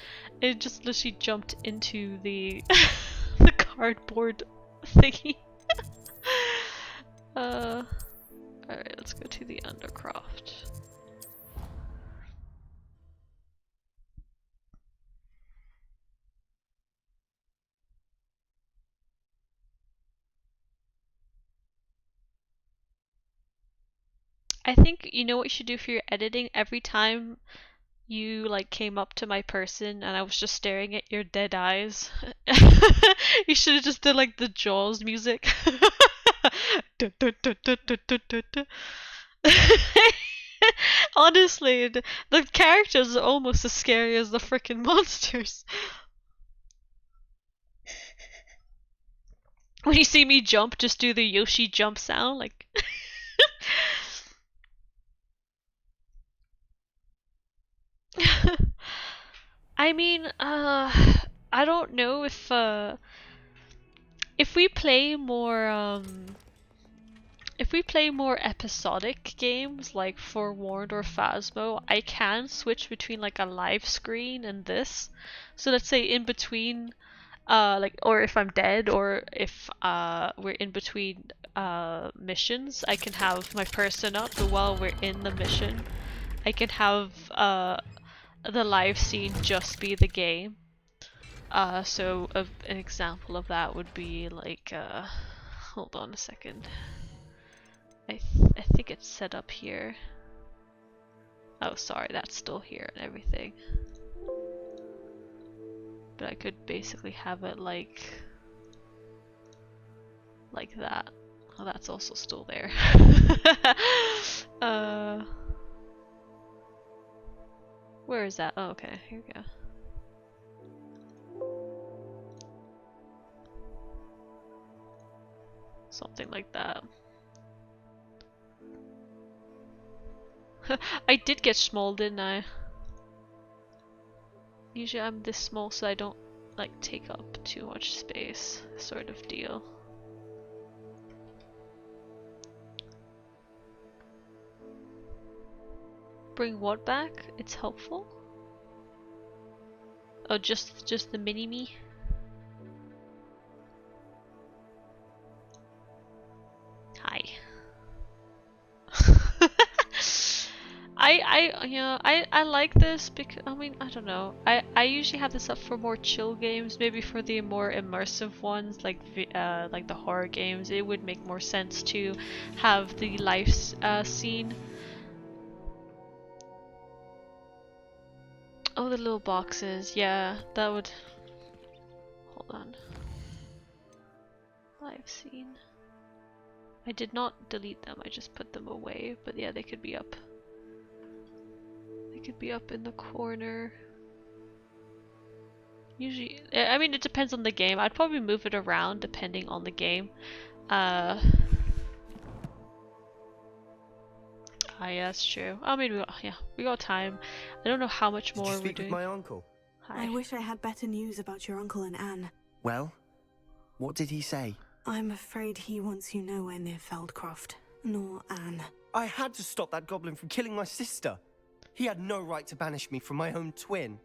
It just literally jumped into the the cardboard thingy. Alright, let's go to the Undercroft. I think you know what you should do for your editing? Every time you like came up to my person and I was just staring at your dead eyes, you should have just did like the Jaws music. Honestly, the characters are almost as scary as the freaking monsters. When you see me jump, just do the Yoshi jump sound, like. I mean, I don't know if we play more, if we play more episodic games like Forewarned or Phasmo, I can switch between like a live screen and this. So let's say in between, like, or if I'm dead, or if we're in between missions, I can have my person up. But while we're in the mission, I can have the live scene just be the game. So an example of that would be like, hold on a second. I think it's set up here. Oh, sorry, that's still here and everything. But I could basically have it like that. Oh, that's also still there. Where is that? Oh, okay, here we go. Something like that. I did get small, didn't I? Usually I'm this small so I don't like take up too much space, sort of deal. Bring what back? It's helpful? Oh, just the mini-me? Hi. I like this because I mean I don't know. I usually have this up for more chill games, maybe for the more immersive ones like the horror games. It would make more sense to have the life scene. Oh, the little boxes. Yeah, that would. Hold on. Live scene. I did not delete them. I just put them away. But yeah, they could be up. They could be up in the corner. Usually, I mean, it depends on the game. I'd probably move it around depending on the game. Ah, yeah, that's true. I mean, we got time. I don't know how much more Did you we're speak doing. with my uncle? I wish I had better news about your uncle and Anne. Well, what did he say? I'm afraid he wants you nowhere near Feldcroft, nor Anne. I had to stop that goblin from killing my sister. He had no right to banish me from my own twin.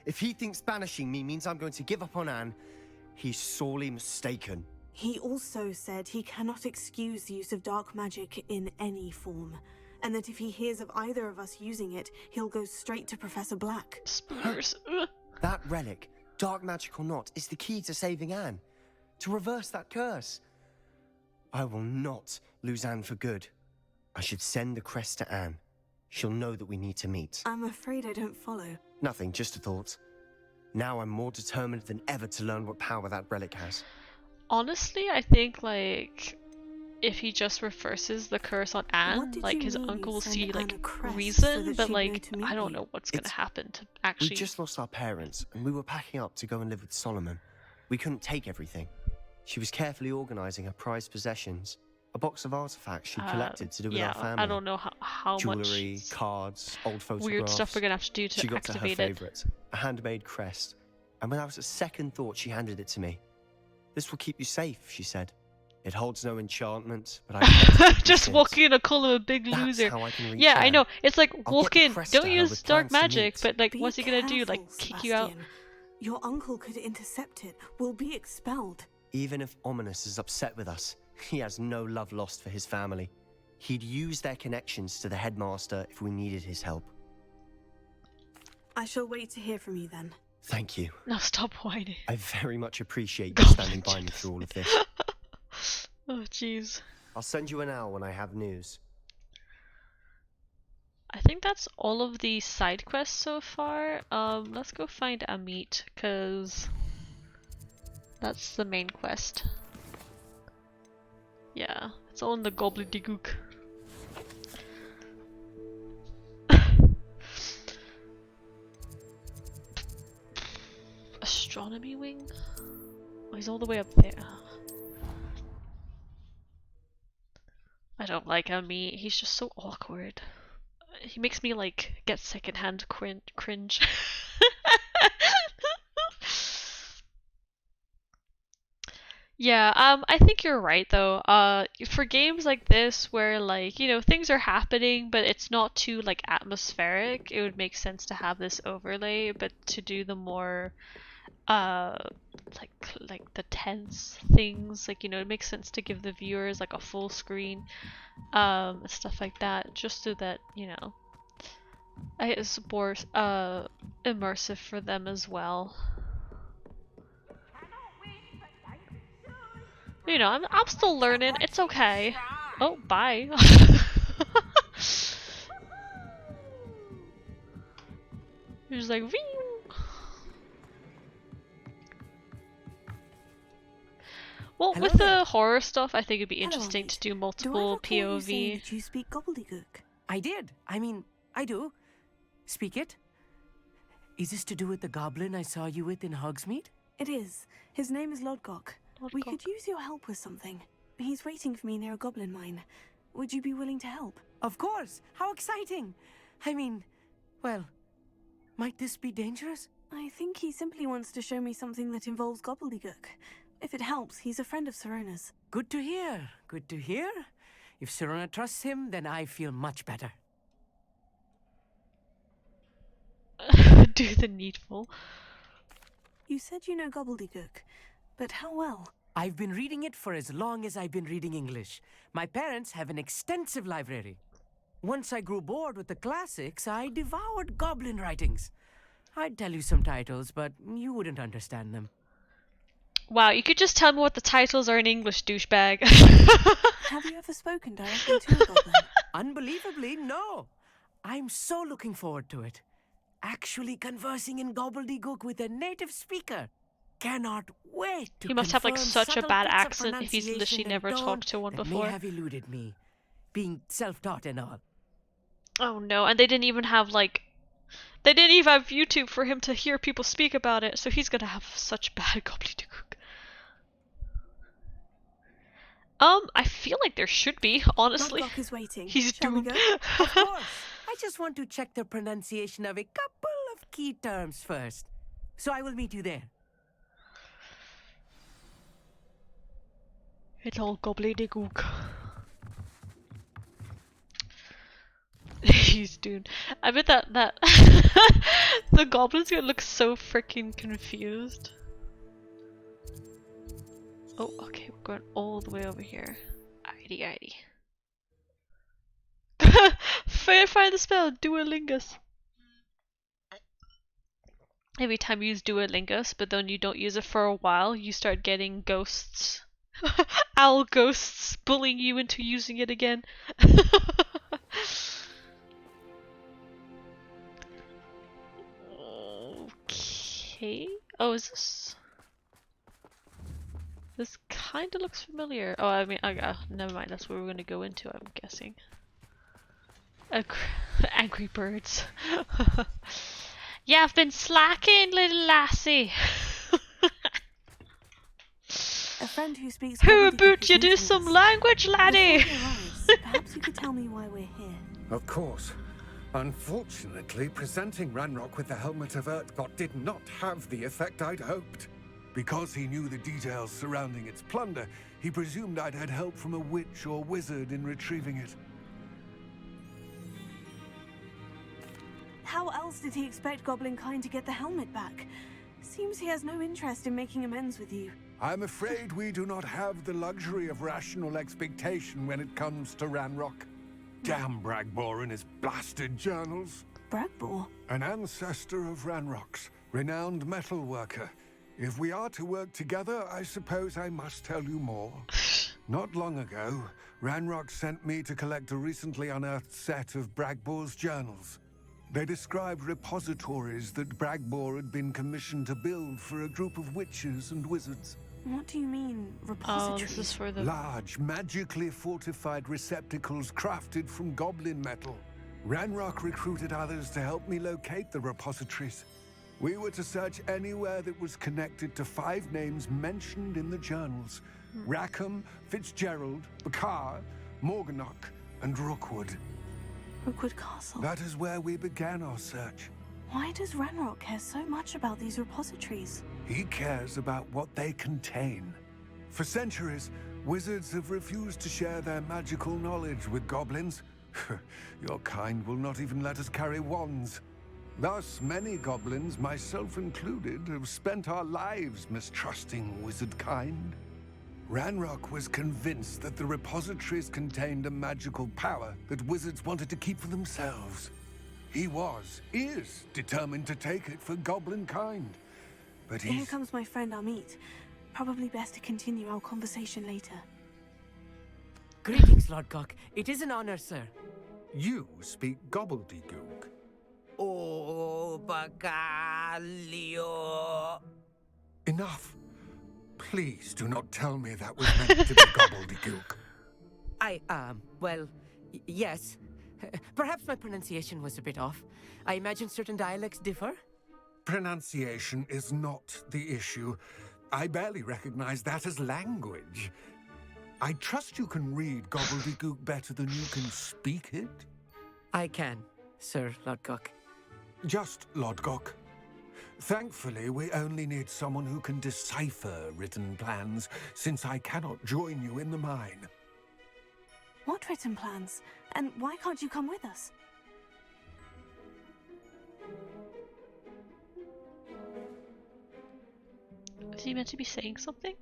If he thinks banishing me means I'm going to give up on Anne, he's sorely mistaken. He also said he cannot excuse the use of dark magic in any form, and that if he hears of either of us using it, he'll go straight to Professor Black. Spoilers. That relic, dark magic or not, is the key to saving Anne. To reverse that curse. I will not lose Anne for good. I should send the crest to Anne. She'll know that we need to meet. I'm afraid I don't follow. Nothing, just a thought. Now I'm more determined than ever to learn what power that relic has. Honestly, I think, like, if he just reverses the curse on Anne, like, his uncle will see, like, reason, but, like, I don't know what's gonna happen to actually... We just lost our parents, and we were packing up to go and live with Solomon. We couldn't take everything. She was carefully organising her prized possessions. A box of artifacts she collected to do with our family. I don't know how Jewellery, much cards, old photographs. weird stuff we're gonna have to do to she got to her activate it. favourite, a handmade crest. And without a second thought, she handed it to me. This will keep you safe, she said. It holds no enchantment, but I just walk in and call him a big loser. How I can reach yeah, Anne. I know. It's like, I'll walk get the in, crest don't to her use with dark plans to magic, meet. but like, Be what's he gonna do? Like, careful, kick you out? Sebastian. Your uncle could intercept it. We'll be expelled. Even if Ominous is upset with us, he has no love lost for his family. He'd use their connections to the headmaster if we needed his help. I shall wait to hear from you then. Thank you. Now stop whining. I very much appreciate you standing by me through all of this. Oh, jeez. I'll send you an owl when I have news. I think that's all of the side quests so far. Let's go find Amit, cause that's the main quest. Yeah, it's all in the gobbledygook. Astronomy wing? Oh, he's all the way up there. I don't like Amit. He's just so awkward. He makes me like get secondhand cringe. Yeah, I think you're right though. For games like this where like, you know, things are happening but it's not too like atmospheric, it would make sense to have this overlay, but to do the more like the tense things, like, you know, it makes sense to give the viewers like a full screen, stuff like that, just so that, you know, it's more immersive for them as well. You know, I'm still learning. It's okay. Oh, bye. He's like, Wee! Well, Hello with there. the horror stuff, I think it'd be Hello, interesting Amit. to do Do I multiple recall you saying POV. that you speak gobbledygook? I did. I mean, I do. Speak it. Is this to do with the goblin I saw you with in Hogsmeade? It is. His name is Lodgok. We Lodgok. could use your help with something. He's waiting for me near a goblin mine. Would you be willing to help? Of course. How exciting. I mean, well, might this be dangerous? I think he simply wants to show me something that involves gobbledygook. If it helps, he's a friend of Serona's. Good to hear. Good to hear. If Serona trusts him, then I feel much better. Do the needful. You said you know gobbledygook, but how well? I've been reading it for as long as I've been reading English. My parents have an extensive library. Once I grew bored with the classics, I devoured goblin writings. I'd tell you some titles, but you wouldn't understand them. Wow, you could just tell me what the titles are in English, douchebag. Have you ever spoken directly to a goblin? Unbelievably, no. I'm so looking forward to it. Actually conversing in gobbledygook with a native speaker. Cannot wait to He must have like confirm such a subtle bad bits of accent if he's literally pronunciation never and tone talked to one that before. may have eluded me, being self-taught and all. Oh no, and they didn't even have like... They didn't even have YouTube for him to hear people speak about it, so he's gonna have such bad gobbledygook. I feel like there should be, honestly. Lodgok is waiting. He's Shall we doomed. go? Of course. I just want to check the pronunciation of a couple of key terms first. So I will meet you there. It's all gobbledygook. He's doomed. I bet that the goblin's gonna look so freaking confused. Oh, okay, we're going all the way over here. Alrighty. Find the spell, Duolingus. Every time you use Duolingus, but then you don't use it for a while, you start getting ghosts. Owl ghosts bullying you into using it again. Okay. Oh, is this? This kind of looks familiar. Oh, I mean, never mind. That's where we're gonna go into, I'm guessing. Angry birds. Yeah, I've been slacking, little lassie. A friend who speaks. Who about you do some language, laddie? Perhaps you could tell me why we're here. Of course. Unfortunately, presenting Ranrock with the Helmet of Urtkot did not have the effect I'd hoped. Because he knew the details surrounding its plunder, he presumed I'd had help from a witch or wizard in retrieving it. How else did he expect Goblinkind to get the helmet back? Seems he has no interest in making amends with you. I'm afraid we do not have the luxury of rational expectation when it comes to Ranrock. Damn Bragbor and his blasted journals. Bragbor? An ancestor of Ranrock's, renowned metal worker. If we are to work together, I suppose I must tell you more. Not long ago, Ranrock sent me to collect a recently unearthed set of Bragbor's journals. They described repositories that Bragbor had been commissioned to build for a group of witches and wizards. What do you mean, repositories? Oh, this is for the... Large, magically fortified receptacles crafted from goblin metal. Ranrock recruited others to help me locate the repositories. We were to search anywhere that was connected to 5 names mentioned in the journals. Rackham, Fitzgerald, Bakar, Morganach, and Rookwood. Rookwood Castle? That is where we began our search. Why does Ranrock care so much about these repositories? He cares about what they contain. For centuries, wizards have refused to share their magical knowledge with goblins. Your kind will not even let us carry wands. Thus, many goblins, myself included, have spent our lives mistrusting wizard kind. Ranrock was convinced that the repositories contained a magical power that wizards wanted to keep for themselves. He is determined to take it for goblin kind. But Here comes my friend Amit. Probably best to continue our conversation later. Greetings, Lord Cock. It is an honor, sir. You speak gobbledygook. Oh, Bacalio. Enough. Please do not tell me that was meant to be gobbledygook. Yes. Perhaps my pronunciation was a bit off. I imagine certain dialects differ. Pronunciation is not the issue. I barely recognize that as language. I trust you can read gobbledygook better than you can speak it? I can, Sir Lodgok. Just Lodgok. Thankfully, we only need someone who can decipher written plans, since I cannot join you in the mine. What written plans? And why can't you come with us? Is he meant to be saying something?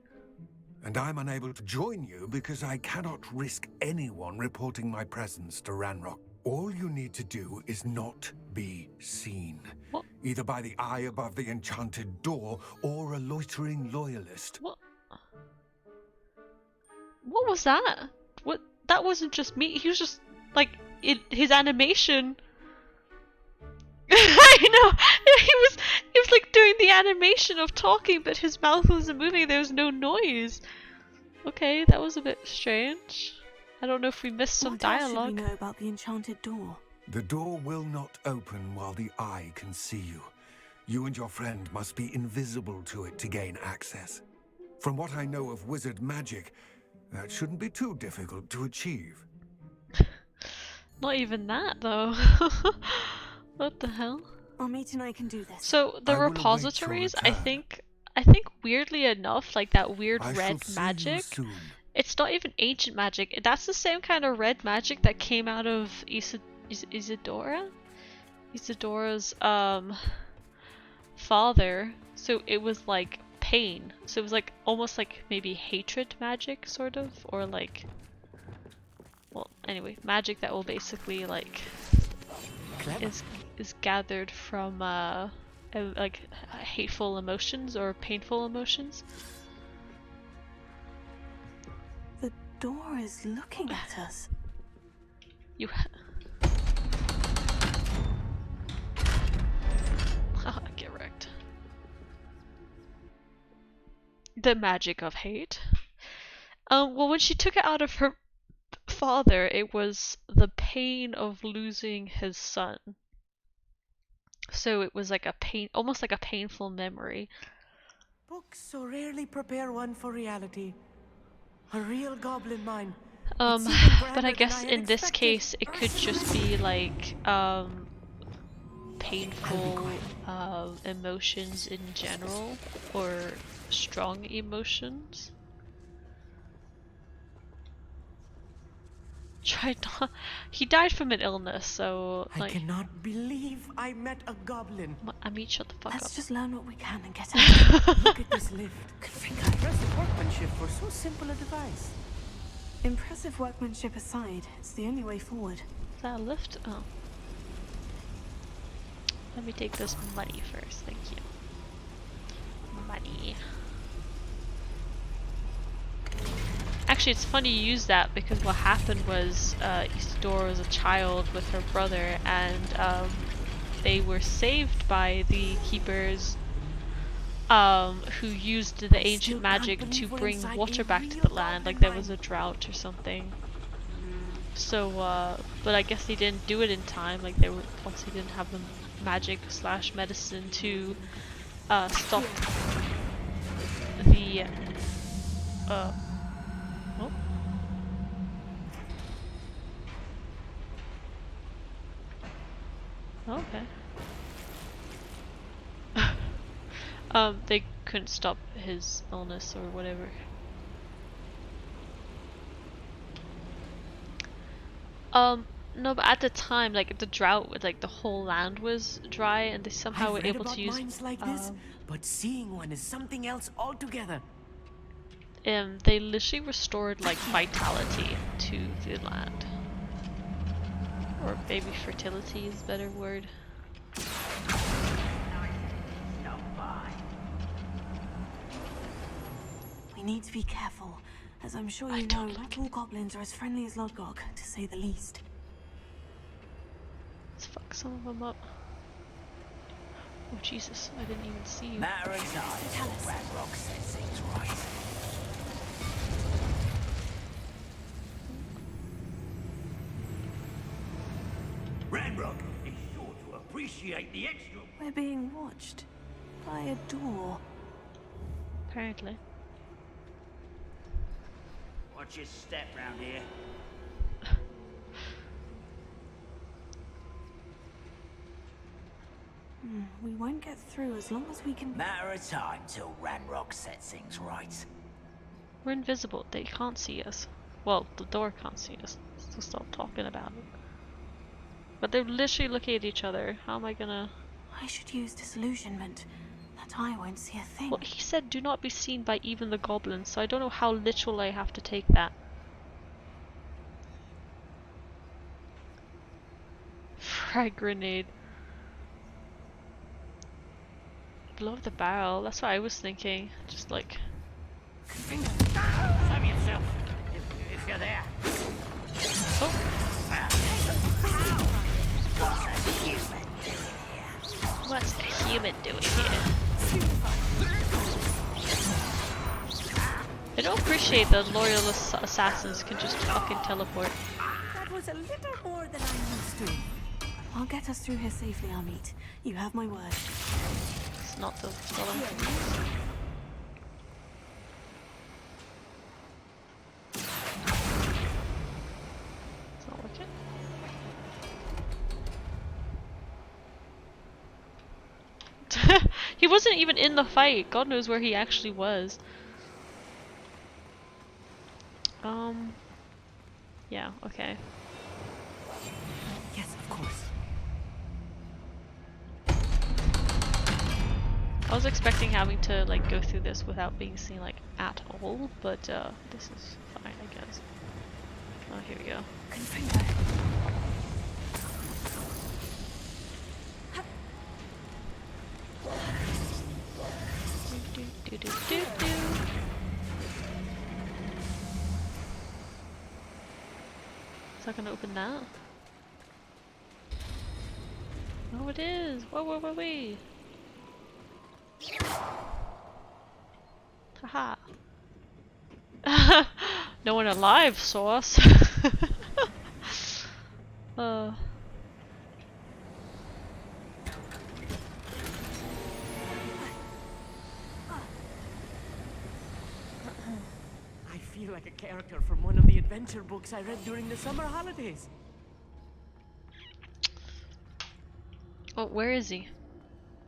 And I'm unable to join you because I cannot risk anyone reporting my presence to Ranrock. All you need to do is not be seen. What? Either by the eye above the enchanted door or a loitering loyalist. What was that? What? That wasn't just me. He was just like his animation. I know. He was like doing the animation of talking, but his mouth wasn't moving. There was no noise. Okay, that was a bit strange. I don't know if we missed some dialogue. What else should we know about the enchanted door? The door will not open while the eye can see you. You and your friend must be invisible to it to gain access. From what I know of wizard magic, that shouldn't be too difficult to achieve. Not even that, though. What the hell? Amit and I can do this. So the repositories, I think weirdly enough, like that weird red magic, it's not even ancient magic. That's the same kind of red magic that came out of Isidora? Isidora's father. So it was like pain. So it was like almost like maybe hatred magic, sort of, or like, well, anyway, magic that will basically like is gathered from like hateful emotions or painful emotions. The door is looking at us. You get wrecked. The magic of hate. Well, when she took it out of her father, it was the pain of losing his son. So it was like a pain, almost like a painful memory. Books so rarely prepare one for reality. A real goblin mind. But I guess in this case, it could just be like painful emotions in general, or strong emotions. He died from an illness, so like. I cannot believe I met a goblin. Amit, shut the fuck up. Let's just learn what we can and get out. Look at this lift. Impressive workmanship for so simple a device. Impressive workmanship aside, it's the only way forward. Is that a lift? Oh. Let me take this money first, thank you. Money. Actually, it's funny you use that because what happened was Isidore was a child with her brother, and they were saved by the keepers who used the ancient magic to bring water back to the land, like there was a drought or something. So, but I guess they didn't do it in time, like they obviously didn't have the magic / medicine to stop the oh. Okay. They couldn't stop his illness or whatever. No, but at the time, like the drought, like the whole land was dry, and they somehow were able to use. Minds like this, but seeing one is something else altogether. They literally restored like vitality to the land, or maybe fertility is a better word. We need to be careful, as I'm sure you know, not all goblins are as friendly as Lodgok, to say the least. Let's fuck some of them up. Oh Jesus, I didn't even see you. Matter of time, Ranrock said things right. Ranrock is sure to appreciate the extra. We're being watched by a door. Apparently. Watch your step round here. We won't get through as long as we can. Matter of time till Ranrock sets things right. We're invisible. They can't see us. Well, the door can't see us. So stop talking about it. But they're literally looking at each other. How am I gonna? I should use disillusionment. That I won't see a thing. Well, he said do not be seen by even the goblins, so I don't know how literal I have to take that. Frag grenade. Blow up the barrel, that's what I was thinking. Just like... Show yourself, if you're there. Oh. What's a human doing here? I don't appreciate that loyalist assassins can just fucking teleport. That was a little more than I'm used to. I'll get us through here safely, Amit. You have my word. It's not the scholar. It's not working. He wasn't even in the fight. God knows where he actually was. Yeah, okay. Yes, of course. I was expecting having to like go through this without being seen like at all, but this is fine, I guess. Oh, here we go. Is that gonna open that? Oh, it is! Whoa, whoa, whoa, wait! Haha! No one alive saw us! I feel like a character from one of the adventure books I read during the summer holidays. Oh, where is he?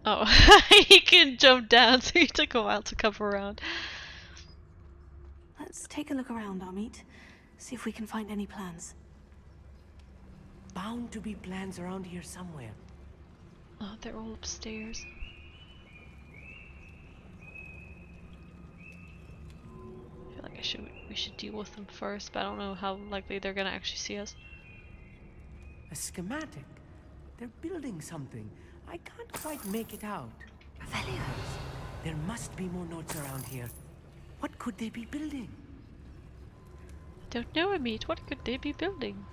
Oh, he can jump down, so he took a while to come around. Let's take a look around, Amit. See if we can find any plans. Bound to be plans around here somewhere. Oh, they're all upstairs. I feel like we should deal with them first, but I don't know how likely they're gonna actually see us. A schematic. They're building something. I can't quite make it out. There must be more notes around here. What could they be building? Don't know, Amit. What could they be building?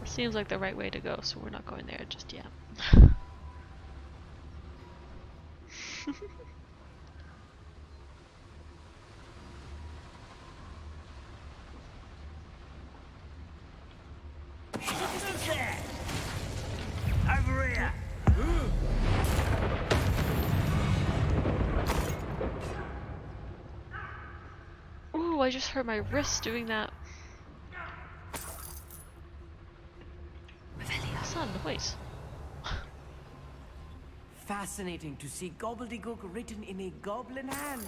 It seems like the right way to go, so we're not going there just yet. Over here! Ooh, I just hurt my wrist doing that. What's that noise? Fascinating to see gobbledygook written in a goblin hand.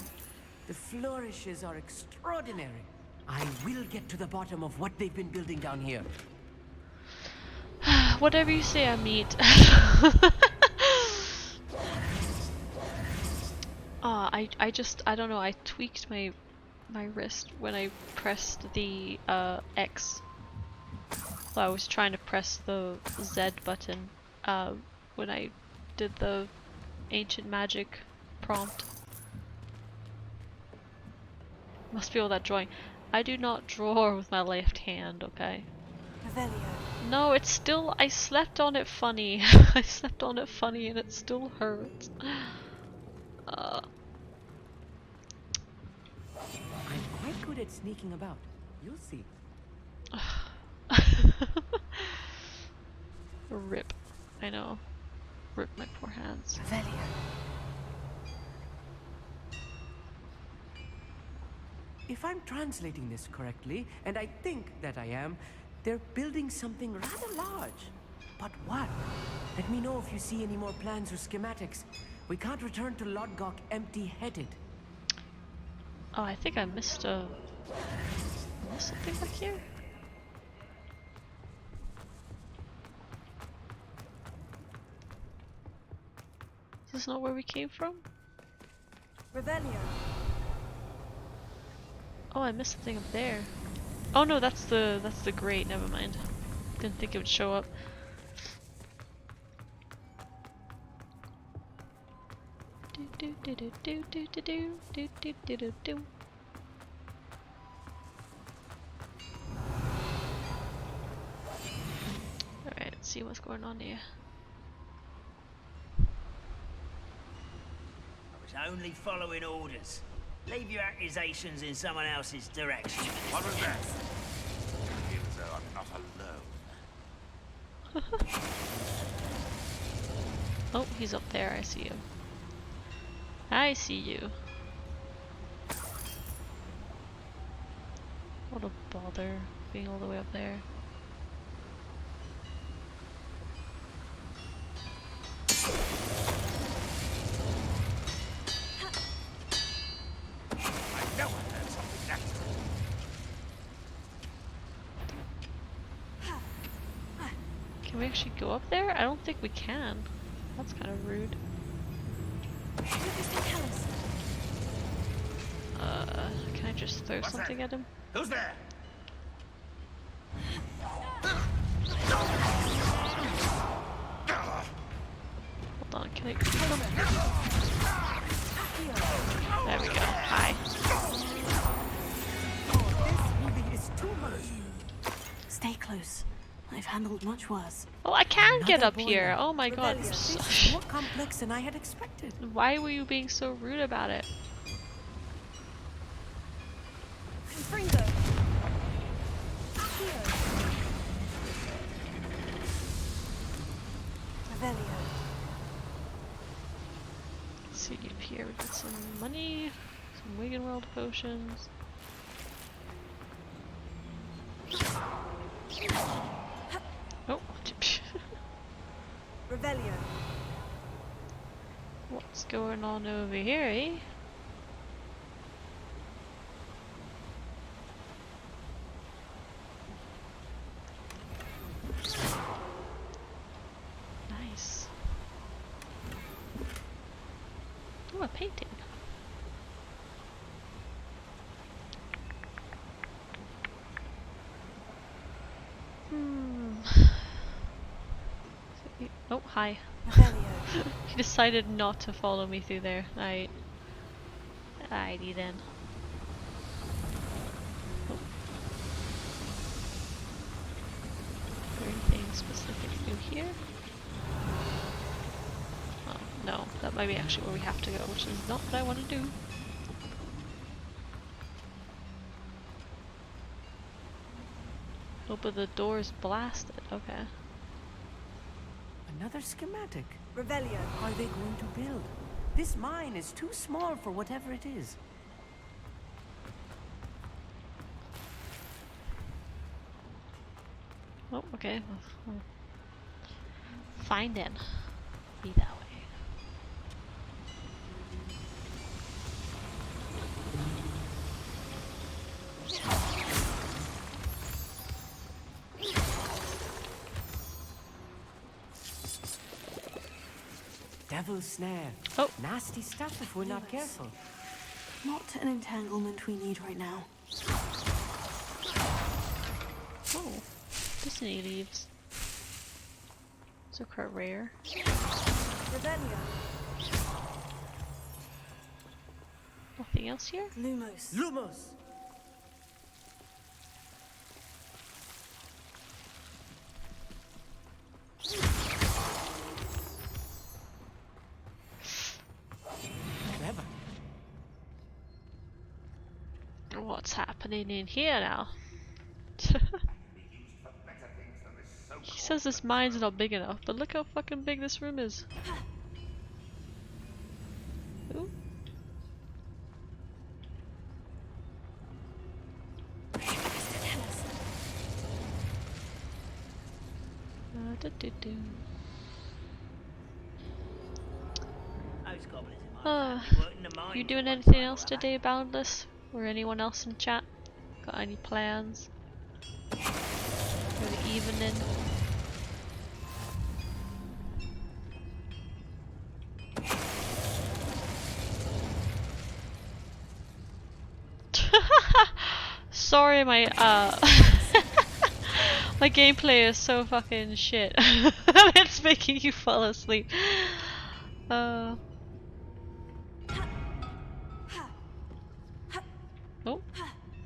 The flourishes are extraordinary. I will get to the bottom of what they've been building down here. Whatever you say, Amit. I don't know, I tweaked my wrist when I pressed the X. Well, I was trying to press the Z button when I did the ancient magic prompt. Must be all that drawing. I do not draw with my left hand, okay? No, it's still, I slept on it funny. I slept on it funny and it still hurts. I'm quite good at sneaking about. You'll see. Rip. I know. Rip my poor hands. If I'm translating this correctly, and I think that I am, they're building something rather large. But what? Let me know if you see any more plans or schematics. We can't return to Lodgok empty-headed. Oh, I think I missed something back here. Is this not where we came from? Revelio. Oh, I missed something up there. Oh no, that's the grate. Never mind. Didn't think it would show up. Alright, let's see what's going on here. I was only following orders. Leave your accusations in someone else's direction. What was that? I feel as though I'm not alone. Oh, he's up there. I see you. I see you. What a bother being all the way up there. Can we actually go up there? I don't think we can. That's kind of rude. Can I just throw something at him? Who's there? Hold on, can I keep him? There we go. Hi. Stay close. I've handled much worse. Oh, I can get up boy here. now. Oh my god. Rebellion. This is more complex than I had expected. Why were you being so rude about it? Let's see up here. We got some money, some Wigan World potions. Oh, Revelio. What's going on over here, eh? Nice. Oh, a painting. Oh, hi. He decided not to follow me through there. Alrighty then. Oh. Is there anything specific through here? Oh, no. That might be actually where we have to go, which is not what I want to do. Oh, but the door is blasted. Okay. Another schematic. Revelio. Are they going to build? This mine is too small for whatever it is. Oh, okay. Well, find it. Be that way. Devil's snare. Oh. Nasty stuff if we're not careful. Not an entanglement we need right now. Oh, Disney leaves. Those are quite rare. Revelio. Nothing else here? Lumos. Lumos! Clever. What's happening in here now? He says this mine's not big enough, but look how fucking big this room is. Ooh. Those goblins in my family work in the mine. You doing anything else today, Boundless? Or anyone else in chat? Got any plans for the evening? Sorry, my my gameplay is so fucking shit. It's making you fall asleep. Oh,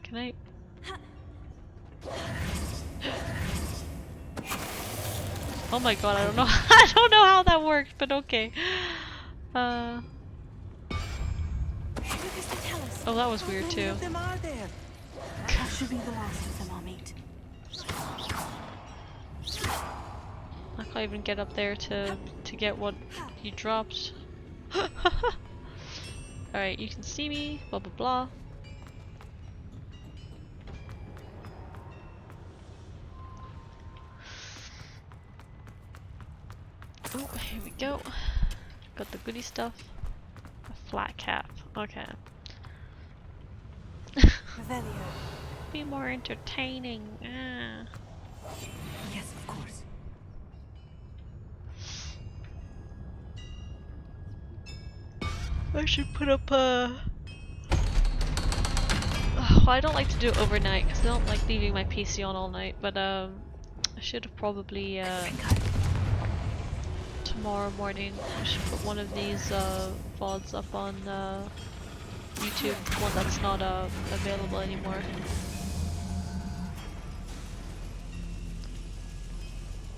can I? Oh my god, I don't know. I don't know how that worked, but okay. Oh, that was weird too. How many of them are there? That should be the last of them, Amit. I can't even get up there to get what he dropped. Alright, you can see me, blah blah blah. Oh, here we go. Got the goodie stuff. A flat cap. Okay. Revelio. Be more entertaining. Ah. Yes, of course. I should put up well, I don't like to do it overnight because I don't like leaving my PC on all night, but I should have probably tomorrow morning I should put one of these VODs up on YouTube, one that's not available anymore.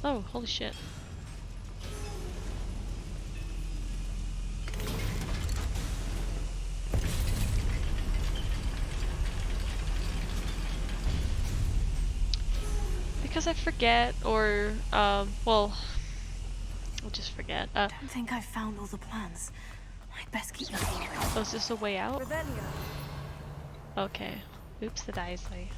Oh, holy shit. Because I forget, or, well, I'll just forget. I don't think I've found all the plans. I'd best keep looking. Oh, is this a way out? Revelio. Okay. Oops, the daisy.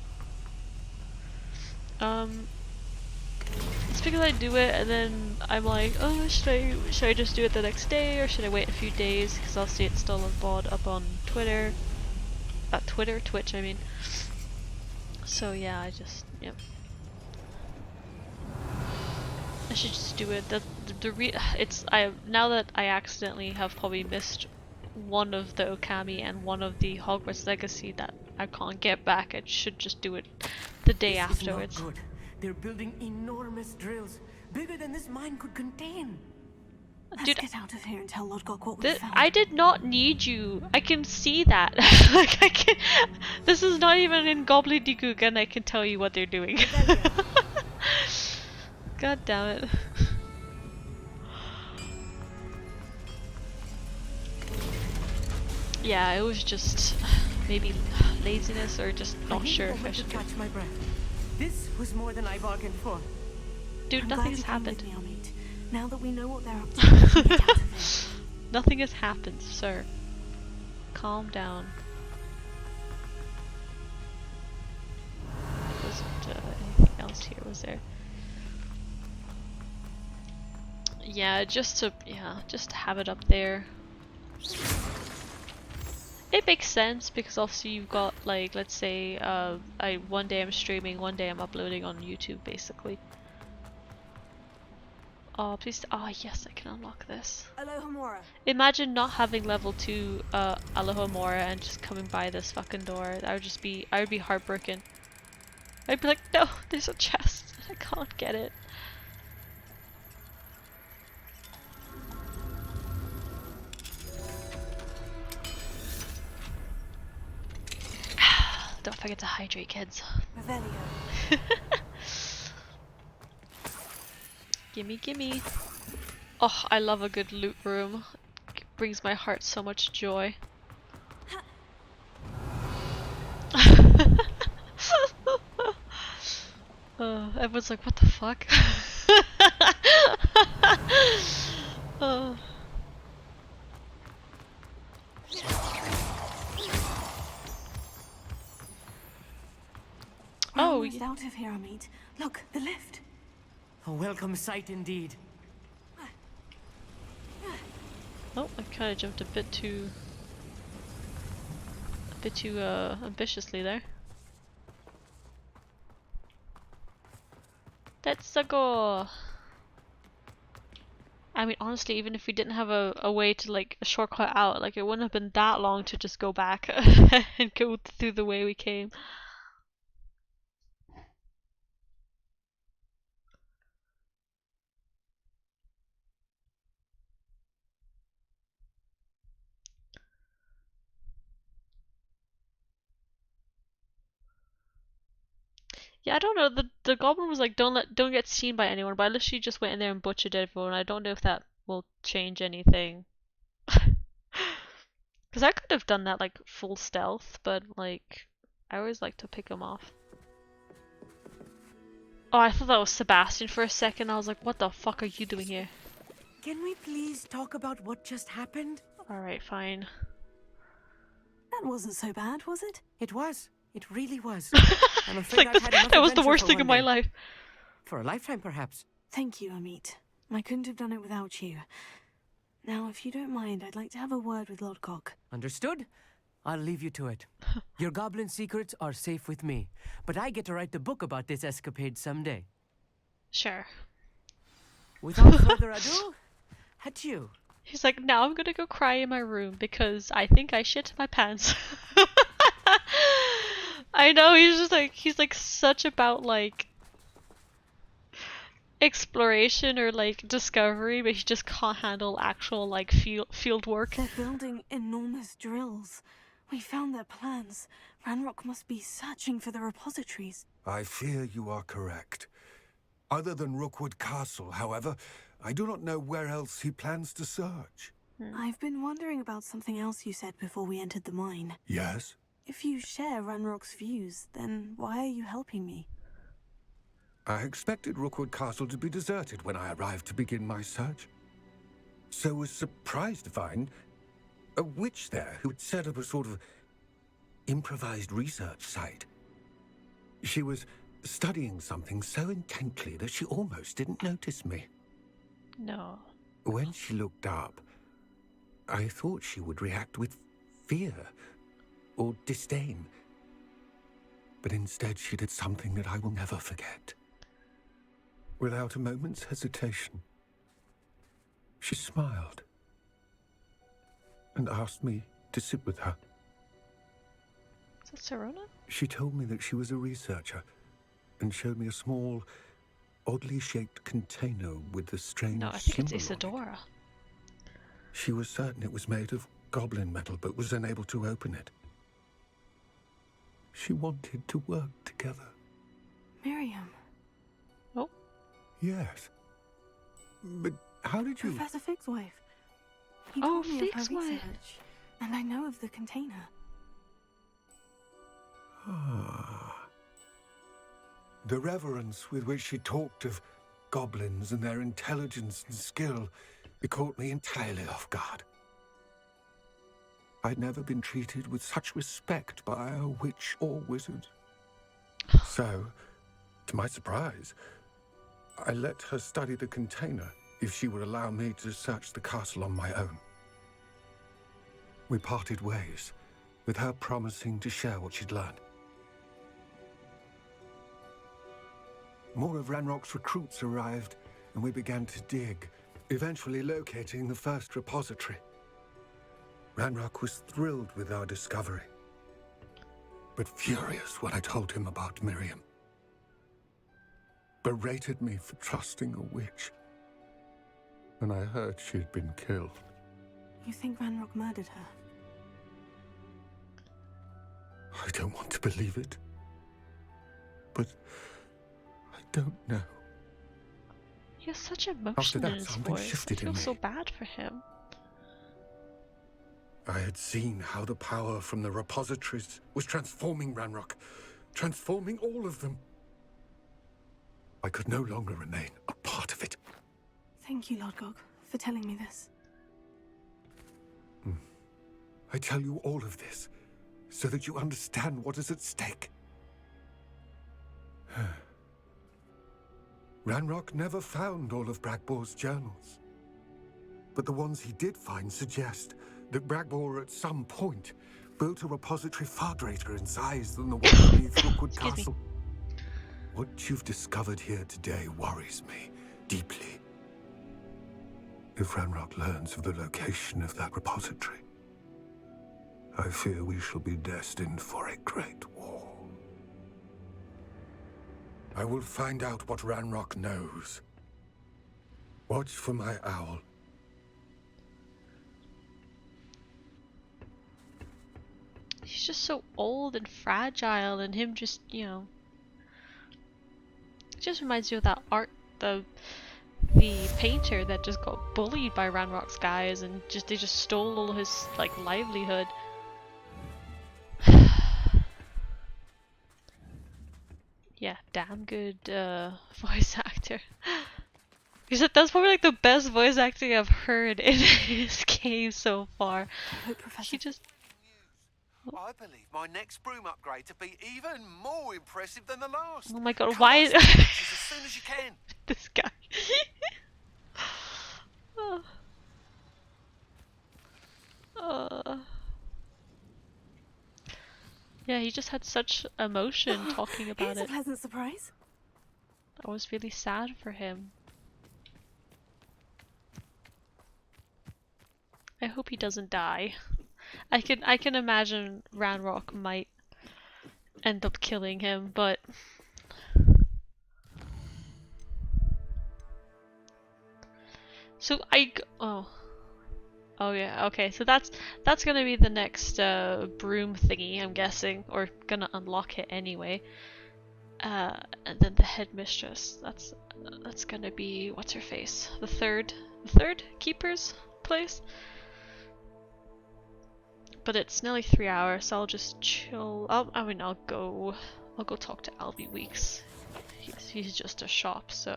It's because I do it and then I'm like, oh, should I just do it the next day or should I wait a few days? Because I'll see it's still on VOD up on Twitter. Twitch, I mean. So yeah, yep. I should just do it. Now that I accidentally have probably missed one of the Okami and one of the Hogwarts Legacy that I can't get back, I should just do it the day afterwards. Is not good. They're building enormous drills, bigger than this mine could contain. Let's get out of here and tell Lodgok what we found. I did not need you. I can see that. Like I can. This is not even in gobbledygook, and I can tell you what they're doing. God damn it. Yeah, it was just maybe laziness or just not sure if I should catch my breath. This was more than I bargained for. Dude, nothing has happened. Now that we know what they're up to, get out of here. Nothing has happened, sir. Calm down. Wasn't anything else here, was there? Yeah, just to have it up there. It makes sense because obviously you've got, like, let's say one day I'm streaming, one day I'm uploading on YouTube basically. Oh please, oh yes, I can unlock this. Alohomora. Imagine not having level 2 Alohomora and just coming by this fucking door. I would be heartbroken. I'd be like, no, there's a chest. I can't get it. Don't forget to hydrate, kids. Revelio. Gimme. Oh, I love a good loot room. It brings my heart so much joy. Everyone's like, what the fuck? We're almost out of here, Amit. Look, the lift. A welcome sight indeed. Oh, I kind of jumped a bit too ambitiously there. Let's go. I mean, honestly, even if we didn't have a way to, like, a shortcut out, like, it wouldn't have been that long to just go back and go through the way we came. Yeah, I don't know. The goblin was like, don't get seen by anyone, but I literally just went in there and butchered everyone. I don't know if that will change anything. Because I could have done that like full stealth, but like I always like to pick them off. Oh, I thought that was Sebastian for a second. I was like, what the fuck are you doing here? Can we please talk about what just happened? Alright, fine. That wasn't so bad, was it? It was. It really was. I'm It's afraid like, I've had enough that was the adventure worst for thing one in my day. life. For a lifetime, perhaps. Thank you, Amit. I couldn't have done it without you. Now, if you don't mind, I'd like to have a word with Lodgok. Understood? I'll leave you to it. Your goblin secrets are safe with me, but I get to write the book about this escapade someday. Sure. Without further ado, adieu. He's like, now I'm gonna go cry in my room because I think I shit my pants. I know, he's like such about like exploration or like discovery, but he just can't handle actual like field work. They're building enormous drills. We found their plans. Ranrock must be searching for the repositories. I fear you are correct. Other than Rookwood Castle, however, I do not know where else he plans to search. I've been wondering about something else you said before we entered the mine. Yes? If you share Ranrock's views, then why are you helping me? I expected Rookwood Castle to be deserted when I arrived to begin my search. So was surprised to find a witch there who had set up a sort of improvised research site. She was studying something so intently that she almost didn't notice me. No. When she looked up, I thought she would react with fear or disdain. But instead she did something that I will never forget. Without a moment's hesitation, she smiled and asked me to sit with her. Is that Serona? She told me that she was a researcher and showed me a small, oddly shaped container with a strange No, I think it's symbol on it. Isadora. She was certain it was made of goblin metal, but was unable to open it. She wanted to work together. Miriam. Oh? Yes. But how did you... Professor Fig's wife. He Oh, told me of her Fig's wife. research, and I know of the container. Ah. The reverence with which she talked of goblins and their intelligence and skill, it caught me entirely off guard. I'd never been treated with such respect by a witch or wizard. So, to my surprise, I let her study the container if she would allow me to search the castle on my own. We parted ways, with her promising to share what she'd learned. More of Ranrock's recruits arrived, and we began to dig, eventually locating the first repository. Ranrock was thrilled with our discovery, but furious when I told him about Miriam. Berated me for trusting a witch, and I heard she'd been killed. You think Ranrock murdered her? I don't want to believe it, but I don't know. He has such After emotion that, in his something voice. I shifted in feel me. so bad for him. I had seen how the power from the repositories was transforming Ranrock, transforming all of them. I could no longer remain a part of it. Thank you, Lord Gog, for telling me this. I tell you all of this so that you understand what is at stake. Ranrock never found all of Bragbor's journals, but the ones he did find suggest that Bragbor at some point built a repository far greater in size than the one beneath Rookwood Castle. What you've discovered here today worries me deeply. If Ranrock learns of the location of that repository, I fear we shall be destined for a great war. I will find out what Ranrock knows. Watch for my owl. He's just so old and fragile, and him just, you know... It just reminds me of that art, the painter that just got bullied by Ranrock's guys, and they just stole all his, like, livelihood. Yeah, damn good voice actor. He said that's probably like the best voice acting I've heard in this game so far. He just... I believe my next broom upgrade to be even more impressive than the last. Oh my god, Come why on, is... as soon as you can. This guy. Yeah, he just had such emotion talking about Here's it. a pleasant surprise. I was really sad for him. I hope he doesn't die. I can imagine Ranrock might end up killing him, but so oh yeah, okay, so that's gonna be the next broom thingy, I'm guessing, or gonna unlock it anyway. And then the headmistress, that's gonna be, what's her face? The third keeper's place? But it's nearly 3 hours, so I'll just chill. I'll go talk to Albie Weeks. He's just a shop, so.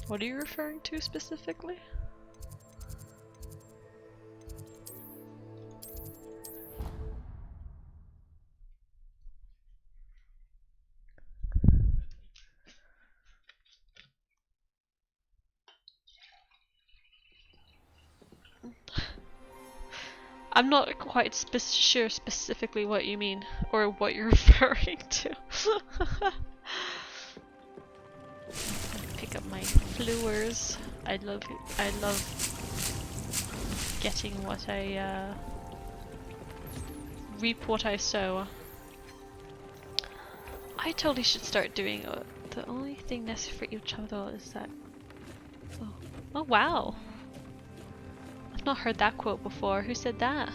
What are you referring to specifically? I'm not quite sure specifically what you mean, or what you're referring to. Pick up my flowers. I love getting what I reap what I sow. I totally should start doing the only thing necessary for each other is that. Oh wow. I've not heard that quote before. Who said that?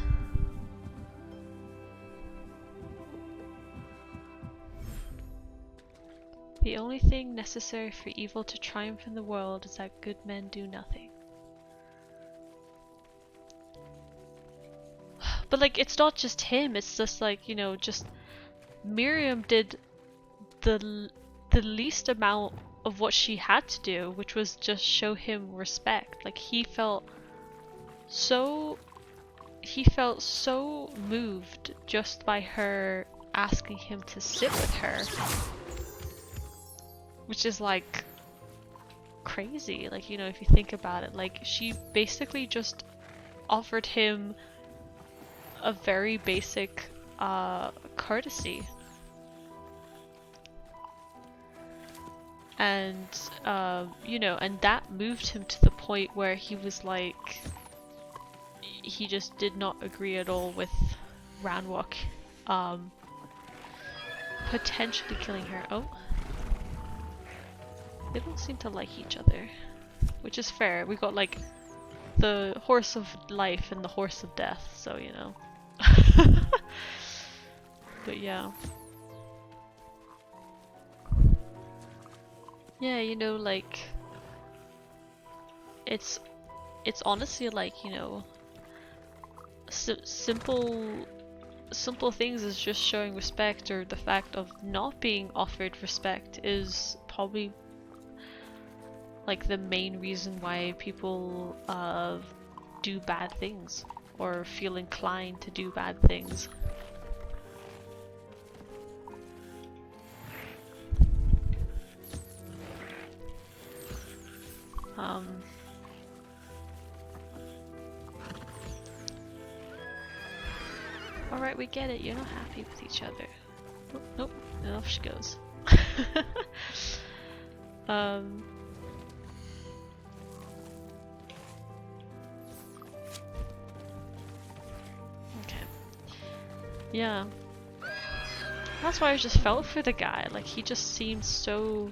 The only thing necessary for evil to triumph in the world is that good men do nothing. But like, it's not just him, it's just like, you know, just Miriam did the least amount of what she had to do, which was just show him respect. Like, he felt so moved just by her asking him to sit with her, which is like crazy. Like, you know, if you think about it, like, she basically just offered him a very basic courtesy. And you know, and that moved him to the point where he was like, he just did not agree at all with Ranrock potentially killing her. Oh, they don't seem to like each other, which is fair. We got like the horse of life and the horse of death, so you know. But yeah. Yeah, you know, like, it's honestly like, you know, simple things is just showing respect, or the fact of not being offered respect is probably like the main reason why people do bad things or feel inclined to do bad things. Alright, we get it, you're not happy with each other. Oh, nope, and off she goes. Okay. Yeah. That's why I just felt for the guy, like he just seemed so...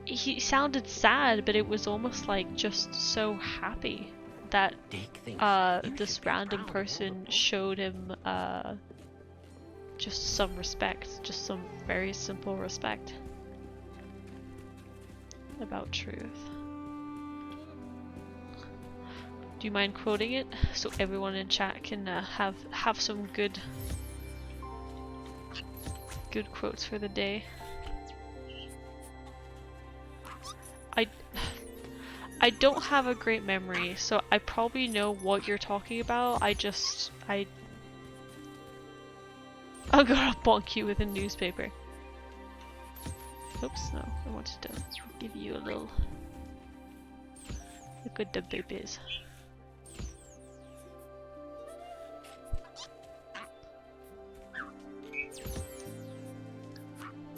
He sounded sad, but it was almost like just so happy that this random person showed him just some respect, just some very simple respect about truth. Do you mind quoting it so everyone in chat can have some good quotes for the day? I don't have a great memory, so I probably know what you're talking about. I'm gonna bonk you with a newspaper. Oops, no, I wanted to give you a little... Look at the babies.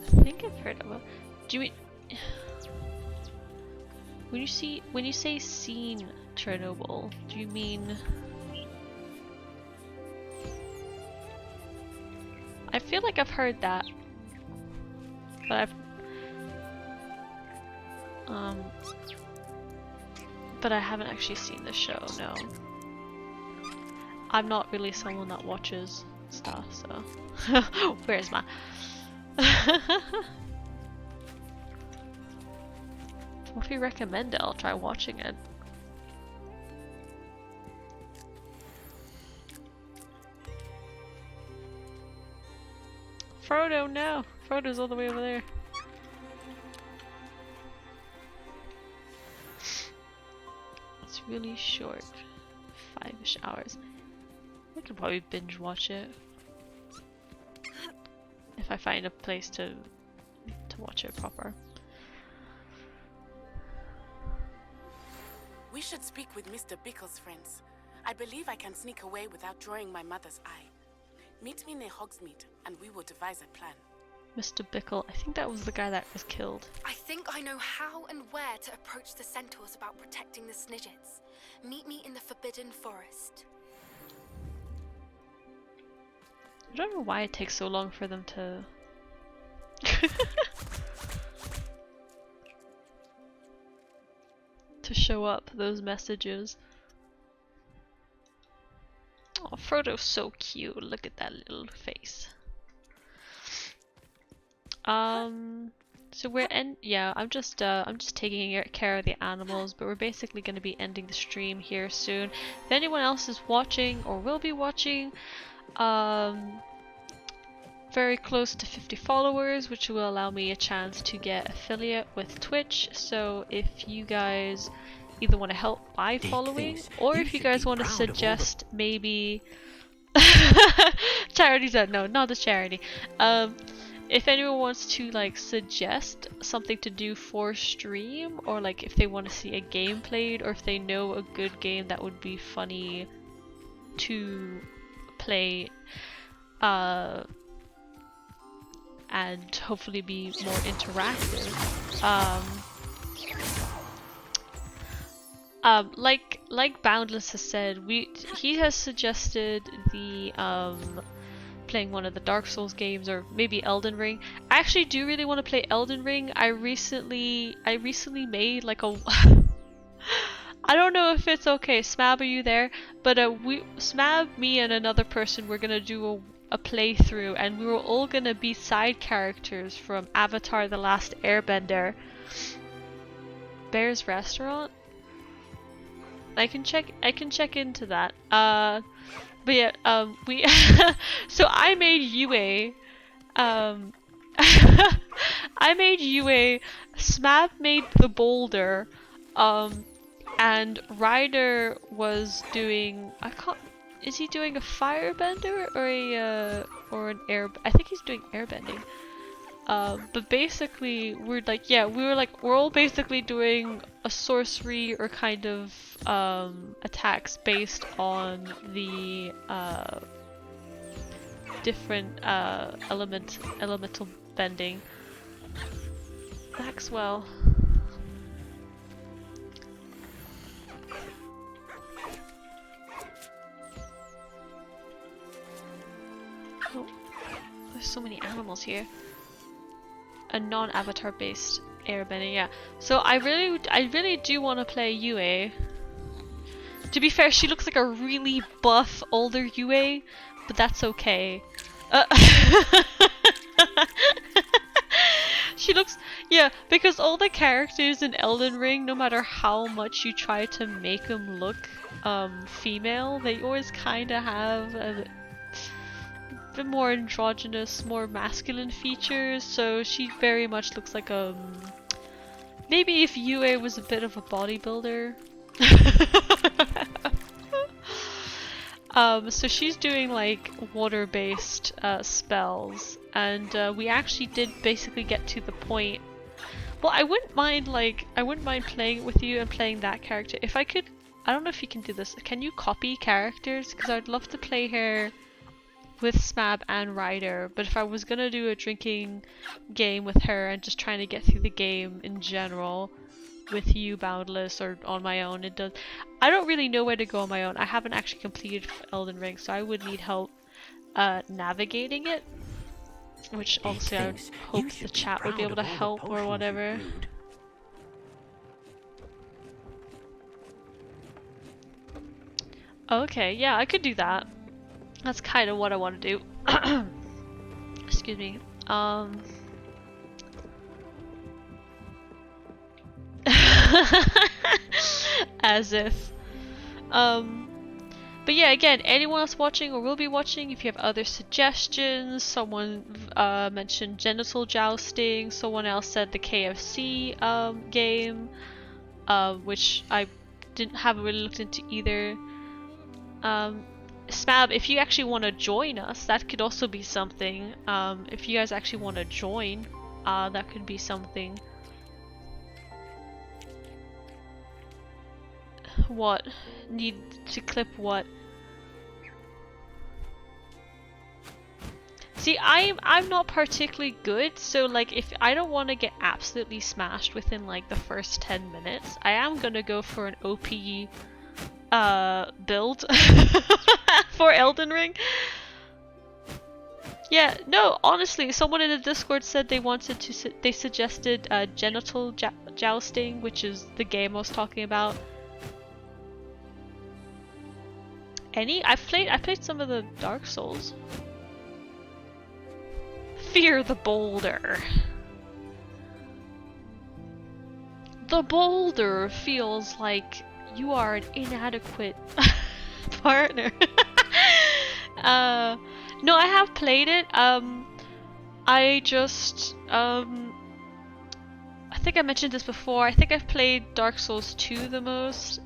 I think I've heard of it. Do you mean... When you say seen Chernobyl, do you mean? I feel like I've heard that, but I haven't actually seen the show. No, I'm not really someone that watches stuff. So, where's my? Well, if you recommend it, I'll try watching it. Frodo, no! Frodo's all the way over there. It's really short. 5-ish hours. I could probably binge watch it. If I find a place to watch it proper. We should speak with Mr. Bickle's friends. I believe I can sneak away without drawing my mother's eye. Meet me near Hogsmeade, and we will devise a plan. Mr. Bickle, I think that was the guy that was killed. I think I know how and where to approach the centaurs about protecting the Snidgets. Meet me in the Forbidden Forest. I don't know why it takes so long for them to... to show up, those messages. Oh, Frodo's so cute. Look at that little face. So we're yeah, I'm just taking care of the animals, but we're basically going to be ending the stream here soon. If anyone else is watching or will be watching, very close to 50 followers, which will allow me a chance to get affiliate with Twitch. So if you guys either want to help by following, or if you guys want to suggest maybe charities are no, not the charity. If anyone wants to like suggest something to do for stream, or like if they want to see a game played, or if they know a good game that would be funny to play, and hopefully be more interactive. Like Boundless has said, he has suggested the playing one of the Dark Souls games, or maybe Elden Ring. I actually do really want to play Elden Ring. I recently made like a I don't know if it's okay. Smab, are you there? But Smab, me, and another person were gonna do a playthrough, and we were all gonna be side characters from Avatar: The Last Airbender. Bear's Restaurant? I can check into that. But yeah, we so I made Yue. I made Yue. Smab made the boulder. And Ryder was doing, is he doing a firebender or an air? I think he's doing airbending. But basically we're like, yeah, we're all basically doing a sorcery or kind of attacks based on the different elemental bending. Maxwell. Oh, there's so many animals here. A non-avatar based airbending, yeah. So I really do want to play Yue. To be fair, she looks like a really buff older Yue, but that's okay. She looks, yeah, because all the characters in Elden Ring, no matter how much you try to make them look female, they always kind of have a bit more androgynous, more masculine features, so she very much looks like maybe if Yue was a bit of a bodybuilder. So she's doing like water-based spells, and we actually did basically get to the point. Well, I wouldn't mind playing it with you and playing that character. If I could, I don't know if you can do this. Can you copy characters? Because I'd love to play her with Smab and Ryder, but if I was gonna do a drinking game with her and just trying to get through the game in general, with you, Boundless, or on my own. It does. I don't really know where to go on my own. I haven't actually completed Elden Ring, so I would need help navigating it. Which obviously I would hope the chat would be able to help or whatever. Okay, yeah, I could do that. That's kind of what I want to do. Excuse me. As if. But yeah, again, anyone else watching or will be watching, if you have other suggestions, someone mentioned genital jousting, someone else said the KFC game, which I haven't really looked into either. Smab, if you actually want to join us, that could also be something. If you guys actually want to join, that could be something. What? Need to clip what? See, I'm not particularly good, so like if I don't want to get absolutely smashed within like the first 10 minutes, I am gonna go for an OP build for Elden Ring. Yeah, no, honestly, someone in the Discord said they wanted to they suggested genital jousting, which is the game I was talking about. I played some of the Dark Souls. Fear the boulder. The boulder feels like you are an inadequate partner. No, I have played it. I just I think I mentioned this before. I think I've played Dark Souls 2 the most.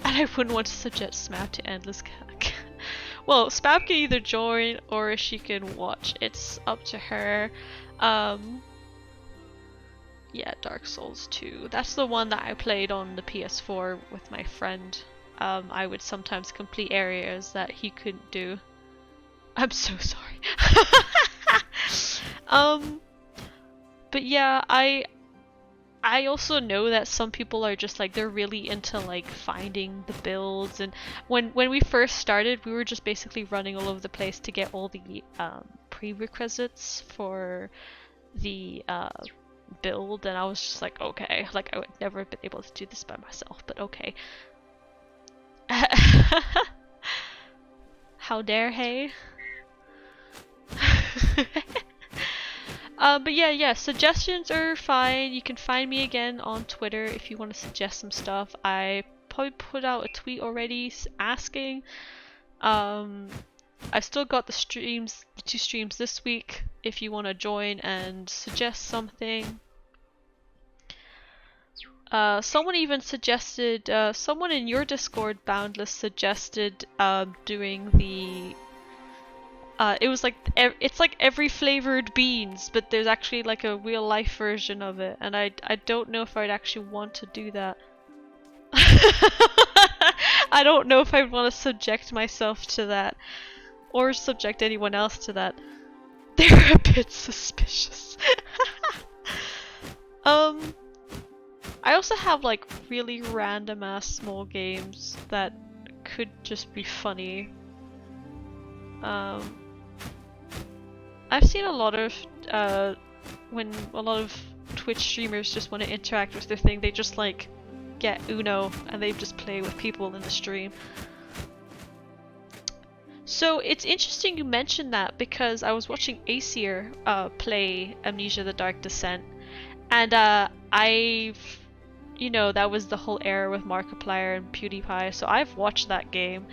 And I wouldn't want to suggest Smab to Endless Well, Smab can either join or she can watch. It's up to her. Yeah, Dark Souls 2. That's the one that I played on the PS4 with my friend. I would sometimes complete areas that he couldn't do. I'm so sorry. But yeah, I also know that some people are just like, they're really into like finding the builds, and when we first started, we were just basically running all over the place to get all the prerequisites for the build, and I was just like, okay, like I would never have been able to do this by myself, but okay. How dare hey? But yeah, suggestions are fine. You can find me again on Twitter if you want to suggest some stuff. I probably put out a tweet already asking. I still got the 2 streams this week if you want to join and suggest something. Someone even suggested, someone in your Discord, Boundless, suggested doing the it was like it's like every flavored beans, but there's actually like a real life version of it, and I don't know if I'd actually want to do that. I don't know if I want to subject myself to that, or subject anyone else to that. They're a bit suspicious. I also have like really random ass small games that could just be funny. I've seen a lot of when a lot of Twitch streamers just want to interact with their thing, they just like get Uno and they just play with people in the stream. So it's interesting you mentioned that, because I was watching Aesir play Amnesia: The Dark Descent, and you know, that was the whole era with Markiplier and PewDiePie, so I've watched that game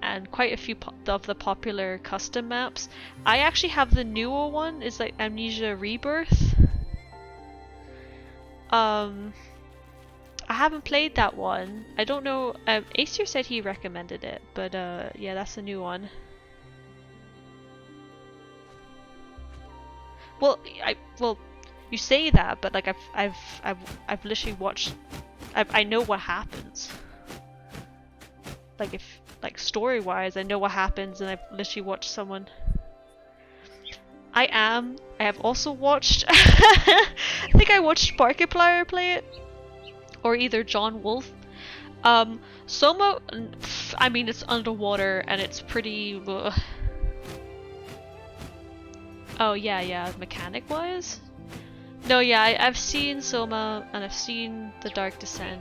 and quite a few of the popular custom maps. I actually have the newer one, it's like Amnesia Rebirth. I haven't played that one. I don't know, Aesir said he recommended it, but yeah, that's a new one. Well, you say that, but like I've literally watched. I know what happens. Like story-wise, I know what happens, and I've literally watched someone. I have also watched. I think I watched Markiplier play it. or either John Wolfe. Soma, I mean, it's underwater and it's pretty. Oh yeah, mechanic wise. No, yeah, I've seen Soma and I've seen The Dark Descent.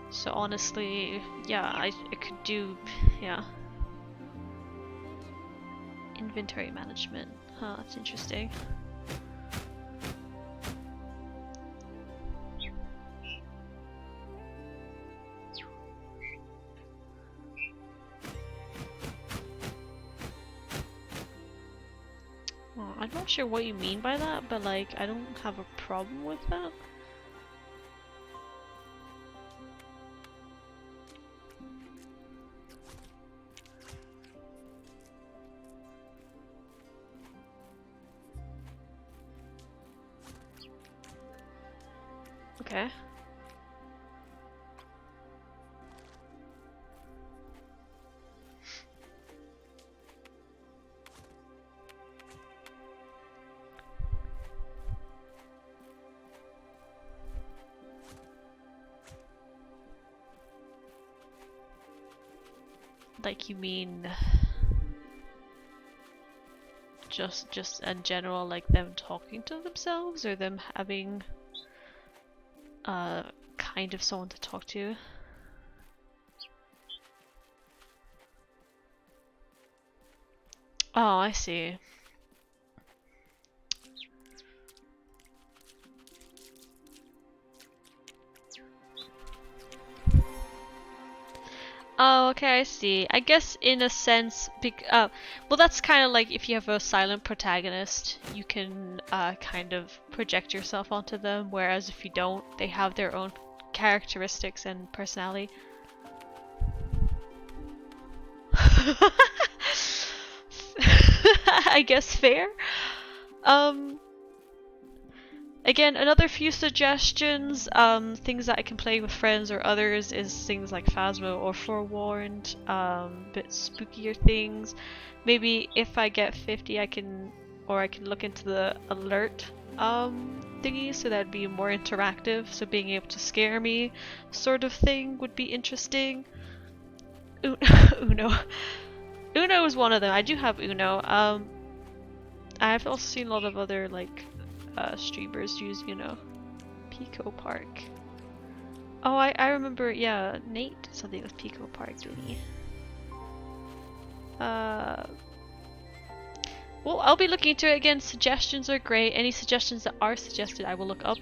So honestly, yeah, I could do, yeah. Inventory management. Huh, that's interesting. I'm not sure what you mean by that, but like, I don't have a problem with that. Okay. Like, you mean just in general, like them talking to themselves, or them having kind of someone to talk to? Oh, I see. Oh, okay, I see. I guess in a sense, well, that's kind of like if you have a silent protagonist, you can kind of project yourself onto them, whereas if you don't, they have their own characteristics and personality. I guess fair. Again, another few suggestions, things that I can play with friends or others is things like Phasmo or Forewarned, bit spookier things. Maybe if I get 50 I can look into the alert thingy, so that'd be more interactive, so being able to scare me sort of thing would be interesting. Uno. Uno is one of them. I do have Uno. I've also seen a lot of other like streamers use, you know, Pico Park. Oh, I remember, yeah, Nate did something with Pico Park, didn't he? Well, I'll be looking into it again. Suggestions are great. Any suggestions that are suggested, I will look up.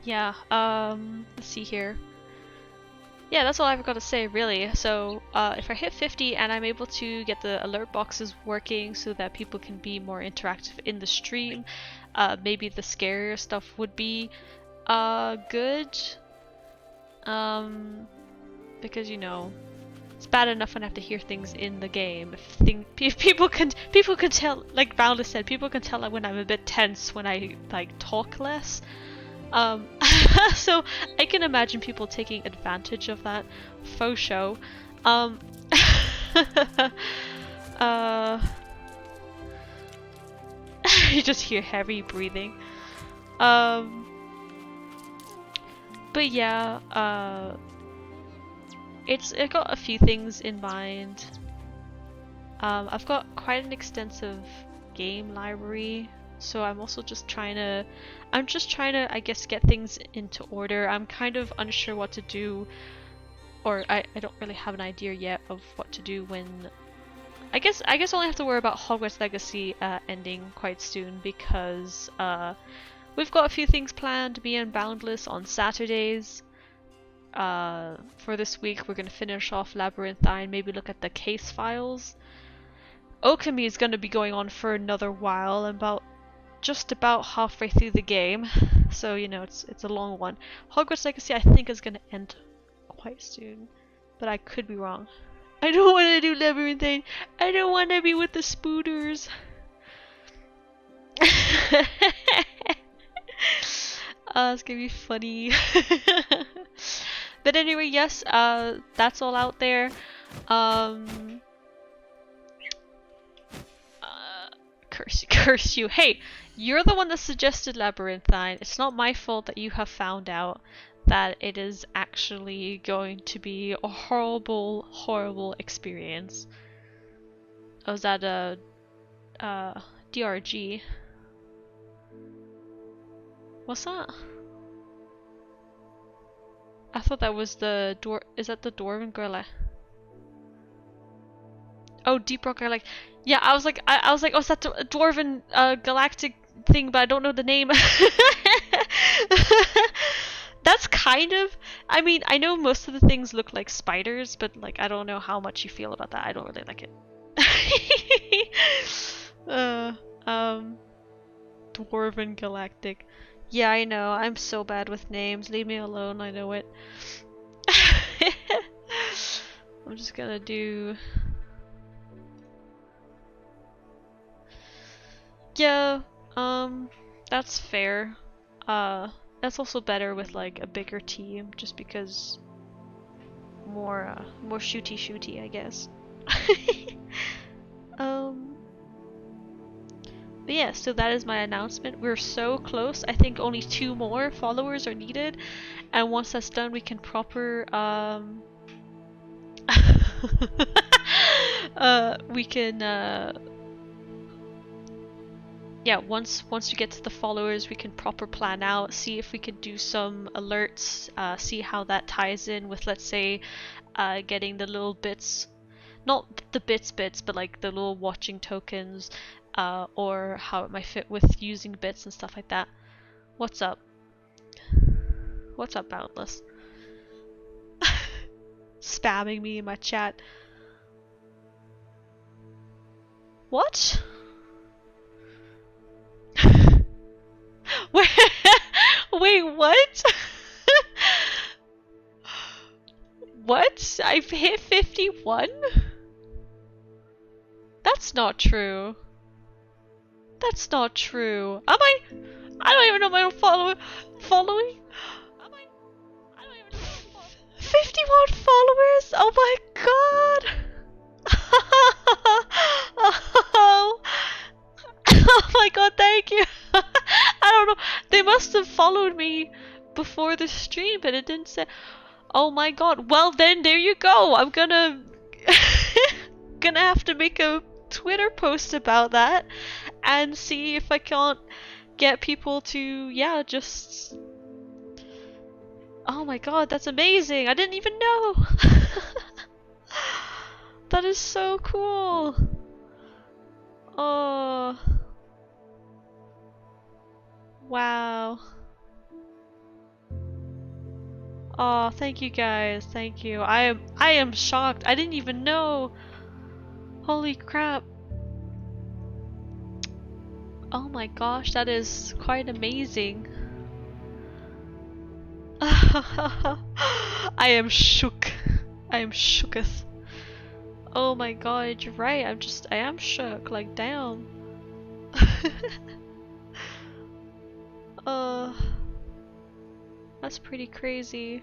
Yeah, let's see here. Yeah, that's all I've got to say, really. So, if I hit 50 and I'm able to get the alert boxes working so that people can be more interactive in the stream, maybe the scarier stuff would be good. Because, you know, it's bad enough when I have to hear things in the game. If people can tell, like Valda said, people can tell when I'm a bit tense when I like talk less. So I can imagine people taking advantage of that faux show. You just hear heavy breathing. But yeah, it got a few things in mind. I've got quite an extensive game library, so I'm also just trying to, I guess, get things into order. I'm kind of unsure what to do, or I don't really have an idea yet of what to do when, I guess I only have to worry about Hogwarts Legacy ending quite soon, because we've got a few things planned, me and Boundless on Saturdays. For this week we're going to finish off Labyrinthine, maybe look at the case files. Okami is going to be going on for another while, just about halfway through the game, so you know it's a long one. Hogwarts Legacy I think is going to end quite soon, but I could be wrong. I don't want to do Labyrinthine. I don't want to be with the spooters. It's gonna be funny. But anyway, yes, that's all out there. curse you. Hey, you're the one that suggested Labyrinthine. It's not my fault that you have found out that it is actually going to be a horrible, horrible experience. Oh, is that a DRG? What's that? I thought that was the is that the Dwarven Gorilla? Oh, Deep Rock Galactic. Yeah, I was like, I was like, oh, is that the Dwarven Galactic thing? But I don't know the name. That's kind of. I mean, I know most of the things look like spiders, but like, I don't know how much you feel about that. I don't really like it. Dwarven Galactic. Yeah, I know. I'm so bad with names. Leave me alone. I know it. I'm just gonna do. Yeah, that's fair. That's also better with like a bigger team, just because more shooty, I guess. But yeah, so that is my announcement. We're so close. I think only 2 more followers are needed, and once that's done, we can proper we can yeah, once we get to the followers, we can proper plan out, see if we could do some alerts, see how that ties in with, let's say, getting the little bits, not the bits, but like the little watching tokens, or how it might fit with using bits and stuff like that. What's up? What's up, Boundless? Spamming me in my chat. What? Wait, what? What? I've hit 51? That's not true. That's not true. Am I? I don't even know my following. 51 followers? Oh my god! Oh. Oh my god, thank you! I don't know, they must have followed me before the stream, but it didn't say. Oh my god, well then there you go! I'm gonna gonna have to make a Twitter post about that and see if I can't get people to, yeah, just... Oh my god, that's amazing! I didn't even know! That is so cool! Oh... Wow. Oh, thank you guys. Thank you. I am shocked. I didn't even know. Holy crap. Oh my gosh, that is quite amazing. I am shook. I am shooketh. Oh my god, you're right. I am shook. Like, damn. That's pretty crazy.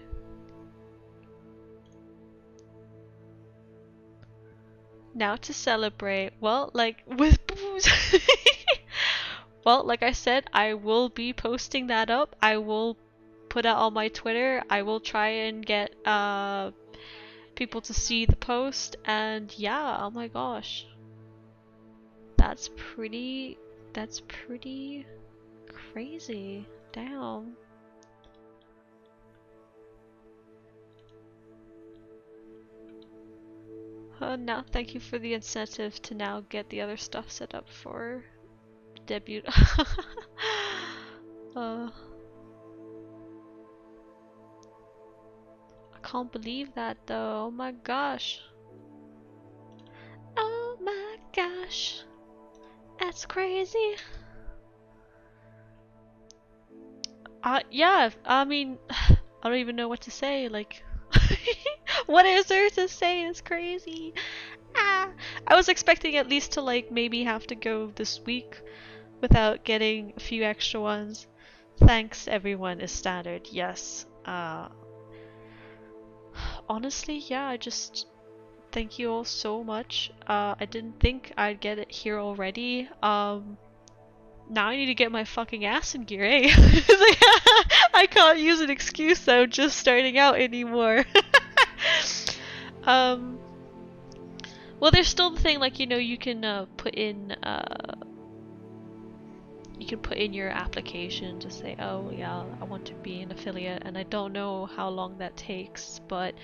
Now to celebrate. Well, like, with booze. Well, like I said, I will be posting that up. I will put it on my Twitter. I will try and get people to see the post. And yeah, oh my gosh. That's pretty crazy. Damn. Now thank you for the incentive to now get the other stuff set up for debut. I can't believe that though. Oh my gosh. Oh my gosh. That's crazy. Yeah, I mean, I don't even know what to say, like, what is there to say? It's crazy. I was expecting at least to, like, maybe have to go this week without getting a few extra ones. Thanks everyone is standard, yes. Honestly, yeah, I just thank you all so much. I didn't think I'd get it here already. Now I need to get my fucking ass in gear, eh? I can't use an excuse that I'm just starting out anymore. Well, there's still the thing, like, you know, you can put in your application to say, oh yeah, I want to be an affiliate, and I don't know how long that takes, but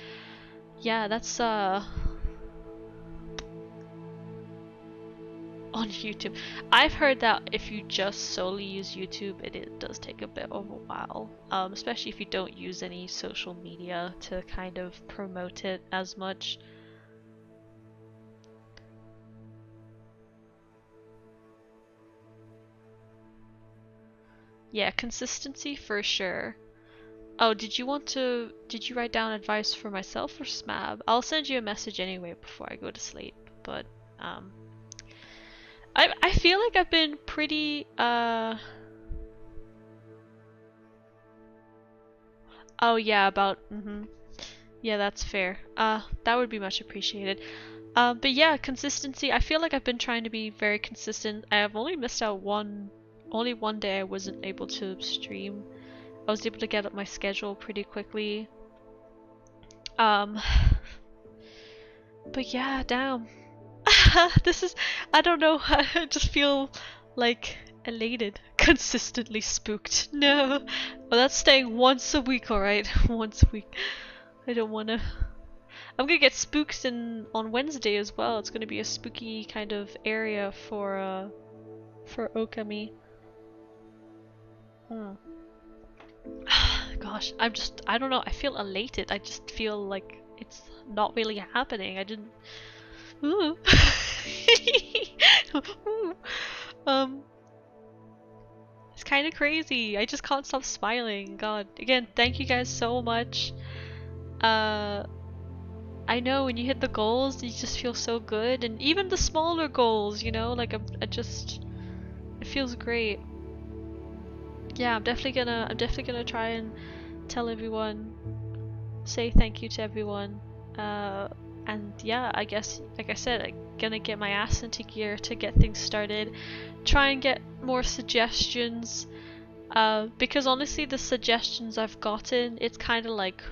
yeah, that's on YouTube. I've heard that if you just solely use YouTube, it does take a bit of a while, especially if you don't use any social media to kind of promote it as much. Yeah, consistency for sure. Oh, did you write down advice for myself or Smab? I'll send you a message anyway before I go to sleep, but I feel like I've been pretty oh yeah, about yeah, that's fair. That would be much appreciated. But yeah, consistency. I feel like I've been trying to be very consistent. I have only missed out only one day I wasn't able to stream. I was able to get up my schedule pretty quickly. But yeah, damn. This is, I don't know, I just feel like elated. Consistently spooked. No. Well, that's staying once a week, alright? Once a week. I don't wanna. I'm gonna get spooked on Wednesday as well. It's gonna be a spooky kind of area for Okami. Gosh, I don't know, I feel elated. I just feel like it's not really happening. I didn't. Ooh. It's kind of crazy. I just can't stop smiling. God. Again, thank you guys so much. I know when you hit the goals, you just feel so good, and even the smaller goals, you know, like it feels great. Yeah, I'm definitely gonna try and tell everyone, say thank you to everyone, and yeah, I guess, like I said, I'm gonna get my ass into gear to get things started, try and get more suggestions, because honestly the suggestions I've gotten, it's kind of like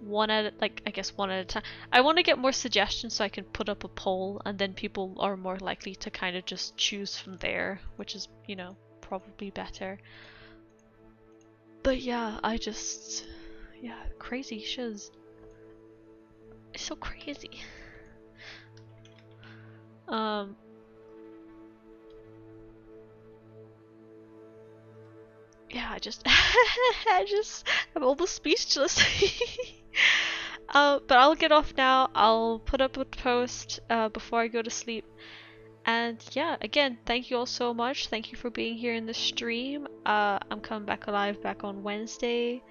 one at a time. I want to get more suggestions so I can put up a poll, and then people are more likely to kind of just choose from there, which is, you know, probably better. But yeah, yeah, crazy shiz. It's so crazy. Yeah, I'm almost speechless. But I'll get off now. I'll put up a post before I go to sleep. And yeah, again, thank you all so much. Thank you for being here in the stream. I'm coming back alive back on Wednesday.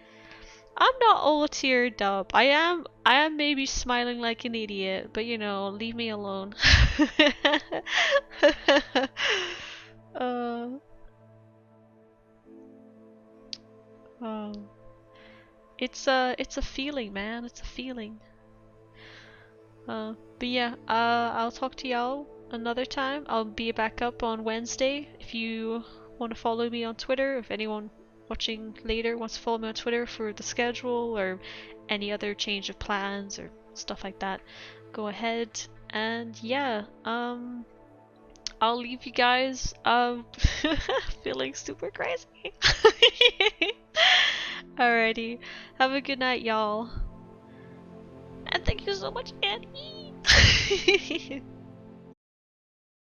I'm not all teared up. I am maybe smiling like an idiot, but you know, leave me alone. It's a feeling, man. It's a feeling. But yeah, I'll talk to y'all another time. I'll be back up on Wednesday. If you want to follow me on Twitter, if anyone watching later wants to follow me on Twitter for the schedule or any other change of plans or stuff like that, go ahead. And yeah, I'll leave you guys feeling super crazy. Alrighty, have a good night, y'all. And thank you so much, Annie.